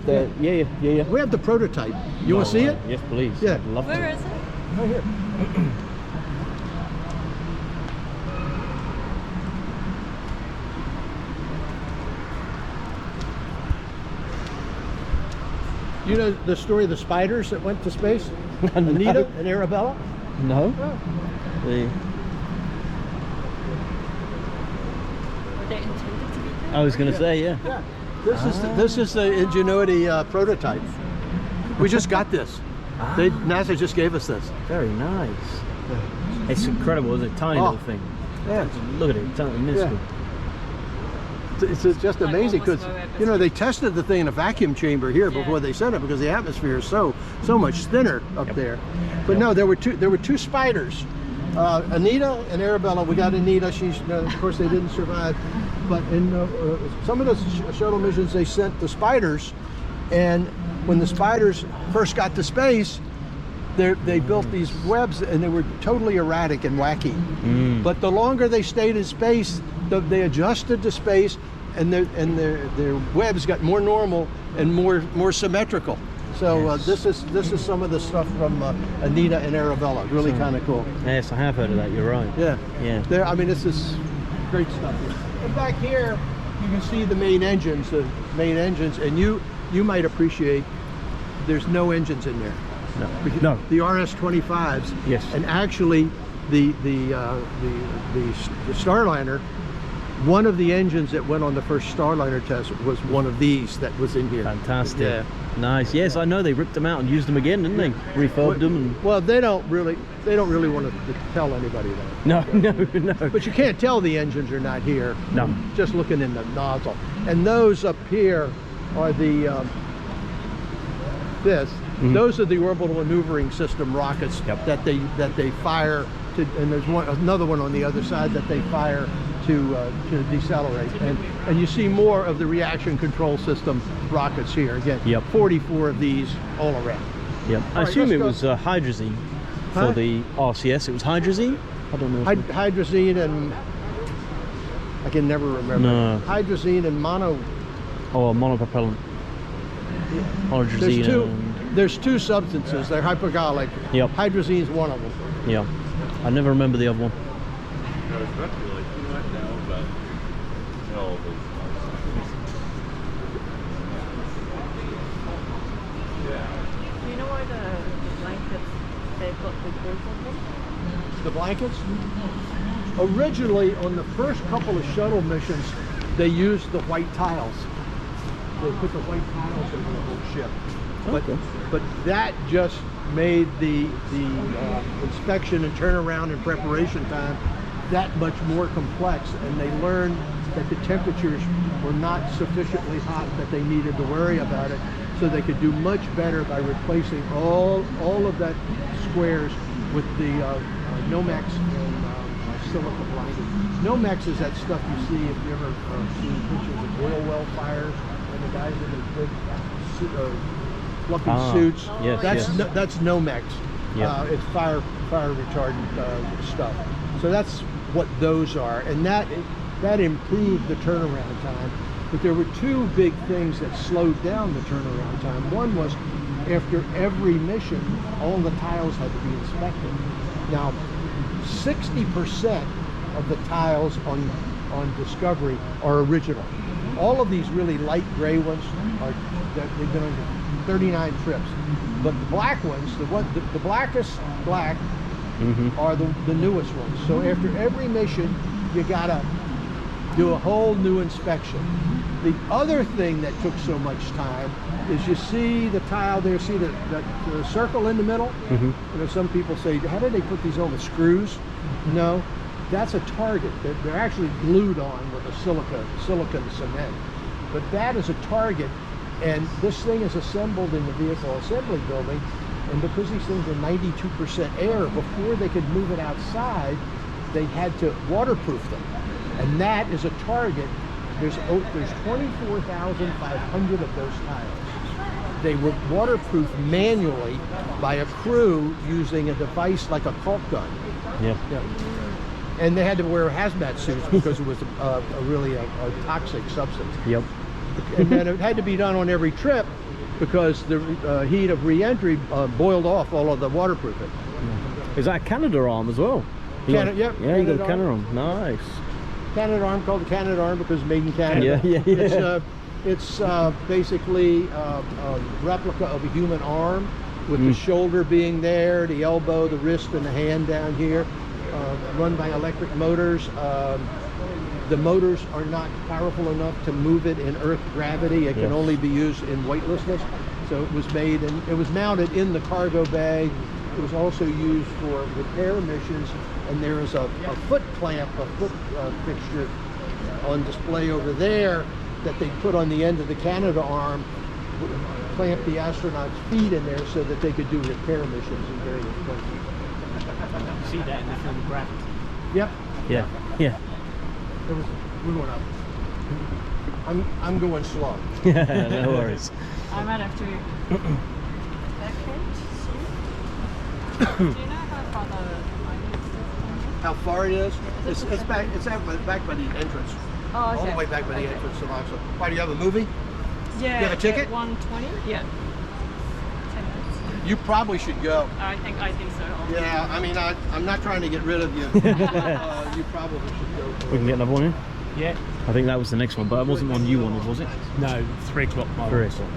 Yeah. We have the prototype. You want to see it? Yes, please. Yeah. I'd love Where to. is it? Right here. You know the story of the spiders that went to space? Anita and Arabella? No. Oh. they intended to be there? I was going to say, yeah. Yeah. This is the Ingenuity prototype. We just got this. NASA just gave us this. Very nice. It's incredible, isn't it? Tiny little thing. Yeah. Look at it, it's totally minuscule. It's just amazing because, you know, they tested the thing in a vacuum chamber here before they sent it because the atmosphere is so much thinner up there. But no, there were two spiders, Anita and Arabella. We got Anita. She's of course they didn't survive, but in some of the shuttle missions they sent the spiders, and when the spiders first got to space, they built these webs and they were totally erratic and wacky. But the longer they stayed in space, they adjusted to space, and their webs got more normal and more symmetrical. So this is some of the stuff from Anita and Arabella. Really kind of cool. Yes, I have heard of that. You're right. Yeah. Yeah. I mean, this is great stuff here. And back here, you can see the main engines. And you might appreciate there's no engines in there. No. The RS-25s. Yes. And actually, the Starliner, one of the engines that went on the first Starliner test was one of these that was in here. Fantastic. Yeah. Nice. Yes, I know they ripped them out and used them again, didn't they? Refurbed them. And... Well, they don't really want to tell anybody that. No. But you can't tell the engines are not here. No. Just looking in the nozzle. And those up here are the those are the orbital maneuvering system rockets that they fire to, and there's another one on the other side that they fire to decelerate. And you see more of the reaction control system rockets here. Again, 44 of these all around. Yep. I assume it was hydrazine for the RCS. It was hydrazine? I don't know. Hydrazine and I can never remember. No. Hydrazine and monopropellant. Hydrazine. There's two substances. They're hypergolic. Yep. Hydrazine is one of them. Yeah. I never remember the other one. No, it's not really too much now, but no, Do you know why the blankets, they've got the group on them? The blankets? Originally, on the first couple of shuttle missions, they used the white tiles. They put the white tiles over the whole ship. But that just made the inspection and turnaround and preparation time that much more complex, and they learned that the temperatures were not sufficiently hot that they needed to worry about it, so they could do much better by replacing all of that squares with the Nomex and silica blanket. Nomex is that stuff you see if you ever seen pictures of oil well fires and the guys in the big fluffy suits. That's Nomex. It's fire retardant stuff. So that's what those are, and that improved the turnaround time. But there were two big things that slowed down the turnaround time. One was after every mission, all the tiles had to be inspected. Now, 60% of the tiles on Discovery are original. All of these really light gray ones they've been on 39 trips. But the black ones, the blackest black, are the newest ones. So after every mission, you gotta do a whole new inspection. The other thing that took so much time is you see the tile there, see the circle in the middle? You know, some people say, how did they put these on with screws? No, that's a target. They're actually glued on with a silicon cement. But that is a target, and this thing is assembled in the vehicle assembly building, and because these things are 92% air, before they could move it outside, they had to waterproof them. And that is a target. There's 24,500 of those tiles. They were waterproofed manually by a crew using a device like a caulk gun. Yeah. And they had to wear hazmat suits because it was really a toxic substance. Yep. And then it had to be done on every trip because the heat of re-entry boiled off all of the waterproofing. Is that a Canadarm as well? Yep. Yeah, you got a Canadarm. Nice. Canadarm, called the Canadarm because it's made in Canada. Yeah. It's basically a replica of a human arm with the shoulder being there, the elbow, the wrist, and the hand down here. Run by electric motors. the motors are not powerful enough to move it in Earth gravity. It can only be used in weightlessness. So it was made, and it was mounted in the cargo bay. It was also used for repair missions, and there is a foot clamp, a foot fixture on display over there that they put on the end of the Canada arm, clamp the astronauts' feet in there so that they could do repair missions in various places. You see that in the film Gravity. Yep. Yeah. Yeah. We're going up. I'm going slow. Yeah, no worries. I might have to vacate soon. Do you know how far the mining is from How far it is? It's back. It's back by the entrance. Oh, okay. All the way back by the entrance to Oxford. Why, do you have a movie? Yeah. You have a ticket? 120? Yeah. 10 minutes. You probably should go. I think so. Yeah, I mean, I'm not trying to get rid of you. You probably should go. We can get another one in? Yeah. I think that was the next one, but it wasn't one you wanted, was it? No, 3 o'clock. 3 o'clock.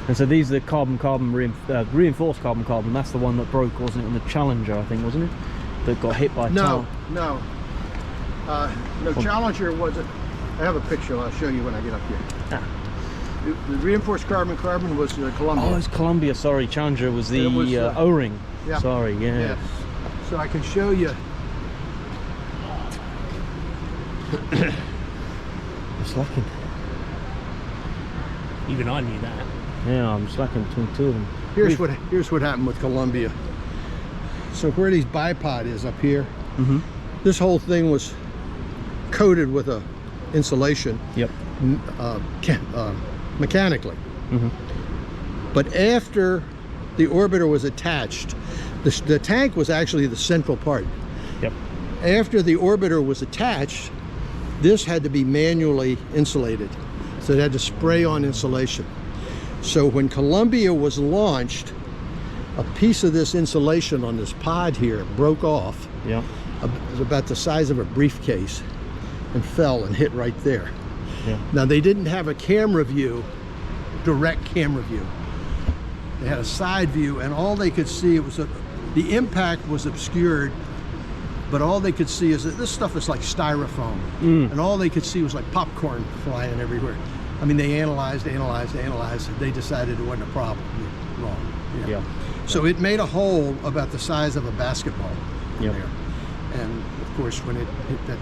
And so these are the reinforced carbon. That's the one that broke, wasn't it? On the Challenger, I think, wasn't it? That got hit by No. Challenger wasn't. I have a picture. I'll show you when I get up here. The reinforced carbon was Columbia. Oh, it's Columbia. Sorry, Challenger was the was, O-ring. Yeah. Sorry, yeah. Yes. So I can show you. Slacking. Even I knew that. Yeah, I'm slacking between two of them. Here's what happened with Columbia. So where these bipod is up here, this whole thing was coated with a insulation. Yep. Mechanically. But after the orbiter was attached, the tank was actually the central part. Yep. After the orbiter was attached, this had to be manually insulated. So it had to spray on insulation. So when Columbia was launched, a piece of this insulation on this pod here broke off. Yeah. It was about the size of a briefcase and fell and hit right there. Yeah. Now they didn't have a camera view, direct camera view. They had a side view, and all they could see was the impact was obscured, but all they could see is that this stuff is like styrofoam, and all they could see was like popcorn flying everywhere. I mean, they analyzed, and they decided it wasn't a problem. Wrong. Yeah. So it made a hole about the size of a basketball in there. And of course, when it hit that,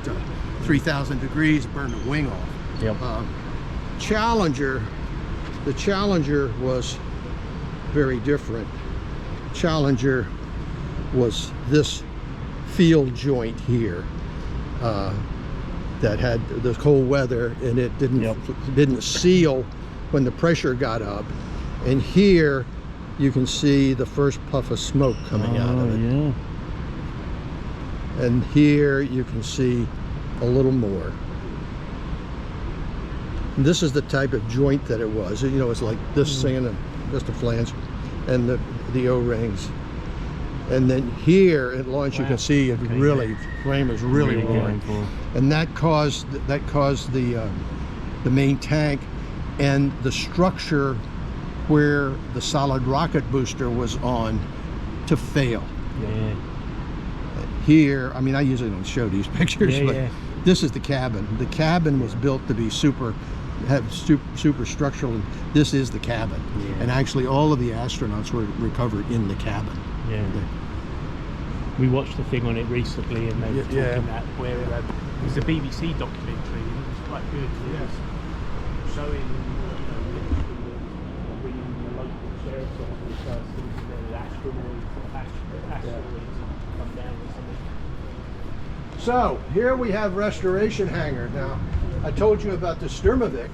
that 3,000 degrees, it burned the wing off. Yep. The Challenger was very different. Challenger was this field joint here that had the cold weather, and it didn't seal when the pressure got up. And here you can see the first puff of smoke coming out of it. Yeah. And here you can see a little more. And this is the type of joint that it was. It's like this thing and just a flange, and the O-rings. And then here at launch, you can see it the flame is really roaring, and that caused the main tank and the structure where the solid rocket booster was on to fail. Yeah. Here, I mean, I usually don't show these pictures, but this is the cabin. The cabin was built to be super structural, and this is the cabin. And actually, all of the astronauts were recovered in the cabin. Yeah. We watched a thing on it recently, and they were talking that where it was a BBC documentary, and it was quite good. It was showing bringing the local sheriff's office first into the asteroids come down or something. So here we have restoration hangar. Now, I told you about the Sturmovik.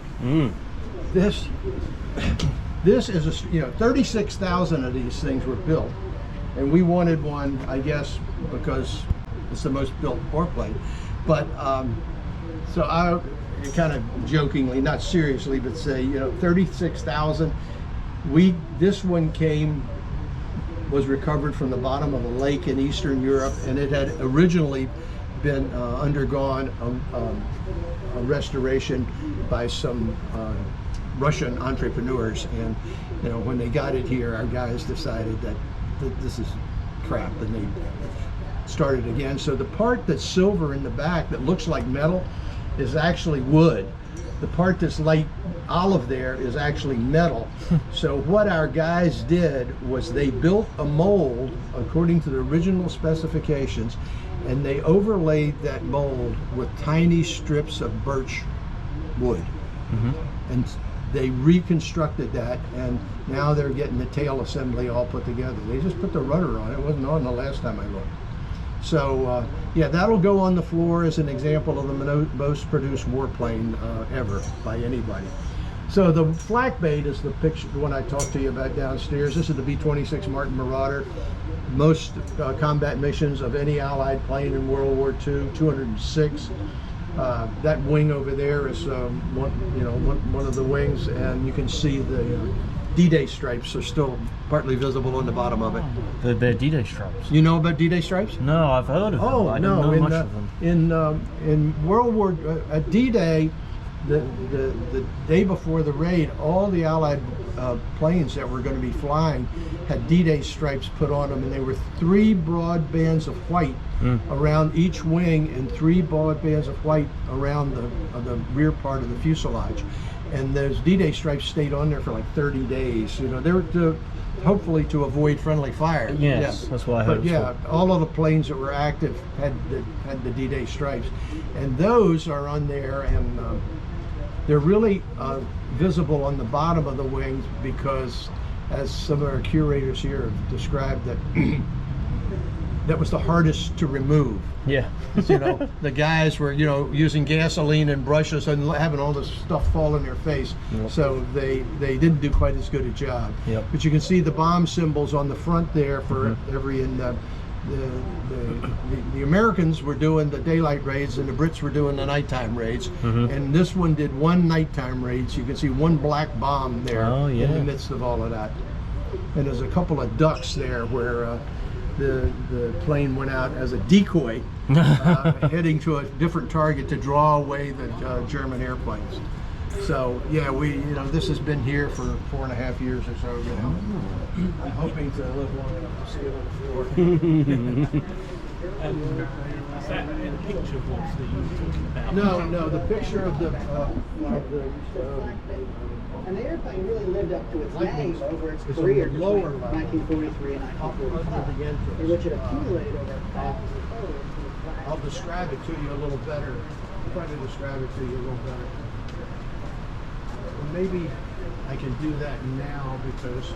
This is 36,000 of these things were built, and we wanted one, I guess, because it's the most built warplane. But so I kind of jokingly, not seriously, but say 36,000. This one was recovered from the bottom of a lake in Eastern Europe, and it had originally been undergone a restoration by some Russian entrepreneurs, and when they got it here, our guys decided that this is crap, and started again. So the part that's silver in the back that looks like metal is actually wood. The part that's light olive there is actually metal. So what our guys did was they built a mold according to the original specifications, and they overlaid that mold with tiny strips of birch wood. And they reconstructed that, and now they're getting the tail assembly all put together. They just put the rudder on. It wasn't on the last time I looked. So yeah, that'll go on the floor as an example of the most produced warplane ever by anybody. So the flak bait is the picture, the one I talked to you about downstairs. This is the B-26 Martin Marauder. Most combat missions of any Allied plane in World War II, 206. That wing over there is one of the wings, and you can see the D-Day stripes are still partly visible on the bottom of it. The D-Day stripes. You know about D-Day stripes? No, I've heard of them. Oh, I no, don't know much of them. in World War at D-Day, the day before the raid, all the Allied planes that were going to be flying had D-Day stripes put on them, and they were 3 broad bands of white around each wing and 3 broad bands of white around the rear part of the fuselage. And those D-Day stripes stayed on there for like 30 days. You know, they were hopefully to avoid friendly fire. Yes, yeah. That's what I heard. But yeah, all of the planes that were active had the D-Day stripes, and those are on there, and they're really visible on the bottom of the wings because, as some of our curators here have described, that that was the hardest to remove. Yeah. You know, the guys were, using gasoline and brushes and having all this stuff fall in their face. Yep. So they didn't do quite as good a job. Yep. But you can see the bomb symbols on the front there for every, and the Americans were doing the daylight raids and the Brits were doing the nighttime raids. And this one did 1 nighttime raid. So you can see 1 black bomb there in the midst of all of that. And there's a couple of ducks there where the plane went out as a decoy, heading to a different target to draw away the German airplanes. So yeah, this has been here for 4.5 years or so. I'm hoping to live long enough to see it on the floor. Is that in the picture box that you were talking about? No, the picture of the and the airplane really lived up to its name over its career between 1943 and 1945, in which it accumulated over thousands of photos. I'll describe it to you a little better. I'll try to describe it to you a little better. Well, maybe I can do that now, because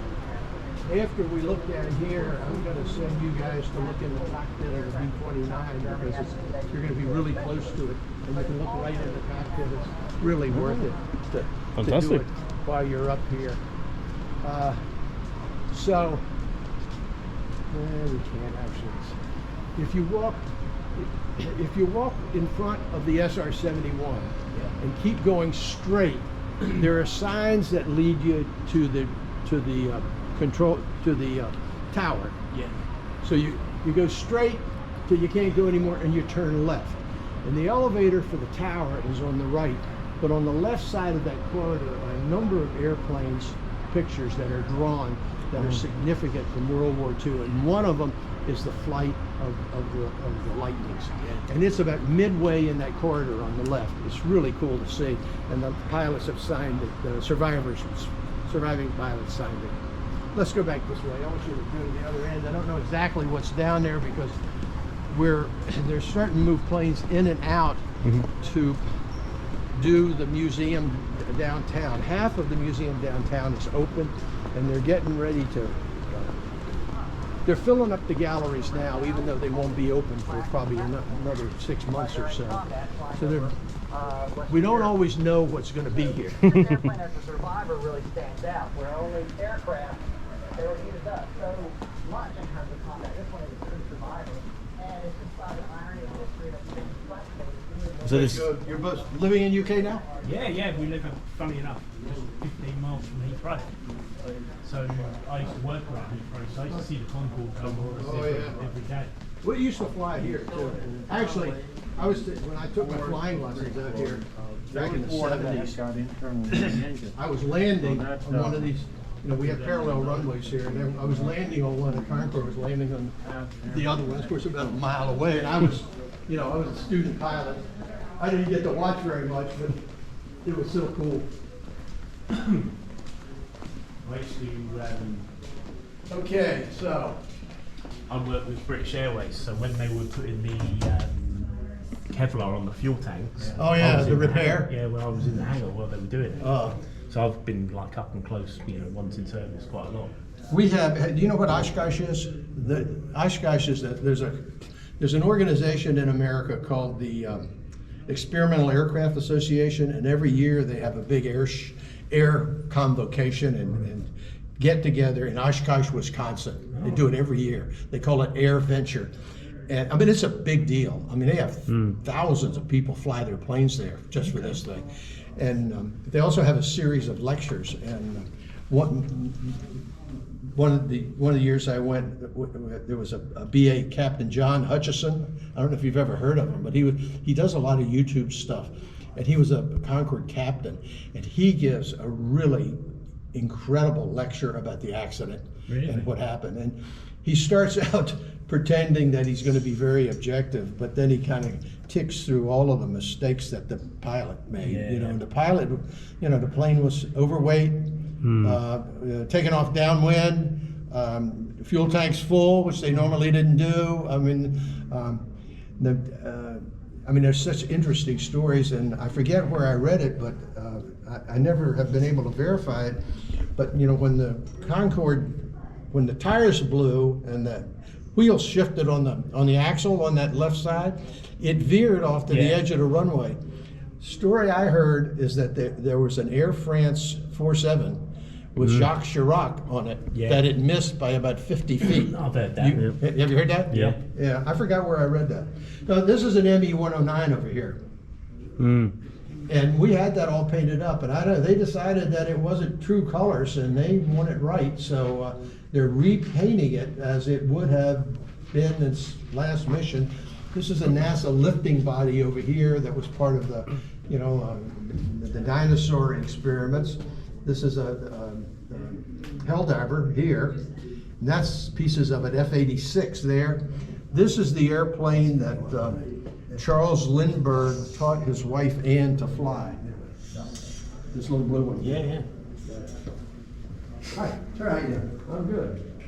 after we looked at it here, I'm going to send you guys to look in the cockpit of the B-29, because you're going to be really close to it, and you can look right in the cockpit. It's really worth it to do it while you're up here. So, we can't actually. If you walk in front of the SR-71 and keep going straight, there are signs that lead you to the tower. Yeah. So you go straight till you can't go anymore, and you turn left. And the elevator for the tower is on the right, but on the left side of that corridor are a number of airplanes pictures that are drawn that are significant from World War II, and one of them is the flight of the Lightnings. And it's about midway in that corridor on the left. It's really cool to see, and the pilots have signed it, the surviving pilots signed it. Let's go back this way. I want you to go to the other end. I don't know exactly what's down there, because they're starting to move planes in and out to do the museum downtown. Half of the museum downtown is open, and they're getting ready to they're filling up the galleries now, even though they won't be open for probably another 6 months or so. So we don't always know what's going to be here. This airplane as a survivor really stands out, where only aircraft, they were heated up so much in terms of combat. This one is a true survivor, and it's just by the irony of history of being So you're both living in UK now? Yeah, we live, funny enough, just 15 miles from Heathrow. So I used to work around Heathrow, so I used to see the Concorde come every day. We used to fly here too. Actually, when I took my flying lessons out here back in the 70s, I was landing on one of these you know, we have parallel runways here, and then I was landing on one, and Concorde was landing on the other one, of course, about a mile away, and I was, you know, I was a student pilot. I didn't get to watch very much, but it was so cool. I used to, Okay, so. I worked with British Airways, so when they were putting the Kevlar on the fuel tanks. Oh yeah, I was the in repair. Yeah, well, I was in the hangar while they were doing it. Oh. So I've been like up and close, you know, once in service quite a lot. We have, do you know what Oshkosh is? The Oshkosh is that there's an organization in America called the Experimental Aircraft Association, and every year they have a big air convocation and get together in Oshkosh, Wisconsin. They do it every year. They call it Air Venture. And I mean, it's a big deal. I mean, they have thousands of people fly their planes there just for this thing. And they also have a series of lectures. And one of the years I went, there was a BA Captain John Hutchison. I don't know if you've ever heard of him, but he does a lot of YouTube stuff. And he was a Concorde captain, and he gives a really incredible lecture about the accident and what happened. And he starts out pretending that he's going to be very objective, but then he kind of ticks through all of the mistakes that the pilot made. You know, the pilot, you know, the plane was overweight, taking off downwind, fuel tanks full, which they normally didn't do. I mean, there's such interesting stories, and I forget where I read it, but I never have been able to verify it. But you know, when the Concorde, when the tires blew and the wheels shifted on the axle on that left side, it veered off to the edge of the runway. Story I heard is that there was an Air France 47 with Jacques Chirac on it that it missed by about 50 feet. I've heard that. Have you heard that? Yeah. Yeah, I forgot where I read that. So this is an ME-109 over here. And we had that all painted up, and they decided that it wasn't true colors and they want it right, so they're repainting it as it would have been its last mission. This is a NASA lifting body over here that was part of the, you know, the dinosaur experiments. This is a Helldiver here, and that's pieces of an F-86 there. This is the airplane that Charles Lindbergh taught his wife Anne to fly. This little blue one. Yeah. Hi, sir, how you doing? I'm good.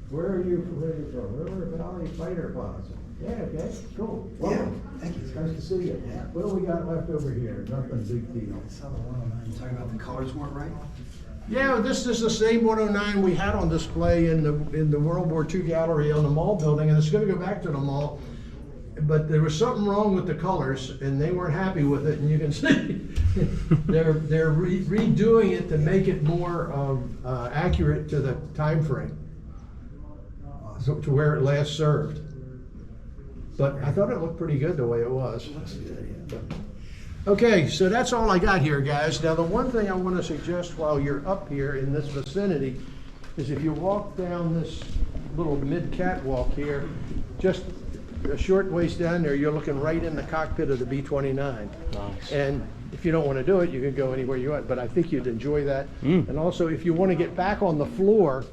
Where are you from? River Valley Fighter Pods. Yeah, okay, cool. Welcome. Yeah, thank you. Nice to see you. Yeah. What do we got left over here? Nothing big deal. I saw the 109. You talking about the colors weren't right? Yeah, this is the same 109 we had on display in the World War II gallery on the mall building, and it's going to go back to the mall. But there was something wrong with the colors, and they weren't happy with it. And you can see they're redoing it to make it more accurate to the time frame, so, to where it last served. But I thought it looked pretty good the way it was. Okay, so that's all I got here, guys. Now, the one thing I want to suggest while you're up here in this vicinity is if you walk down this little mid-catwalk here, just a short ways down there, you're looking right in the cockpit of the B-29. Nice. And if you don't want to do it, you can go anywhere you want, but I think you'd enjoy that. And also, if you want to get back on the floor,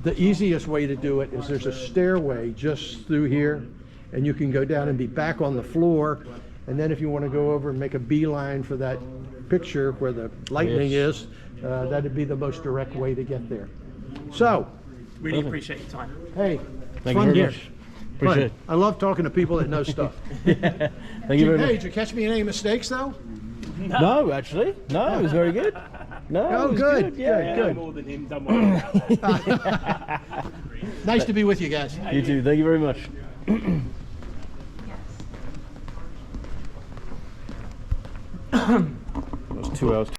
the easiest way to do it is there's a stairway just through here, and you can go down and be back on the floor. And then if you want to go over and make a beeline for that picture where the lightning is, that'd be the most direct way to get there. So, Really appreciate your time. hey, Thank you fun very here. much. Appreciate it. I love talking to people that know stuff. Thank you very Hey, much. did you catch me in any mistakes though? No, actually. No, it was very good. No, Oh, it was good. Yeah. Good. More than him, don't worry. Nice to be with you guys. You too. Thank you very much. That was 2 hours.